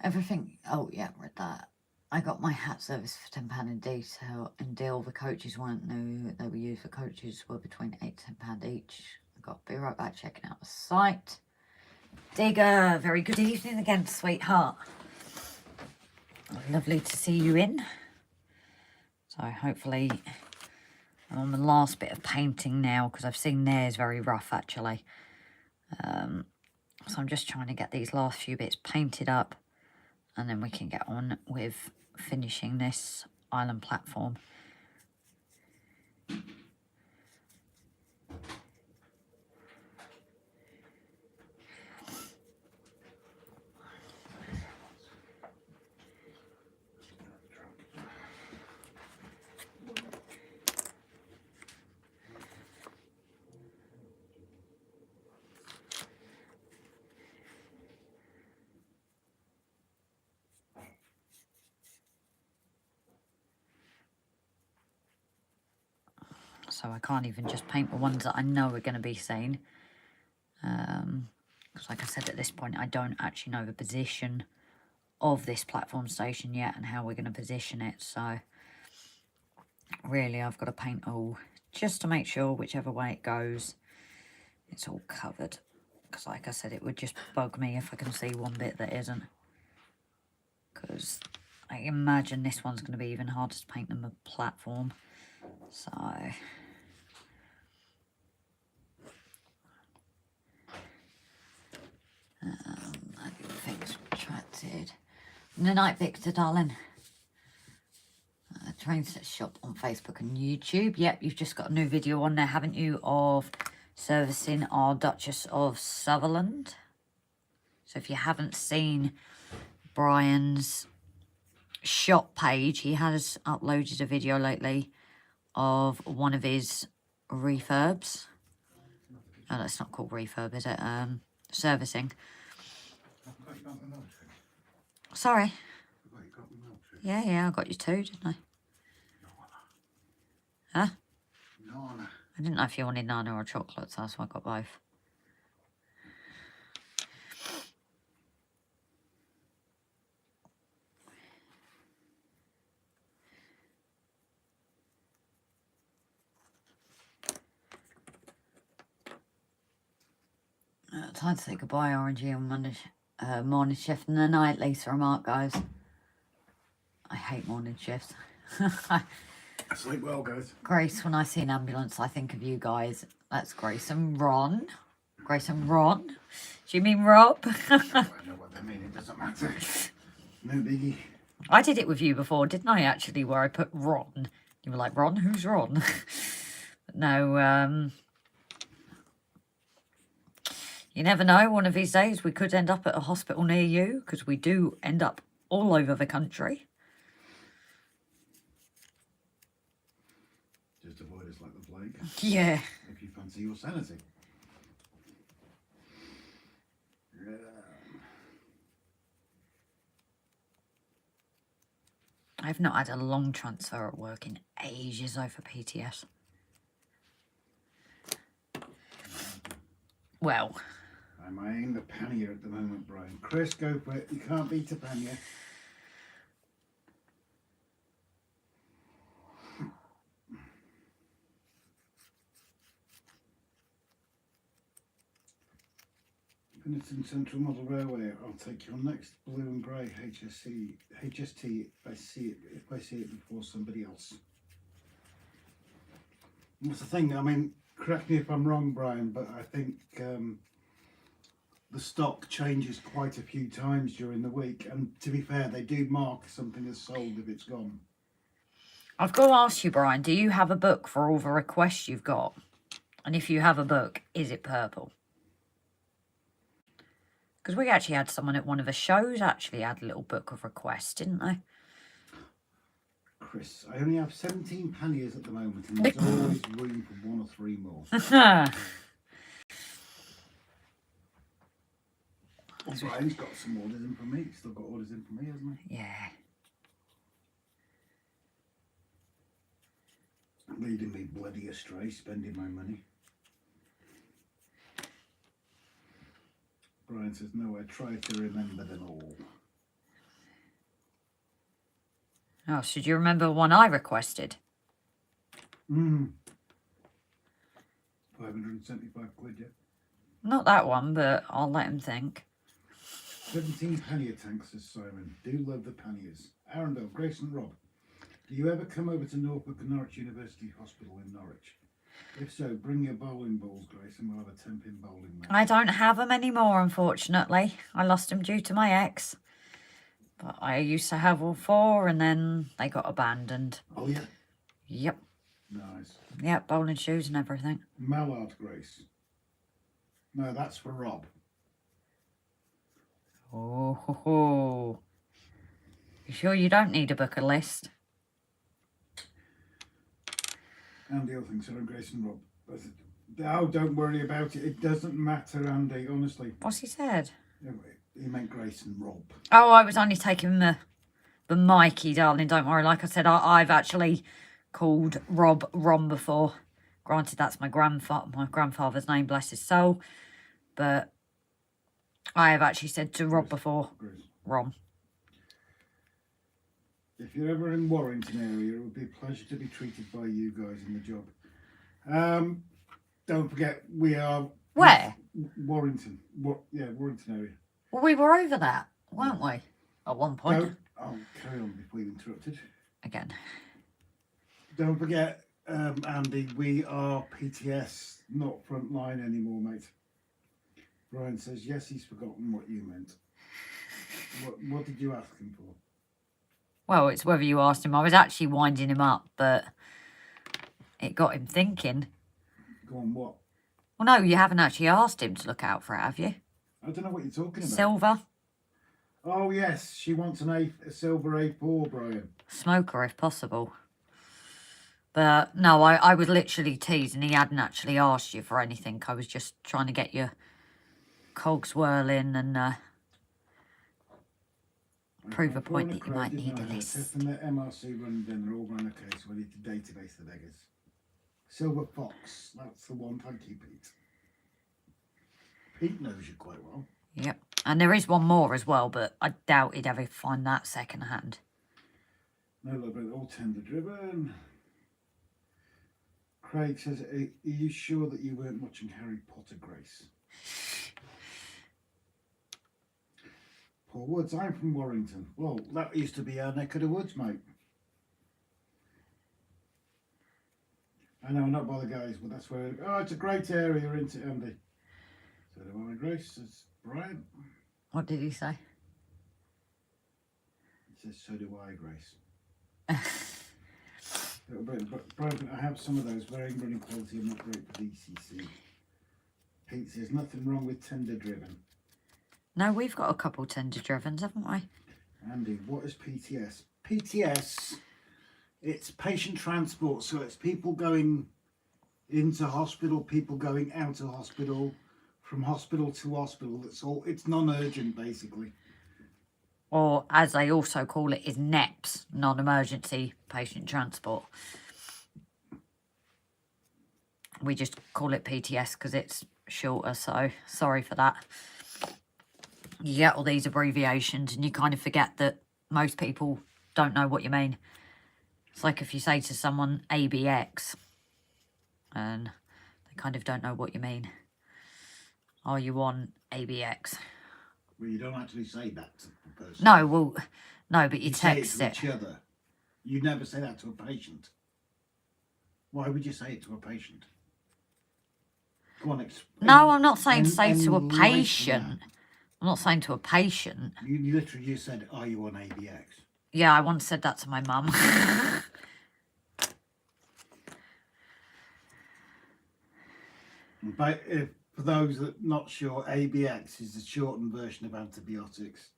Everything, oh yeah, read that. I got my hat service for £10 in detail and deal. The coaches weren't new. They were used for coaches were between £8 to £10 each. I've got to be right back checking out the site. Digger, very good evening again, sweetheart. Lovely to see you in. So hopefully I'm on the last bit of painting now, because I've seen theirs very rough actually. So I'm just trying to get these last few bits painted up, and then we can get on with finishing this island platform. So I can't even just paint the ones that I know are going to be seen. Because like I said, at this point, I don't actually know the position of this platform station yet and how we're going to position it. So really, I've got to paint all just to make sure whichever way it goes, it's all covered. Because like I said, it would just bug me if I can see one bit that isn't. Because I imagine this one's going to be even harder to paint than the platform. So things retracted. Good night, Victor, darling. Train set shop on Facebook and YouTube. Yep, you've just got a new video on there, haven't you, of servicing our Duchess of Sutherland. So if you haven't seen Brian's shop page, he has uploaded a video lately of one of his refurbs. Oh, that's not called refurb, is it? Servicing. Sorry. Yeah, I got you two, didn't I? Huh? I didn't know if you wanted nana or chocolates, that's why I got both. Time to say goodbye, RNG on Monday, morning shift and the night, Lisa remarked, guys. I hate morning shifts. Sleep well, guys. Grace, when I see an ambulance, I think of you guys. That's Grace and Ron. Grace and Ron? Do you mean Rob? I know what they mean, it doesn't matter. No biggie. I did it with you before, didn't I, actually, where I put Ron? You were like, Ron? Who's Ron? No, you never know. One of these days we could end up at a hospital near you, because we do end up all over the country. Just avoid us like the plague. Yeah. If you fancy your sanity. I've not had a long transfer at work in ages over PTS. Well, I'm eyeing the pannier at the moment, Brian. Chris, go for it. You can't beat a pannier. Penistone Central Model Railway. I'll take your next blue and grey HST if I see it before somebody else. That's the thing. I mean, correct me if I'm wrong, Brian, but I think the stock changes quite a few times during the week, and to be fair, they do mark something as sold if it's gone. I've got to ask you, Brian, do you have a book for all the requests you've got? And if you have a book, is it purple? Because we actually had someone at one of the shows actually had a little book of requests, didn't they? Chris, I only have 17 panniers at the moment, and there's always room for 1 or 3 more. Brian's got some orders in for me. He's still got orders in for me, hasn't he? Yeah. Leading me bloody astray, spending my money. Brian says, no, I try to remember them all. Oh, so do you remember the one I requested? 575 quid, yeah. Not that one, but I'll let him think. 17 pannier tanks, says Simon. Do love the panniers. Arundel, Grace and Rob. Do you ever come over to Norfolk and Norwich University Hospital in Norwich? If so, bring your bowling balls, Grace, and we'll have a 10-pin bowling match. I don't have them anymore, unfortunately. I lost them due to my ex. But I used to have all 4 and then they got abandoned. Oh, yeah? Yep. Nice. Yep, bowling shoes and everything. Mallard, Grace. No, that's for Rob. Oh, ho, ho. You sure you don't need a book a list? Andy, I think so, and Grace and Rob. Oh, don't worry about it. It doesn't matter, Andy, honestly. What's he said? He meant Grace and Rob. Oh, I was only taking the Mikey, darling. Don't worry. Like I said, I've actually called Rob Ron before. Granted, that's my grandfather's name, bless his soul. But I have actually said to Rob before, Grace. Ron. If you're ever in Warrington area, it would be a pleasure to be treated by you guys in the job. Don't forget, we are... Where? Warrington. Warrington area. Well, we were over that, weren't we? At one point. I'll carry on before you interrupted. Again. Don't forget, Andy, we are PTS, not frontline anymore, mate. Brian says, yes, he's forgotten what you meant. What did you ask him for? Well, it's whether you asked him. I was actually winding him up, but it got him thinking. Go on, what? Well, no, you haven't actually asked him to look out for it, have you? I don't know what you're talking about. Silver. Oh, yes, she wants a silver A4, Brian. Smoker, if possible. But, no, I was literally teasing. He hadn't actually asked you for anything. I was just trying to get your cogs whirling and prove a point that you might need a list. And the MRC running, then they're all run okay, so we need to database the beggars. Silver Fox, that's the one. Thank you, Pete. Pete knows you quite well. Yep. And there is one more as well, but I doubt he'd ever find that second hand. No, look, but all tender driven. Craig says, are you sure that you weren't watching Harry Potter, Grace? Paul Woods, I'm from Warrington. Well, that used to be our neck of the woods, mate. I know, not by the guys, but that's where... Oh, it's a great area, you're into, Andy. So do I, Grace, says Brian. What did he say? He says, so do I, Grace. Brian, I have some of those. Very running quality and not great for DCC. Pete says, nothing wrong with tender driven. No, we've got a couple tender drivens, haven't we? Andy, what is PTS? PTS, it's patient transport, so it's people going into hospital, people going out of hospital, from hospital to hospital. It's non-urgent, basically. Or, as they also call it, is NEPS, non-emergency patient transport. We just call it PTS because it's shorter, so sorry for that. You get all these abbreviations and you kind of forget that most people don't know what you mean. It's like if you say to someone ABX and they kind of don't know what you mean. Are you on ABX? Well, you don't actually say that to the person. No, well, no, but you text say it. to each other. You never say that to a patient. Why would you say it to a patient? Go on, No, I'm not saying say to a patient. I'm not saying to a patient. You literally just said, are you on ABX? Yeah, I once said that to my mum. But for those that are not sure, ABX is the shortened version of antibiotics.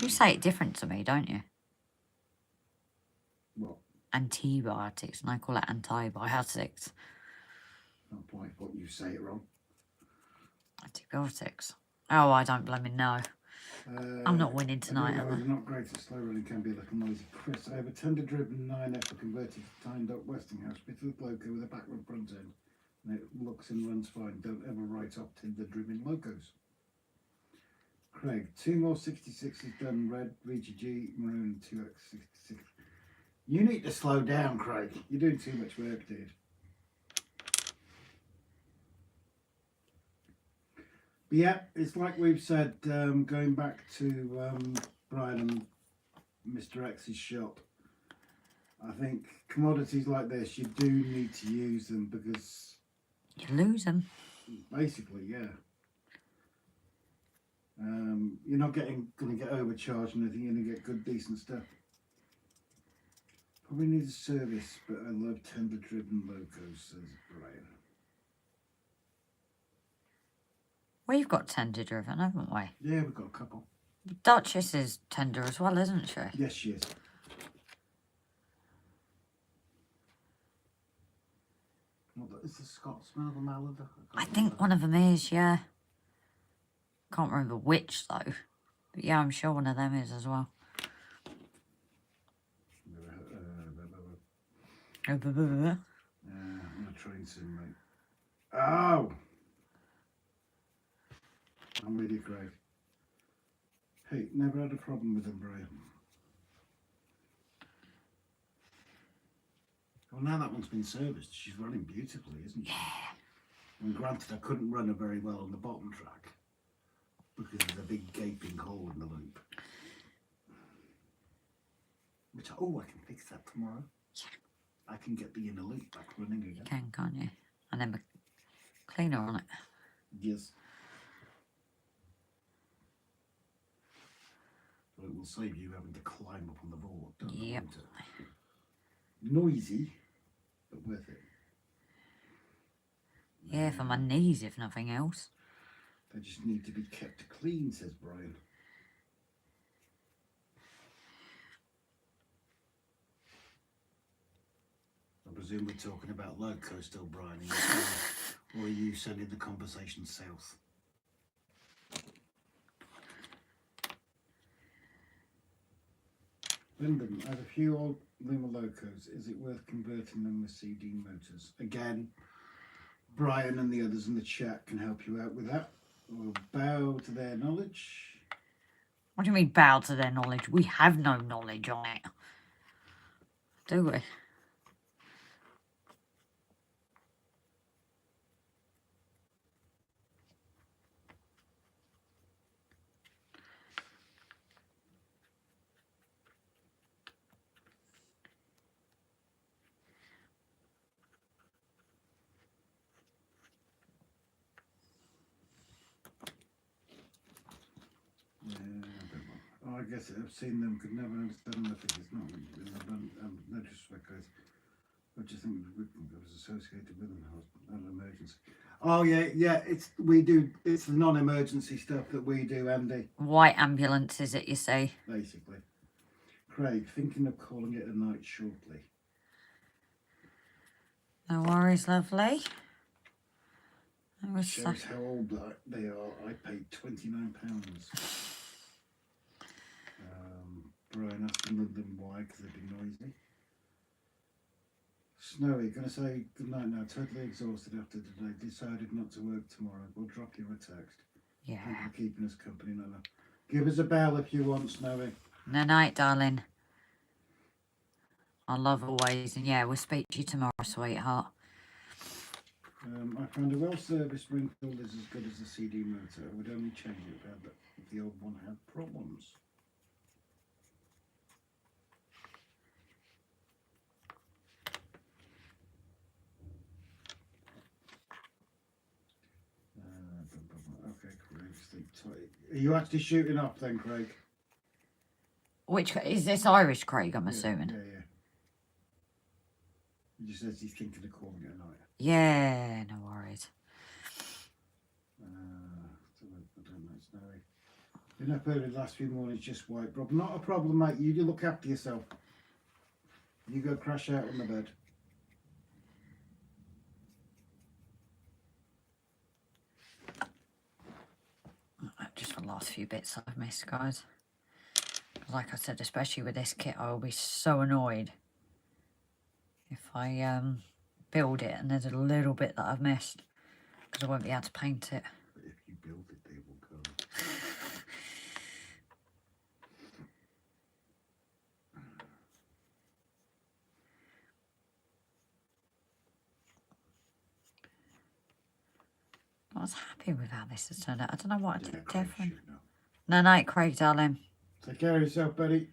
You say it different to me, don't you? What? Antibiotics, and I call it antibiotics. Not quite what you say it wrong. Antibiotics. Oh, I don't blooming know. I'm not winning tonight, am I? Not great at slow running, can be a little noisy. Chris, I have a tender driven 9F for converted to timed up Westinghouse bit of loco with a backward front end. And it looks and runs fine. Don't ever write off tender driven locos. Craig, 2 more 66s done, red, RGJ, maroon, 2x66. You need to slow down, Craig. You're doing too much work, dude. But yeah, it's like we've said, going back to Brian and Mr. X's shop. I think commodities like this, you do need to use them because... You lose them. Basically, yeah. You're not going to get overcharged and anything. You're going to get good, decent stuff. Probably needs a service, but I love tender-driven locos, says Brian. We've got tender driven, haven't we? Yeah, we've got a couple. Duchess is tender as well, isn't she? Yes, she is. Is the Scotsman of a Mallard? I think one of them is, yeah. Can't remember which though. But yeah, I'm sure one of them is as well. I'm going to train soon, mate. Oh! I'm with you, Craig. Hey, never had a problem with them, Brian. Well, now that one's been serviced, she's running beautifully, isn't she? Yeah. And granted, I couldn't run her very well on the bottom track because there's a big gaping hole in the loop. Which, I can fix that tomorrow. Yeah. I can get the inner loop back running again. You can, can't you? And then cleaner on it. Yes. But it will save you having to climb up on the board, don't it? Yep. Noisy, but worth it. Yeah, for my knees, if nothing else. They just need to be kept clean, says Brian. I presume we're talking about loco still, Brian, or are you sending the conversation south? Lyndon, I have a few old Luma locos. Is it worth converting them with CD motors? Again, Brian and the others in the chat can help you out with that. We'll bow to their knowledge. What do you mean bow to their knowledge? We have no knowledge on it. Do we? Yeah, I don't know. Oh, I guess I've seen them, could never understand the figures. No disrespect, guys. I just think the whipping was associated with an emergency. Oh yeah, it's the non-emergency stuff that we do, Andy. White ambulance, is it, you say? Basically. Craig, thinking of calling it a night shortly. No worries, lovely. Shows how old they are. I paid £29. Brian asking them why, because they'd be noisy. Snowy, gonna say good night now. Totally exhausted after today. Decided not to work tomorrow. We'll drop you a text. Yeah. Thank you for keeping us company, Nana. Give us a bell if you want, Snowy. No night, darling. I love always, and yeah, we'll speak to you tomorrow, sweetheart. I found a well-serviced Ringfield is as good as a CD motor. I would only change it if the old one had problems. Okay, Craig. Are you actually shooting up then, Craig? Which is this Irish Craig, I'm assuming? Yeah. He just says he's thinking of calling it a night. Yeah, no worries. I don't know, Snowy. Been up early the last few mornings, just white, Rob. Not a problem, mate. You do look after yourself. You go crash out on the bed. Just the last few bits I've missed, guys. Like I said, especially with this kit, I will be so annoyed if I build it and there's a little bit that I've missed, because I won't be able to paint it. But if you build it, they will come. I was happy with how this has turned out. I don't know what I did Craig, different. shoot now. No night, Craig, darling. Take care of yourself, buddy.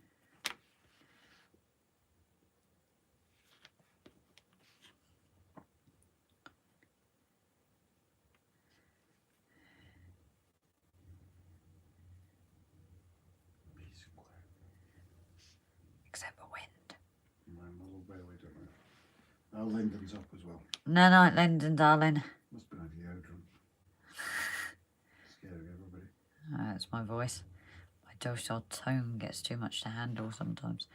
Except for wind. Our Lyndon's up as well. No night, Lyndon, darling. Must be like deodorant. Scaring everybody. That's my voice. My docile tone gets too much to handle sometimes.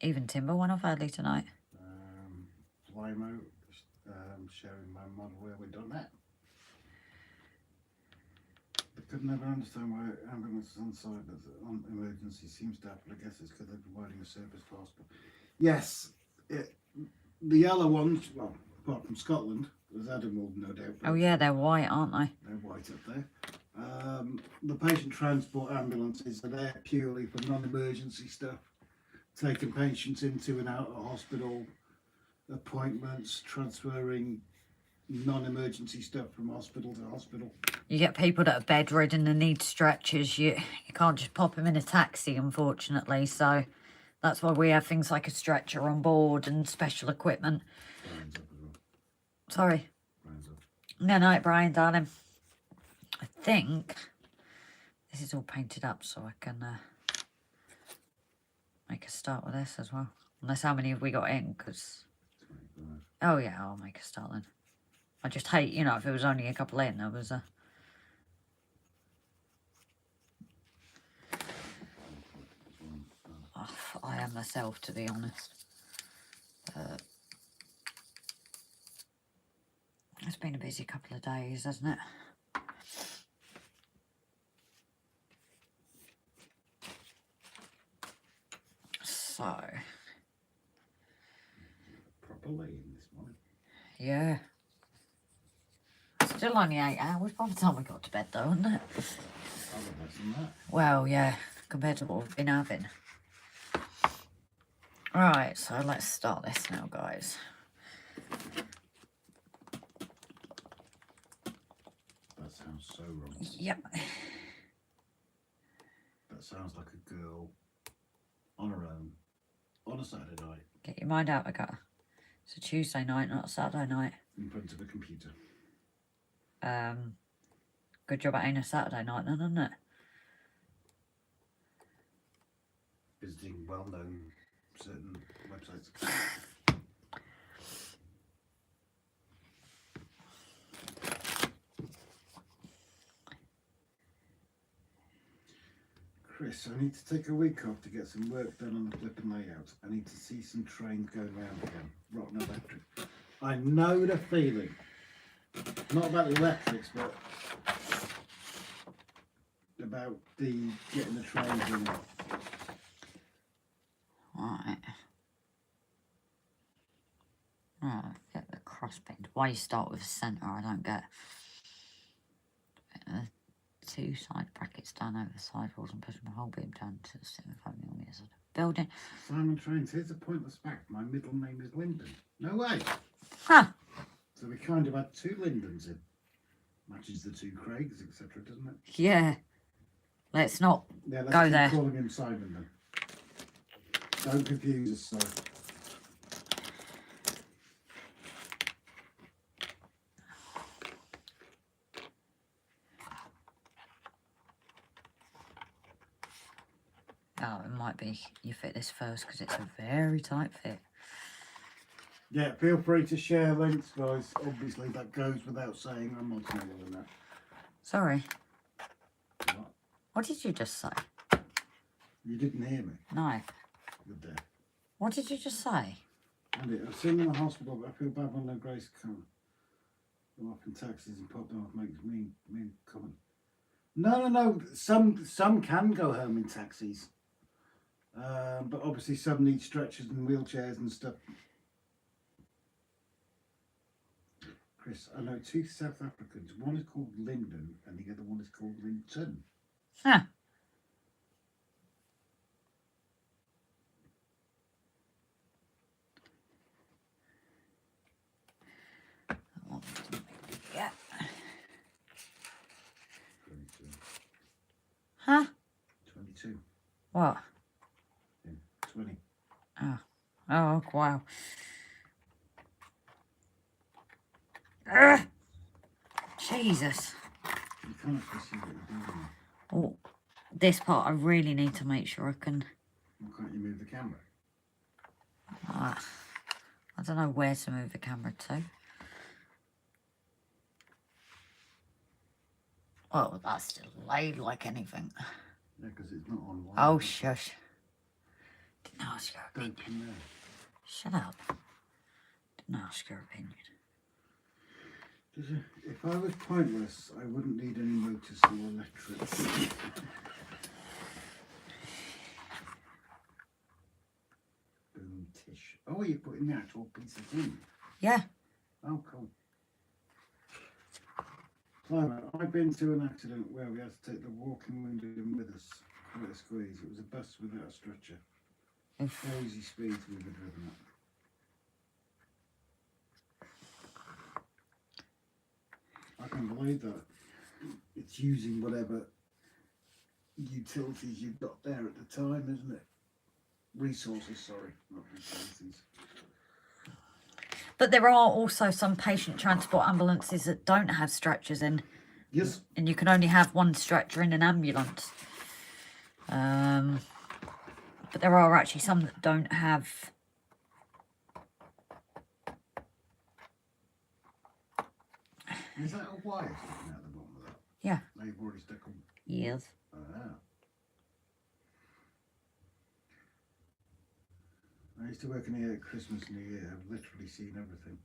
Even Timber went off early tonight. Flymo, sharing my model where we done that. I could never understand why ambulance on site on emergency seems to happen. I guess it's because they're providing a service to hospital. Yes, the yellow ones, well, apart from Scotland, as Adam will no doubt. Oh yeah, they're white, aren't they? They're white up there. The patient transport ambulances are there purely for non-emergency stuff, taking patients into and out of hospital, appointments, transferring non-emergency stuff from hospital to hospital. You get people that are bedridden and need stretchers. You can't just pop them in a taxi, unfortunately. So that's why we have things like a stretcher on board and special equipment. Brian's up as well. Sorry. Brian's up. No night, Brian, darling. I think this is all painted up, so I can make a start with this as well. Unless how many have we got in? Because 25. oh yeah, I'll make a start then. I just hate, you know, if it was only a couple in, there was a. I am myself, to be honest. It's been a busy couple of days, hasn't it? So, Proper laying this morning. yeah. Still only 8 hours by the time we got to bed though, isn't it? Otherwise than that. Well, yeah, compared to what we've been having. Right, so let's start this now, guys. That sounds so wrong. Yep. That sounds like a girl on her own on a Saturday night Get your mind out of the gutter. It's a Tuesday night, not a Saturday night. in front of a computer. Good job it ain't a Saturday night then, isn't it? Visiting well-known certain websites. Chris, I need to take a week off to get some work done on the flipping layout. I need to see some trains going round again. Rotten electric. I know the feeling. Not about the electrics, but about the getting the trains in. Right. Oh, get the crossbeam. Why you start with a centre, I don't get. 2 side brackets down over the sidewalls and pushing the whole beam down to the ceiling only on the other side of the building. Simon Trains, here's a pointless fact. My middle name is Lyndon. No way. Huh. So we kind of had 2 Lyndons in. Matches the 2 Craigs, etc., doesn't it? Yeah. Let's not Yeah, let's go keep there. calling him Simon then. Don't confuse us, sorry. Oh, it might be you fit this first because it's a very tight fit. Yeah, feel free to share links, guys. Obviously, that goes without saying. I'm not smaller than that. Sorry. What? What did you just say? You didn't hear me. No. You're deaf. What did you just say? Andy, I've seen them in the hospital, but I feel bad when their Grace come. Go off in taxis and pop them off makes me comment. No. Some can go home in taxis. But obviously some need stretchers and wheelchairs and stuff. Chris, I know 2 South Africans. One is called Lyndon and the other one is called Linton. Huh. Yeah. 22. Huh? 22. What? Yeah, 20. Oh, wow. Ugh. Jesus. You can't actually see what you're doing. Oh, this part I really need to make sure I can. Why can't you move the camera? I don't know where to move the camera to. Oh, that's delayed like anything. Yeah, because it's not on. Oh, shush. Didn't ask your Don't opinion. come there. Shut up. Didn't ask your opinion. If I was pointless, I wouldn't need any motors or electric. Boom tish. Oh, you're putting the actual pieces in. Yeah. Oh, cool. Simon, I've been to an accident where we had to take the walking window in with us. Quite a squeeze. It was a bus without a stretcher. Oof. Crazy speeds we were driven at. I can believe that. It's using whatever utilities you've got there at the time, isn't it? Resources, sorry, not utilities. But there are also some patient transport ambulances that don't have stretchers in. Yes. And you can only have one stretcher in an ambulance. But there are actually some that don't have. Is that a wire sticking out the bottom of that? Yeah. They've already stuck them. Yes. Ah. I used to work in here at Christmas and New Year. I've literally seen everything.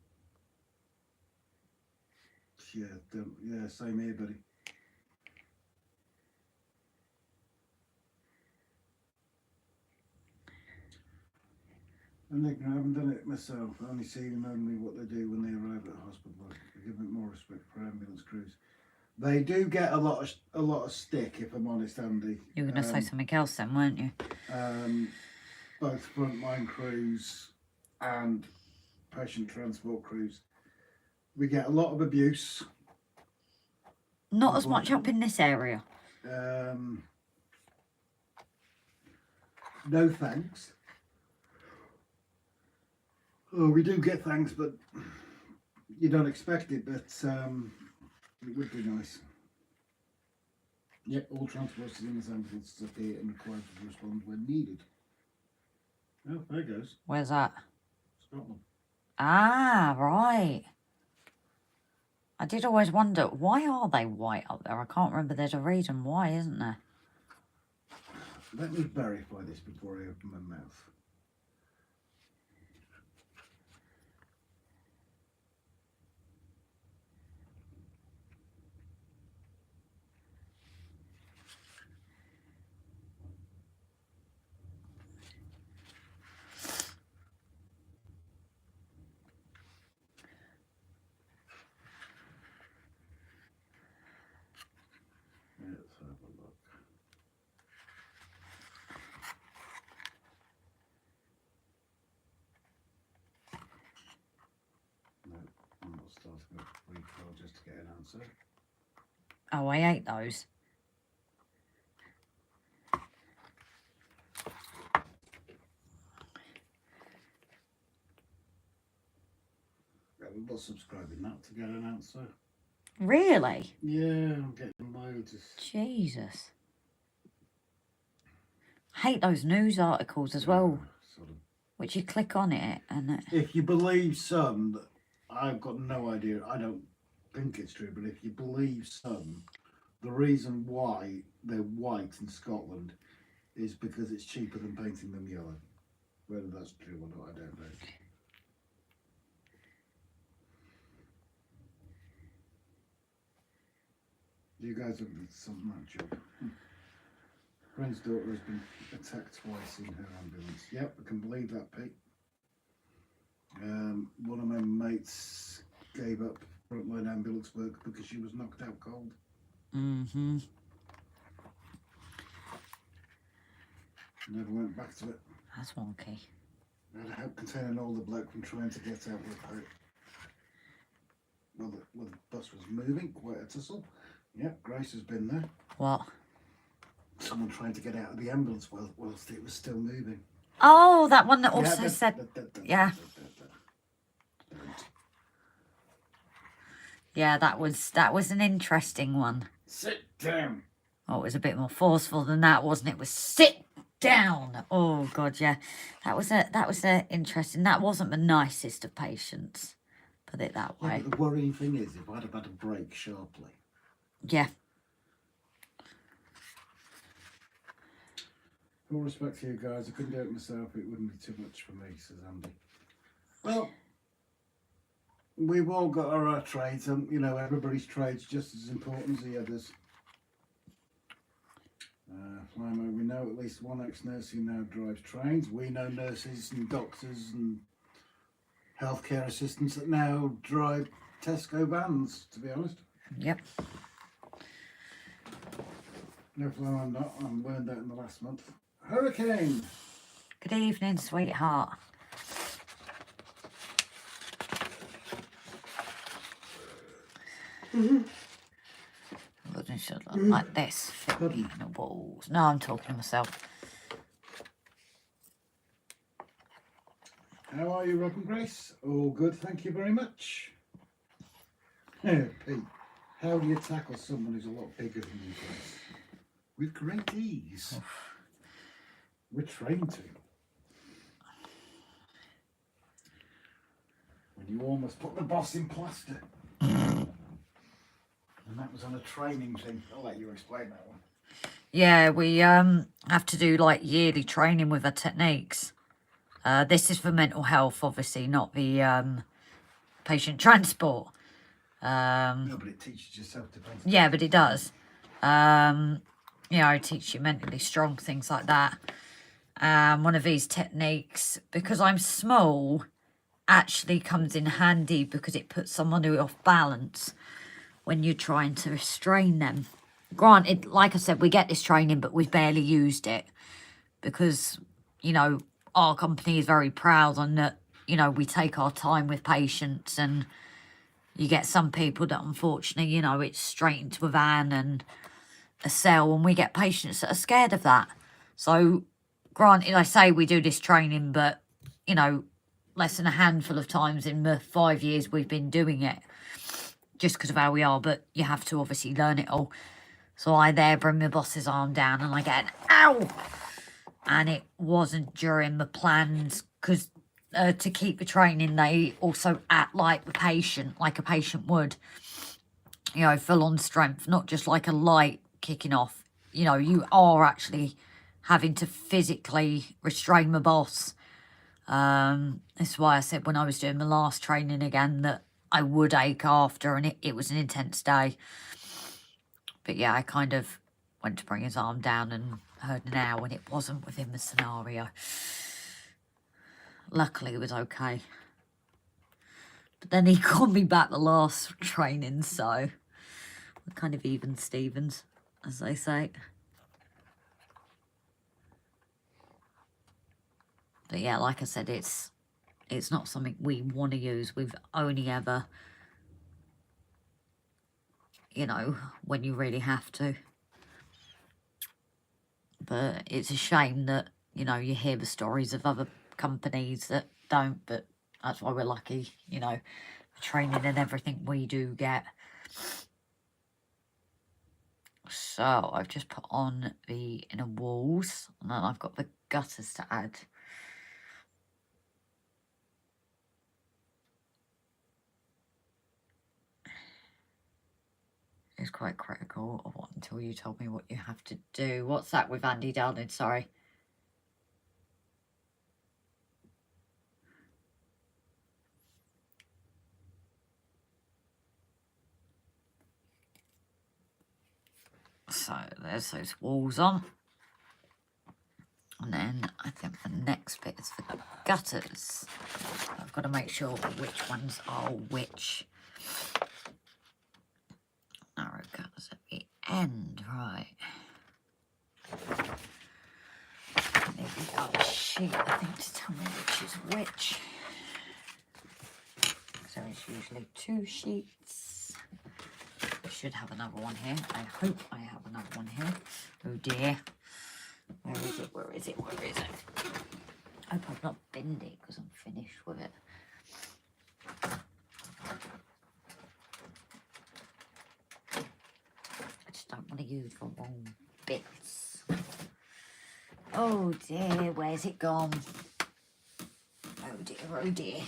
Yeah, same here, buddy. And I haven't done it myself. I only see them only what they do when they arrive at the hospital. I give them more respect for ambulance crews. They do get a lot of stick, if I'm honest, Andy. You were going to say something else then, weren't you? Both frontline crews and patient transport crews. We get a lot of abuse. Not as much up in this area. No thanks. Oh, we do get thanks, but you don't expect it, but it would be nice. Yep, all transporters in this ambulance are here and required to respond when needed. Oh, there goes. Where's that? Scotland. Ah, right. I did always wonder, why are they white up there? I can't remember. There's a reason why, isn't there? Let me verify this before I open my mouth. Let's have a look. No, I'm not starting a recall just to get an answer. Oh, I ate those. Got a lot subscribing that to get an answer. Really? Yeah, I'm getting loads of... Jesus. I hate those news articles as well, Sort of. which you click on it and If you believe some, I've got no idea, I don't think it's true, but if you believe some, the reason why they're white in Scotland is because it's cheaper than painting them yellow. Whether that's true or not, I don't know. You guys have something that job. Friend's daughter has been attacked twice in her ambulance. Yep, I can believe that, Pete. One of my mates gave up frontline ambulance work because she was knocked out cold. mm-hmm. Never went back to it. That's wonky. I had help containing all the bloke from trying to get out with her. Well, the bus was moving, quite a tussle. Yep, Grace has been there. What? Someone trying to get out of the ambulance whilst it was still moving. Oh, that one that also Yeah, said... Yeah. Yeah, that was an interesting one. Sit down. Oh, it was a bit more forceful than that, wasn't it? It was sit down. Oh God, yeah. That was a interesting. That wasn't the nicest of patients. Put it that Yeah, way. but the worrying thing is, if I'd have had a break sharply. Yeah. Full respect to you guys, I couldn't do it myself. It wouldn't be too much for me, says Andy. Well, we've all got our trades, and you know everybody's trade's just as important as the others. Flymo, we know at least one ex-nurse who now drives trains. We know nurses and doctors and healthcare assistants that now drive Tesco vans, to be honest. Yep. No, Flymo, I'm not. I learned that in the last month. Hurricane! Good evening, sweetheart. It should look like this. Fit me in the walls. No, I'm talking to myself. How are you, Rob and Grace? All good, thank you very much. Pete, how do you tackle someone who's a lot bigger than you, Grace? With great ease. We're trained to. When you almost put the boss in plaster. And that was on a training thing. I'll let you explain that one. Yeah, we have to do like yearly training with our techniques. This is for mental health, obviously, not the patient transport. No, but it teaches you self-defense. Yeah, but it does. You know, it teaches you mentally strong, things like that. And one of these techniques, because I'm small, actually comes in handy because it puts someone who off balance when you're trying to restrain them. Granted, like I said, we get this training, but we've barely used it because, you know, our company is very proud on that, you know, we take our time with patients, and you get some people that unfortunately, you know, it's straight into a van and a cell, and we get patients that are scared of that. So granted, I say we do this training, but, you know, less than a handful of times in the 5 years we've been doing it, just because of how we are, but you have to obviously learn it all. So I there bring my boss's arm down and I get an ow! And it wasn't during the plans, because to keep the training, they also act like the patient, like a patient would. You know, full on strength, not just like a light kicking off. You know, you are actually having to physically restrain the boss. That's why I said when I was doing the last training again that I would ache after, and it was an intense day. But yeah, I kind of went to bring his arm down and heard an ow, and it wasn't within the scenario. Luckily, it was okay. But then he called me back the last training, so we're kind of even Stevens, as they say. But yeah, like I said, it's not something we want to use. We've only ever, you know, when you really have to. But it's a shame that, you know, you hear the stories of other companies that don't, but that's why we're lucky, you know, the training and everything we do get. So I've just put on the inner walls, and then I've got the gutters to add. It's quite critical of what until you told me what you have to do. What's that with Andy Darling? Sorry. So there's those walls on. And then I think the next bit is for the gutters. I've got to make sure which ones are which. Narrow gutters at the end, right. I need the other sheet, I think, to tell me which is which. So it's usually 2 sheets. I should have another one here. I hope I have another one here. Oh dear. Where is it? Where is it? Where is it? I hope I've not binned it because I'm finished with it. I just don't want to use the wrong bits. Oh dear, where's it gone? Oh dear, oh dear.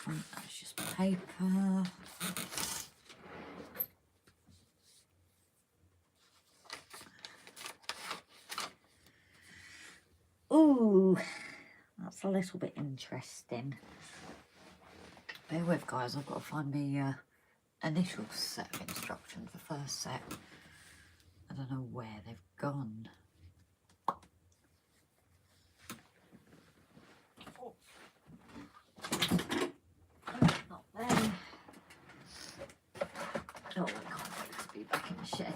That's just paper. Ooh, that's a little bit interesting. Bear with, guys, I've got to find the initial set of instructions, the first set. I don't know where they've gone. Oh. Not there. Oh, I can't wait to be back in the shed.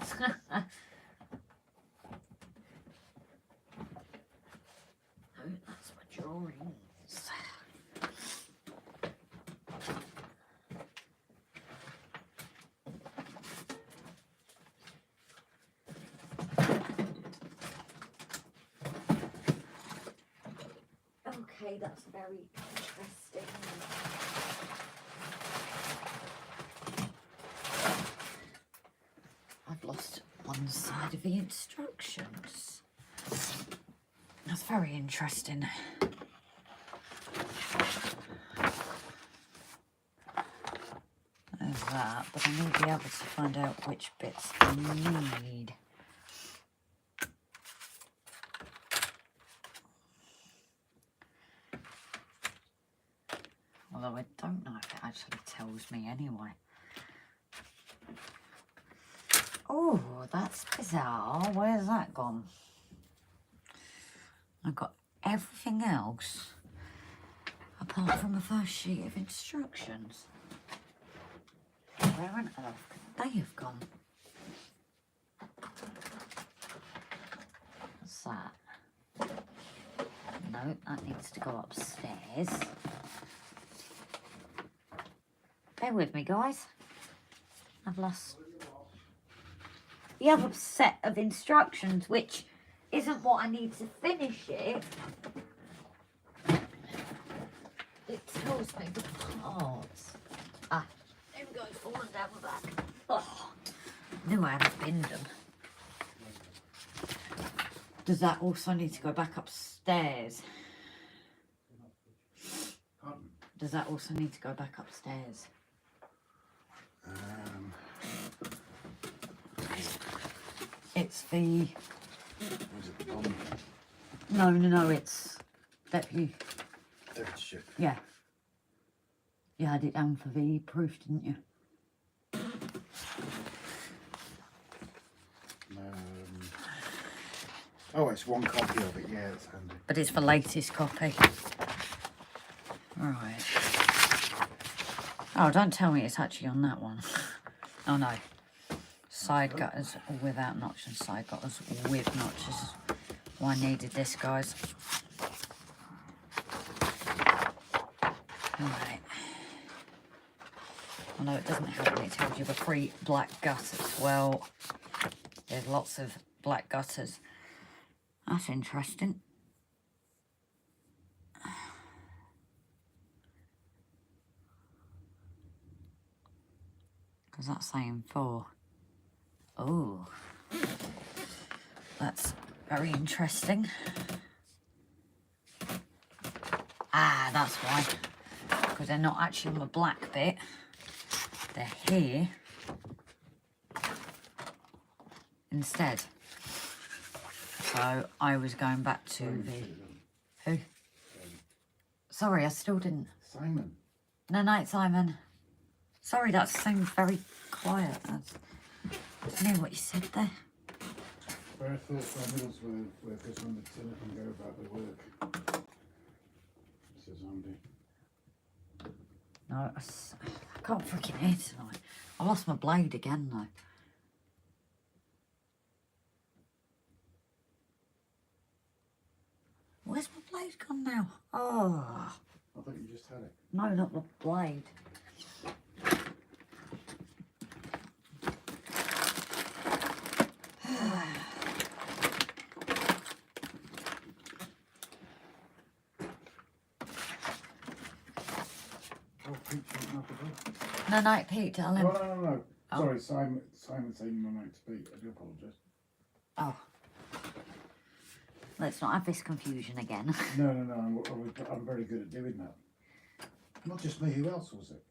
No, that's my drawings. Okay, that's very interesting. I've lost one side of the instructions. That's very interesting. There's that, but I need the others to find out which bits I need. Although I don't know if it actually tells me anyway. Oh, that's bizarre. Where's that gone? I've got everything else apart from the first sheet of instructions. Where on earth could they have gone? What's that? No, that needs to go upstairs. Bear with me, guys. I've lost the other set of instructions, which isn't what I need to finish it. It tells me the parts. Ah, there we go, it's fallen down the back. Oh, knew I hadn't binned them. Does that also need to go back upstairs? Pardon? Does that also need to go back upstairs? It's the... Was it the bomb? No, it's deputy. Deputy ship. Yeah. You had it down for the proof, didn't you? Oh, it's one copy of it, yeah, it's handy. But it's the latest copy. Right. Oh, don't tell me it's actually on that one. Oh no. Side gutters without notches, side gutters with notches. Well, I needed this, guys. Right. Although it doesn't help me, it tells you the 3 black gutters. Well, there's lots of black gutters. That's interesting. Because that's saying 4. Oh, that's very interesting. Ah, that's why. Because they're not actually on the black bit. They're here instead. So I was going back to the... Who? Sorry, I still didn't. Simon. No, night, Simon. Sorry, that sounds very quiet. I don't know what you said there. Where I thought our Middlesbrough workers on the tin and go about their work. Says Andy. No, I can't freaking hear tonight. I lost my blade again though. Where's my blade gone now? Oh. I thought you just had it. No, not the blade. Oh, Pete, you don't have to go. No, night, Pete, darling. No. Oh. Sorry, Simon saying no night to Pete. I do apologise. Oh. Let's not have this confusion again. No. I'm very good at doing that. Not just me. Who else was it?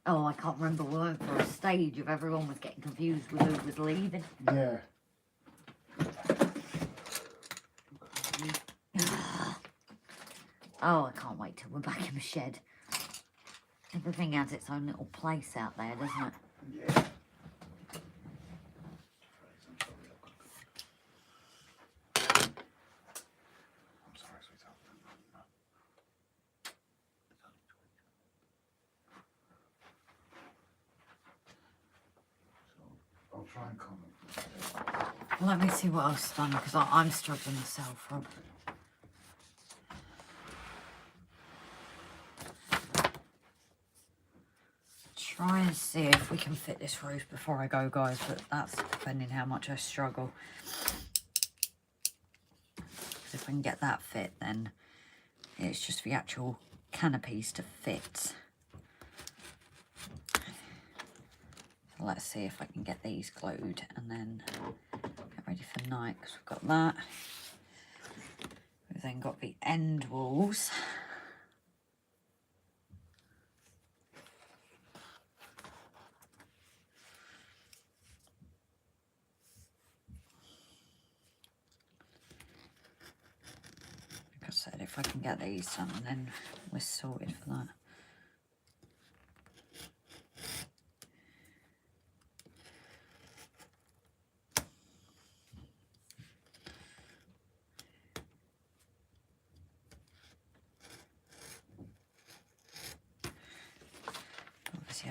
Oh, I can't remember. We went for a stage of everyone was getting confused with who was leaving. Yeah. Oh, I can't wait till we're back in the shed. Everything has its own little place out there, doesn't it? Yeah. I'm sorry, sweetheart. So I'll try and comment. Well, let me see what else I've done, because I'm struggling myself, Rob. Try and see if we can fit this roof before I go, guys, but that's depending how much I struggle. Because if we can get that fit, then it's just the actual canopies to fit. So let's see if I can get these glued and then get ready for night, because we've got that. We've then got the end walls. Like I said, if I can get these done, then we're sorted for that.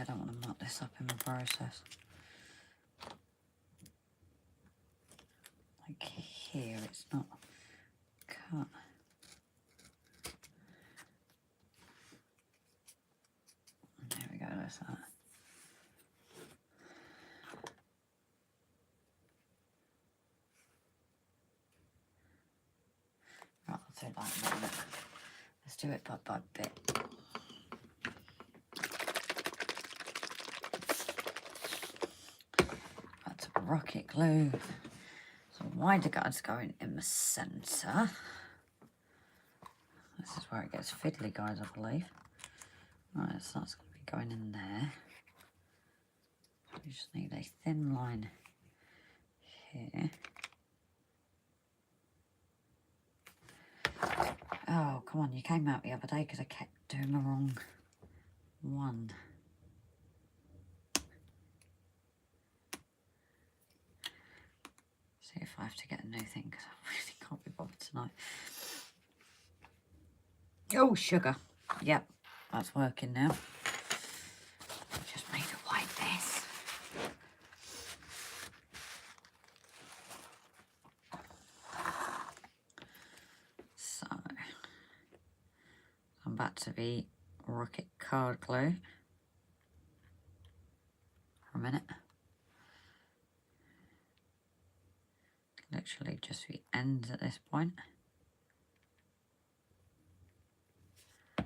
I don't want to muck this up in the process. Like here, it's not cut. There we go, that's that. Right, I'll do that in a minute. Let's do it bit by bit. That's rocket glue. So wider guards going in the centre. This is where it gets fiddly, guys, I believe. Right, so that's going to be going in there. We just need a thin line here. Oh, come on, you came out the other day because I kept doing the wrong one. See if I have to get a new thing because I really can't be bothered tonight. Oh, sugar. Yep, that's working now. Just made it like this. So, I'm back to the rocket card glue for a minute. Literally just the ends at this point. The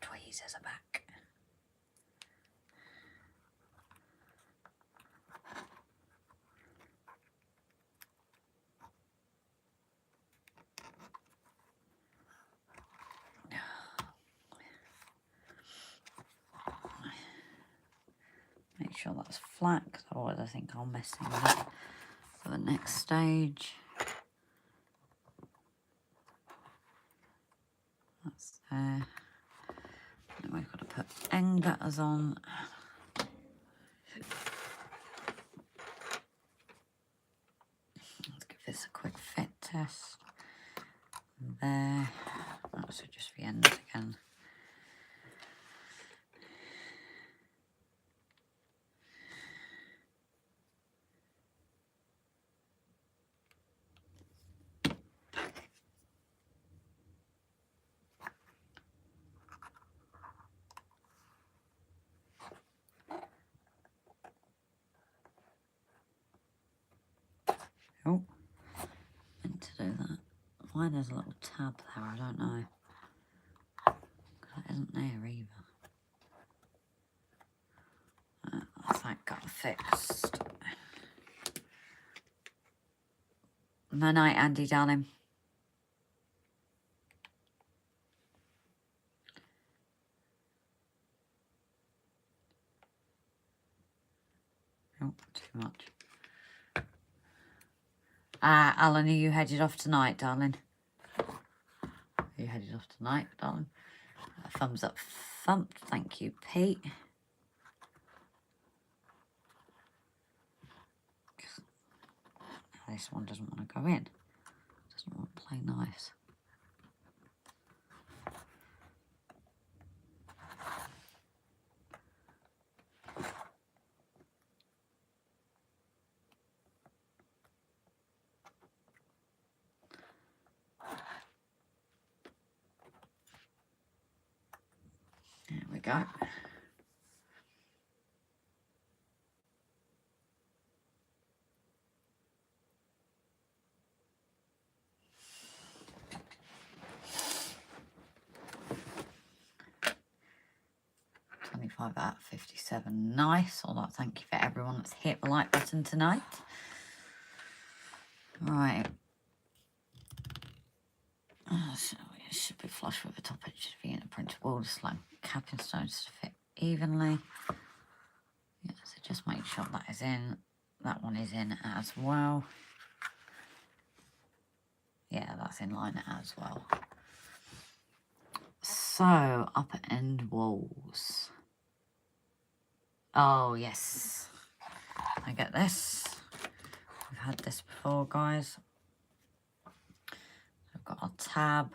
tweezers are back. Make sure that's flat, because otherwise I think I'll mess things up for the next stage. That's there. Then we've got to put end gutters on. Let's give this a quick fit test. There. That's just the ends again. Oh, meant to do that. Why there's a little tab there, I don't know. That isn't there either. That's that got fixed. No night, Andy, darling. Oh, too much. Alan, are you headed off tonight, darling? Are you headed off tonight, darling? Thumbs up, thumped. Thank you, Pete. This one doesn't want to go in. Doesn't want to play nice. There we go. Out 57. Nice. All that. Thank you for everyone that's hit the like button tonight. Right. So it should be flush with the top edge of the inner printed wall, just like capping stones to fit evenly. Yeah, so just make sure that is in. That one is in as well. Yeah, that's in line as well. So upper end walls. Oh, yes. I get this. We've had this before, guys. We've got our tab.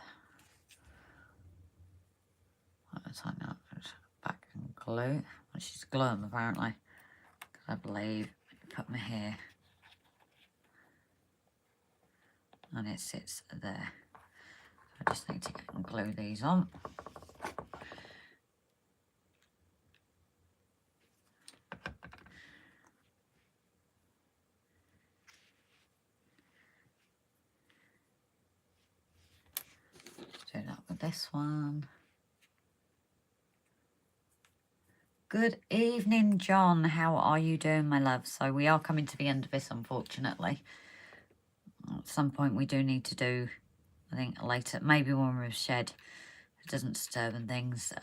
I'll tighten up back and glue, which is glue apparently, because I believe I put my hair and it sits there. I just need to get and glue these on. Do that with this one. Good evening, John. How are you doing, my love? So we are coming to the end of this, unfortunately. At some point we do need to do, I think, later, maybe when we're shed, it doesn't disturb and things.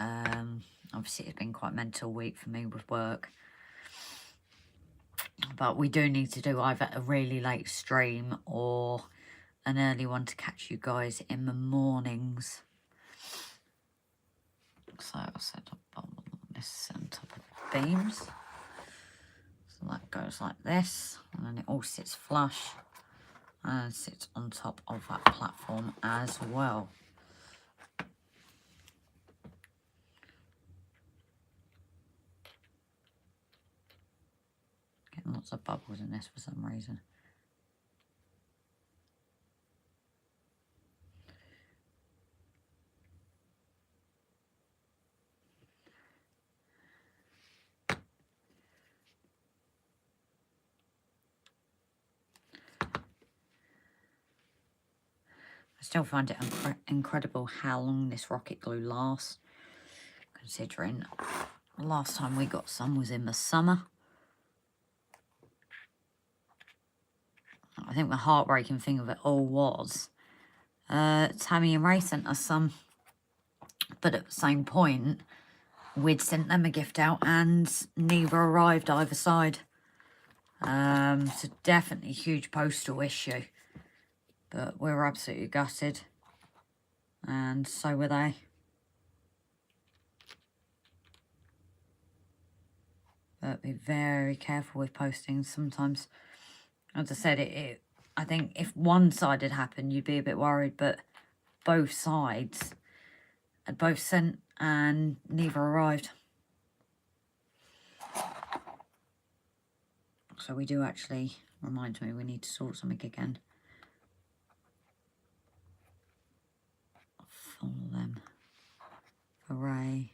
Obviously it's been quite a mental week for me with work. But we do need to do either a really late stream or an early one to catch you guys in the mornings. So I'll set up this on top of the beams. So that goes like this, and then it all sits flush and sits on top of that platform as well. Getting lots of bubbles in this for some reason. I still find it incredible how long this rocket glue lasts, considering the last time we got some was in the summer. I think the heartbreaking thing of it all was Tammy and Ray sent us some, but at the same point we'd sent them a gift out and neither arrived either side. So definitely a huge postal issue. But we were absolutely gutted, and so were they. But be very careful with postings. Sometimes, as I said, I think if one side had happened, you'd be a bit worried, but both sides had both sent and neither arrived. So we do actually, remind me, we need to sort something again. For them. For Ray.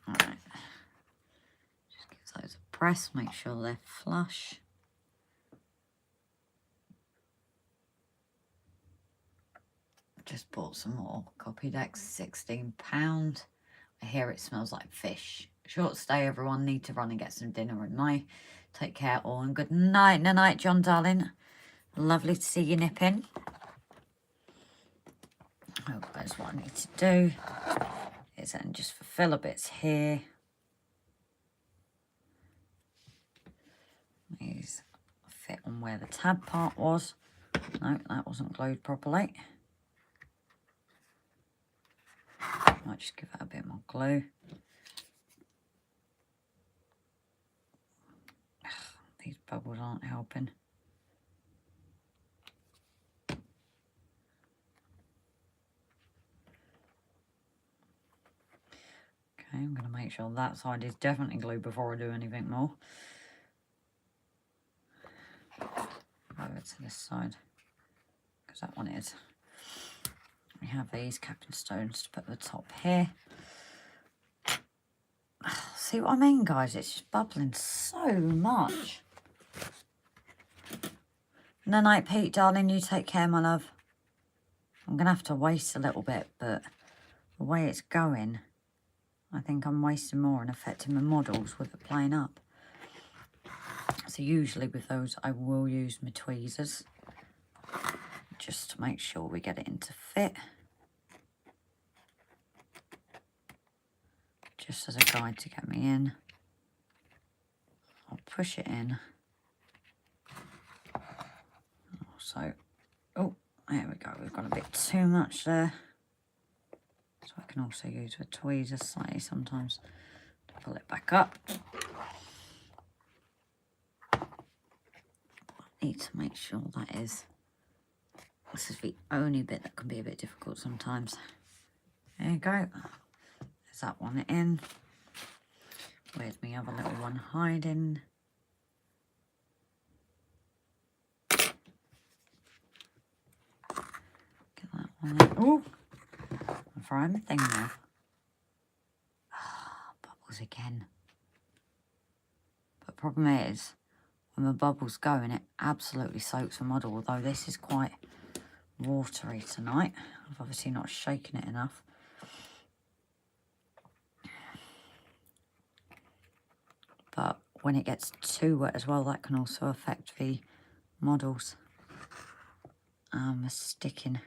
Alright. Just give those a press, make sure they're flush. Just bought some more copy decks, £16. I hear it smells like fish. Short stay, everyone. Need to run and get some dinner at night. Take care all and good night. Night, John, darling. Lovely to see you nipping. Oh, that's what I need to do. Is then just fulfill a bits here. These fit on where the tab part was. No, that wasn't glued properly. Might just give that a bit more glue. These bubbles aren't helping. Okay, I'm going to make sure that side is definitely glued before I do anything more. Over to this side, because that one is. We have these Captain Stones to put at the top here. See what I mean, guys? It's just bubbling so much. No night, Pete, darling. You take care, my love. I'm going to have to waste a little bit, but the way it's going, I think I'm wasting more and affecting the models with it playing up. So usually with those, I will use my tweezers just to make sure we get it into fit. Just as a guide to get me in. I'll push it in. So, oh, there we go. We've got a bit too much there. So I can also use the tweezers slightly sometimes to pull it back up. I need to make sure that is This is the only bit that can be a bit difficult sometimes. There you go. There's that one in. Where's my other little one hiding? Get that one in. Oh! I'm throwing the thing now. Ah, bubbles again. But the problem is, when the bubbles go and it absolutely soaks the model, although this is quite watery tonight. I've obviously not shaken it enough. But when it gets too wet as well, that can also affect the models. The sticking.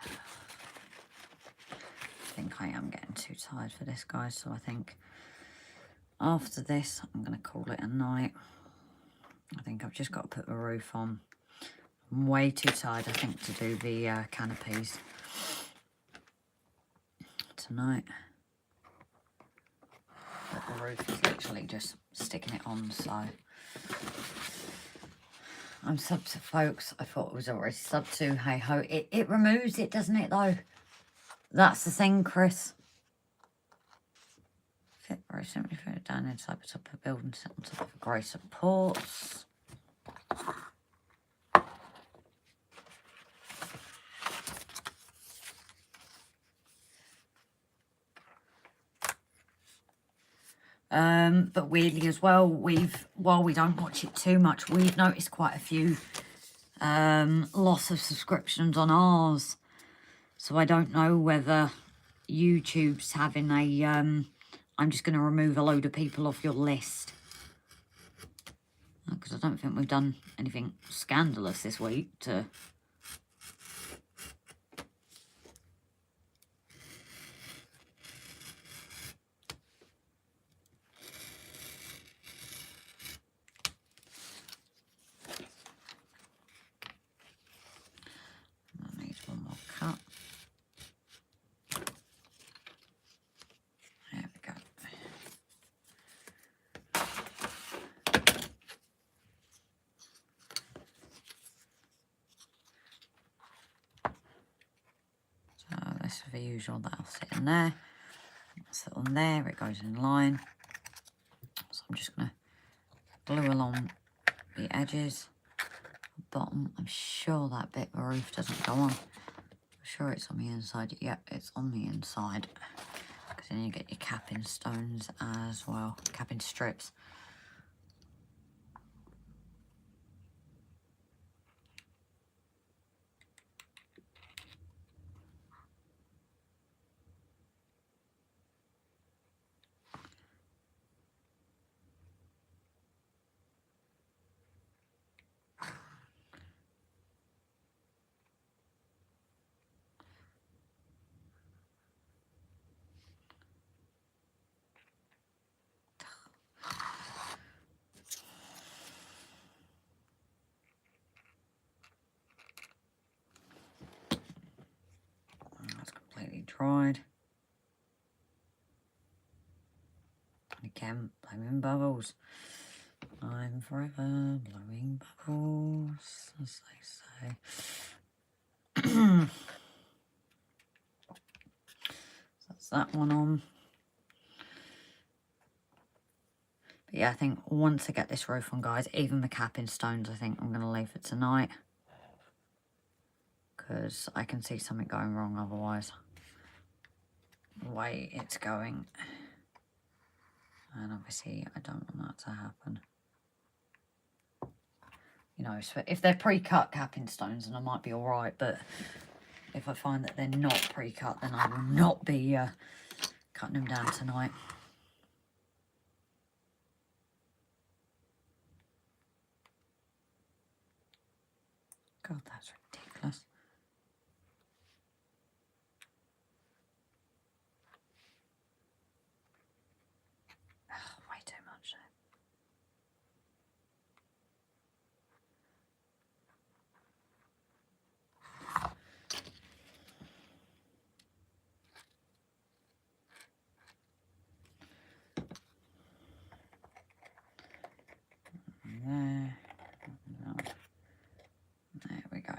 I think I am getting too tired for this, guys, so I think after this I'm going to call it a night. I think I've just got to put the roof on. I'm way too tired, I think, to do the canopies tonight. But the roof is literally just sticking it on, so I'm sub to, folks. I thought it was already sub to. Hey ho, it removes it, doesn't it, though? That's the thing, Chris. Fit very simply, fit it down inside the top of the building, sit on top of the grey supports. But weirdly as well, while we don't watch it too much, we've noticed quite a few loss of subscriptions on ours. So I don't know whether YouTube's having a I'm just going to remove a load of people off your list, because I don't think we've done anything scandalous this week to the usual, that'll sit in there, sit on there, it goes in line. So I'm just going to glue along the edges, bottom. I'm sure that bit of the roof doesn't go on. I'm sure it's on the inside. Yep, it's on the inside, because then you get your capping stones as well, capping strips. Dried. And again, blowing bubbles. I'm forever blowing bubbles, as they say. So that's that one on. But yeah, I think once I get this roof on, guys, even the capping stones, I think I'm going to leave it tonight, because I can see something going wrong otherwise. The way it's going, and obviously I don't want that to happen. You know, so if they're pre-cut capping stones, then I might be all right, but if I find that they're not pre-cut, then I will not be cutting them down tonight. God, that's ridiculous. Way too much there. There we go.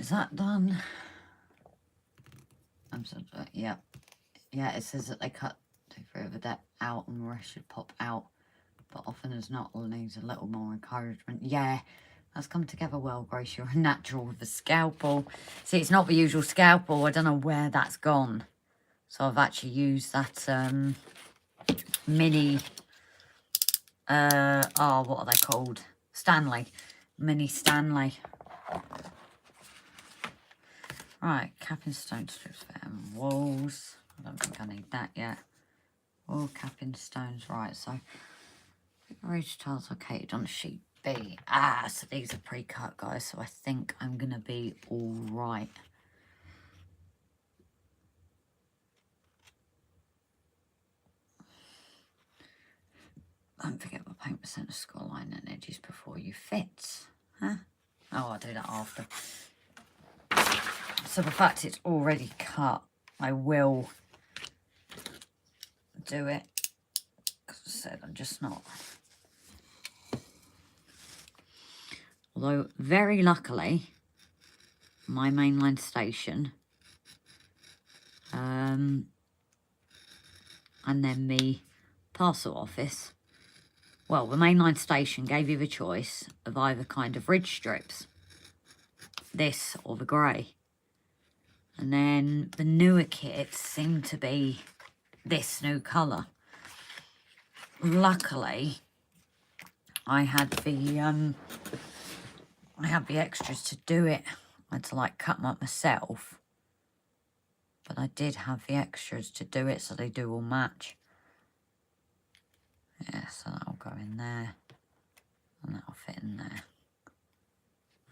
is that done? Yeah. Yeah, it says that they cut 2/3 of the deck out and the rest should pop out. But often as not, all needs a little more encouragement. Yeah, that's come together well, Grace. You're a natural with a scalpel. See, it's not the usual scalpel. I don't know where that's gone. So I've actually used that mini, what are they called? Stanley. Mini Stanley. Right, capping stone strips for walls. I don't think I need that yet. All capping stones, right, so ridge tiles located on sheet B. So these are pre-cut, guys, so I think I'm gonna be all right. Don't forget to paint the centre score line and edges before you fit. Huh? Oh, I'll do that after. So the fact it's already cut, I will do it. Because I said I'm just not. Although, very luckily, my mainline station, and then the parcel office, well, the mainline station gave you the choice of either kind of ridge strips, this or the grey. And then the newer kits seem to be this new colour. Luckily, I had the extras to do it. I had to like cut them up myself. But I did have the extras to do it so they do all match. Yeah, so that'll go in there. And that'll fit in there.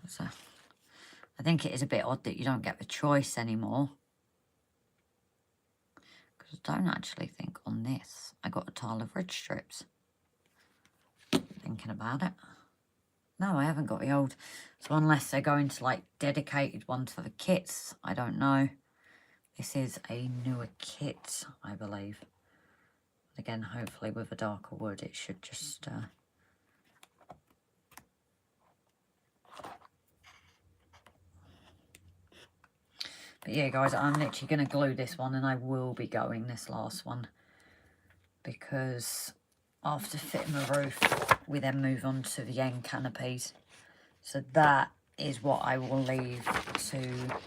So I think it is a bit odd that you don't get the choice anymore. Because I don't actually think on this I got a tile of ridge strips. Thinking about it. No, I haven't got the old. So unless they're going to like dedicated ones for the kits, I don't know. This is a newer kit, I believe. Again, hopefully with a darker wood, it should just... But yeah, guys, I'm literally going to glue this one, and I will be going this last one. Because after fitting the roof, we then move on to the end canopies. So that is what I will leave to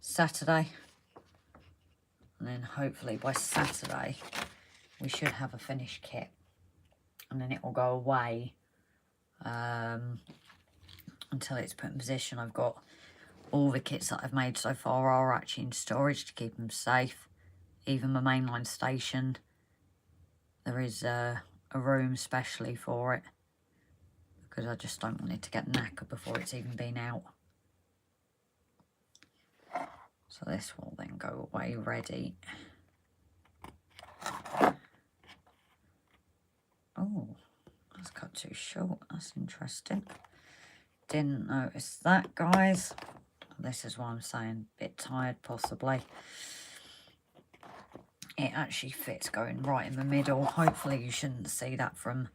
Saturday. And then hopefully by Saturday, we should have a finished kit. And then it will go away until it's put in position. I've got all the kits that I've made so far are actually in storage to keep them safe. Even the mainline station, there is a room specially for it. Because I just don't want it to get knackered before it's even been out. So this will then go away ready. Oh, that's cut too short. That's interesting. Didn't notice that, guys. This is what I'm saying. A bit tired, possibly. It actually fits going right in the middle. Hopefully you shouldn't see that from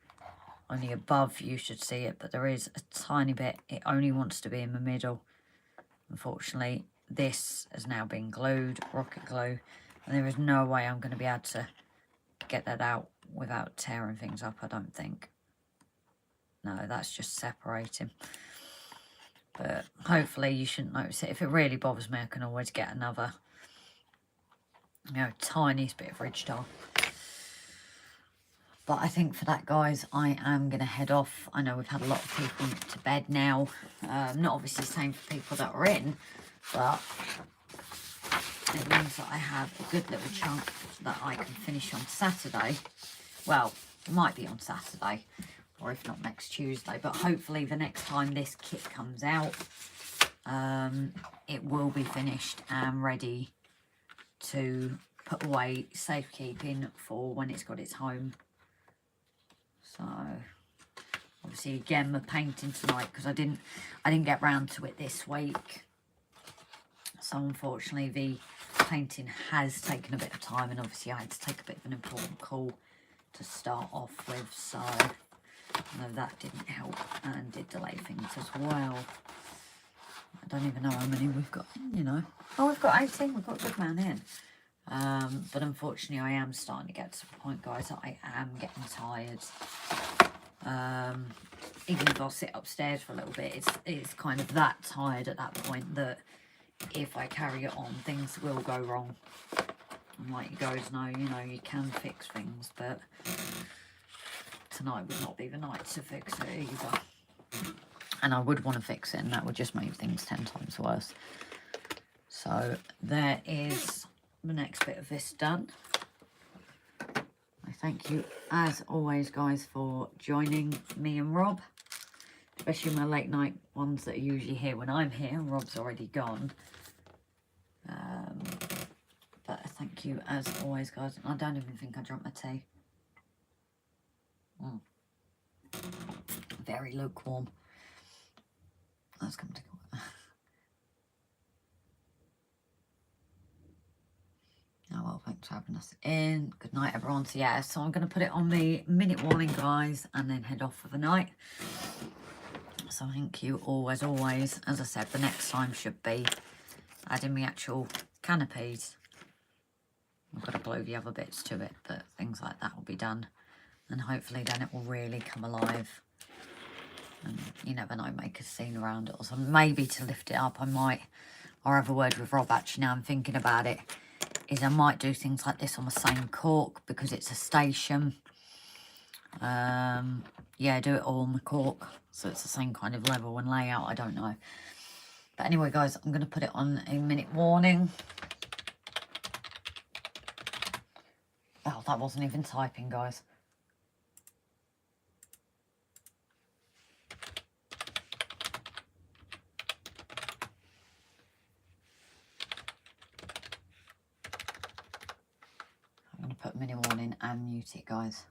only above. You should see it, but there is a tiny bit. It only wants to be in the middle. Unfortunately, this has now been glued, rocket glue, and there is no way I'm going to be able to get that out without tearing things up, I don't think. No, that's just separating. But hopefully you shouldn't notice it. If it really bothers me, I can always get another, tiniest bit of ridge tile. But I think for that, guys, I am going to head off. I know we've had a lot of people to bed now. Not obviously the same for people that are in, but it means that I have a good little chunk that I can finish on Saturday. Well, it might be on Saturday, or if not next Tuesday, but hopefully the next time this kit comes out, it will be finished and ready to put away safekeeping for when it's got its home. So obviously again, the painting tonight, because I didn't get round to it this week. So unfortunately the painting has taken a bit of time, and obviously I had to take a bit of an important call to start off with, so I know that didn't help and did delay things as well. I don't even know how many we've got in, you know. Oh, we've got 18. We've got a good man in. But unfortunately, I am starting to get to the point, guys, that I am getting tired. Even if I'll sit upstairs for a little bit, it's kind of that tired at that point that if I carry it on, things will go wrong. And like you guys know, you know, you can fix things, but tonight would not be the night to fix it either. And I would want to fix it, and that would just make things 10 times worse. So there is the next bit of this done. I thank you, as always, guys, for joining me and Rob, especially my late night ones that are usually here when I'm here. Rob's already gone. But thank you, as always, guys. I don't even think I drank my tea. Very lukewarm. Let's come to oh well, thanks for having us in. Good night, everyone. So yeah, so I'm going to put it on the minute warning, guys, and then head off for the night. So thank you all, as always. As I said, the next time should be adding the actual canopies. I've got to glue the other bits to it, but things like that will be done. And hopefully then it will really come alive. And you never know, make a scene around it. Or so maybe to lift it up, I might, or have a word with Rob, actually, now I'm thinking about it, is I might do things like this on the same cork because it's a station. Yeah, do it all on the cork. So it's the same kind of level and layout, I don't know. But anyway, guys, I'm going to put it on a minute warning. Oh, that wasn't even typing, guys. I'm going to put minute warning and mute it, guys.